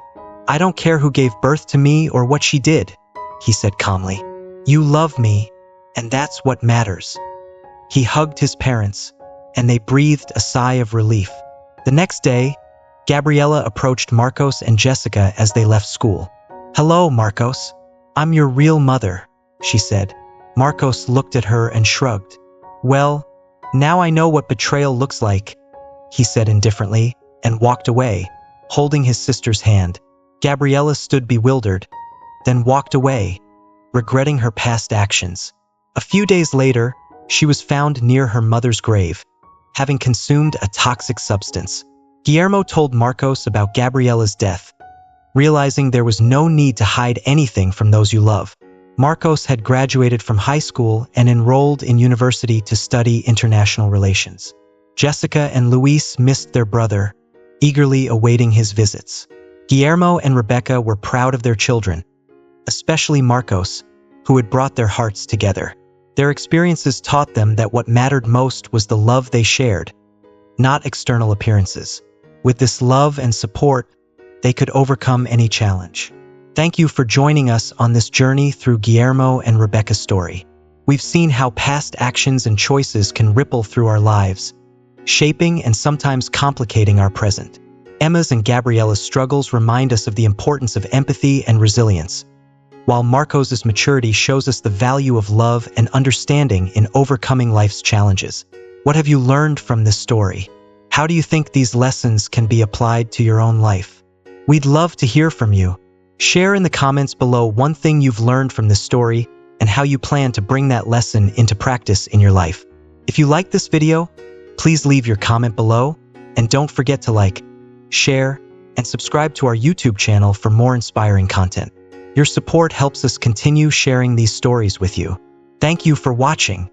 "I don't care who gave birth to me or what she did," he said calmly. "You love me, and that's what matters." He hugged his parents, and they breathed a sigh of relief. The next day, Gabriela approached Marcos and Jessica as they left school. "Hello, Marcos. I'm your real mother," she said. Marcos looked at her and shrugged. "Well, Now I know what betrayal looks like, he said indifferently, and walked away, holding his sister's hand. Gabriella stood bewildered, then walked away, regretting her past actions. A few days later, she was found near her mother's grave, having consumed a toxic substance. Guillermo told Marcos about Gabriella's death, realizing there was no need to hide anything from those you love. Marcos had graduated from high school and enrolled in university to study international relations. Jessica and Luis missed their brother, eagerly awaiting his visits. Guillermo and Rebecca were proud of their children, especially Marcos, who had brought their hearts together. Their experiences taught them that what mattered most was the love they shared, not external appearances. With this love and support, they could overcome any challenge. Thank you for joining us on this journey through Guillermo and Rebecca's story. We've seen how past actions and choices can ripple through our lives, shaping and sometimes complicating our present. Emma's and Gabriella's struggles remind us of the importance of empathy and resilience, while Marcos's maturity shows us the value of love and understanding in overcoming life's challenges. What have you learned from this story? How do you think these lessons can be applied to your own life? We'd love to hear from you. Share in the comments below one thing you've learned from this story and how you plan to bring that lesson into practice in your life. If you like this video, please leave your comment below, and don't forget to like, share, and subscribe to our YouTube channel for more inspiring content. Your support helps us continue sharing these stories with you. Thank you for watching.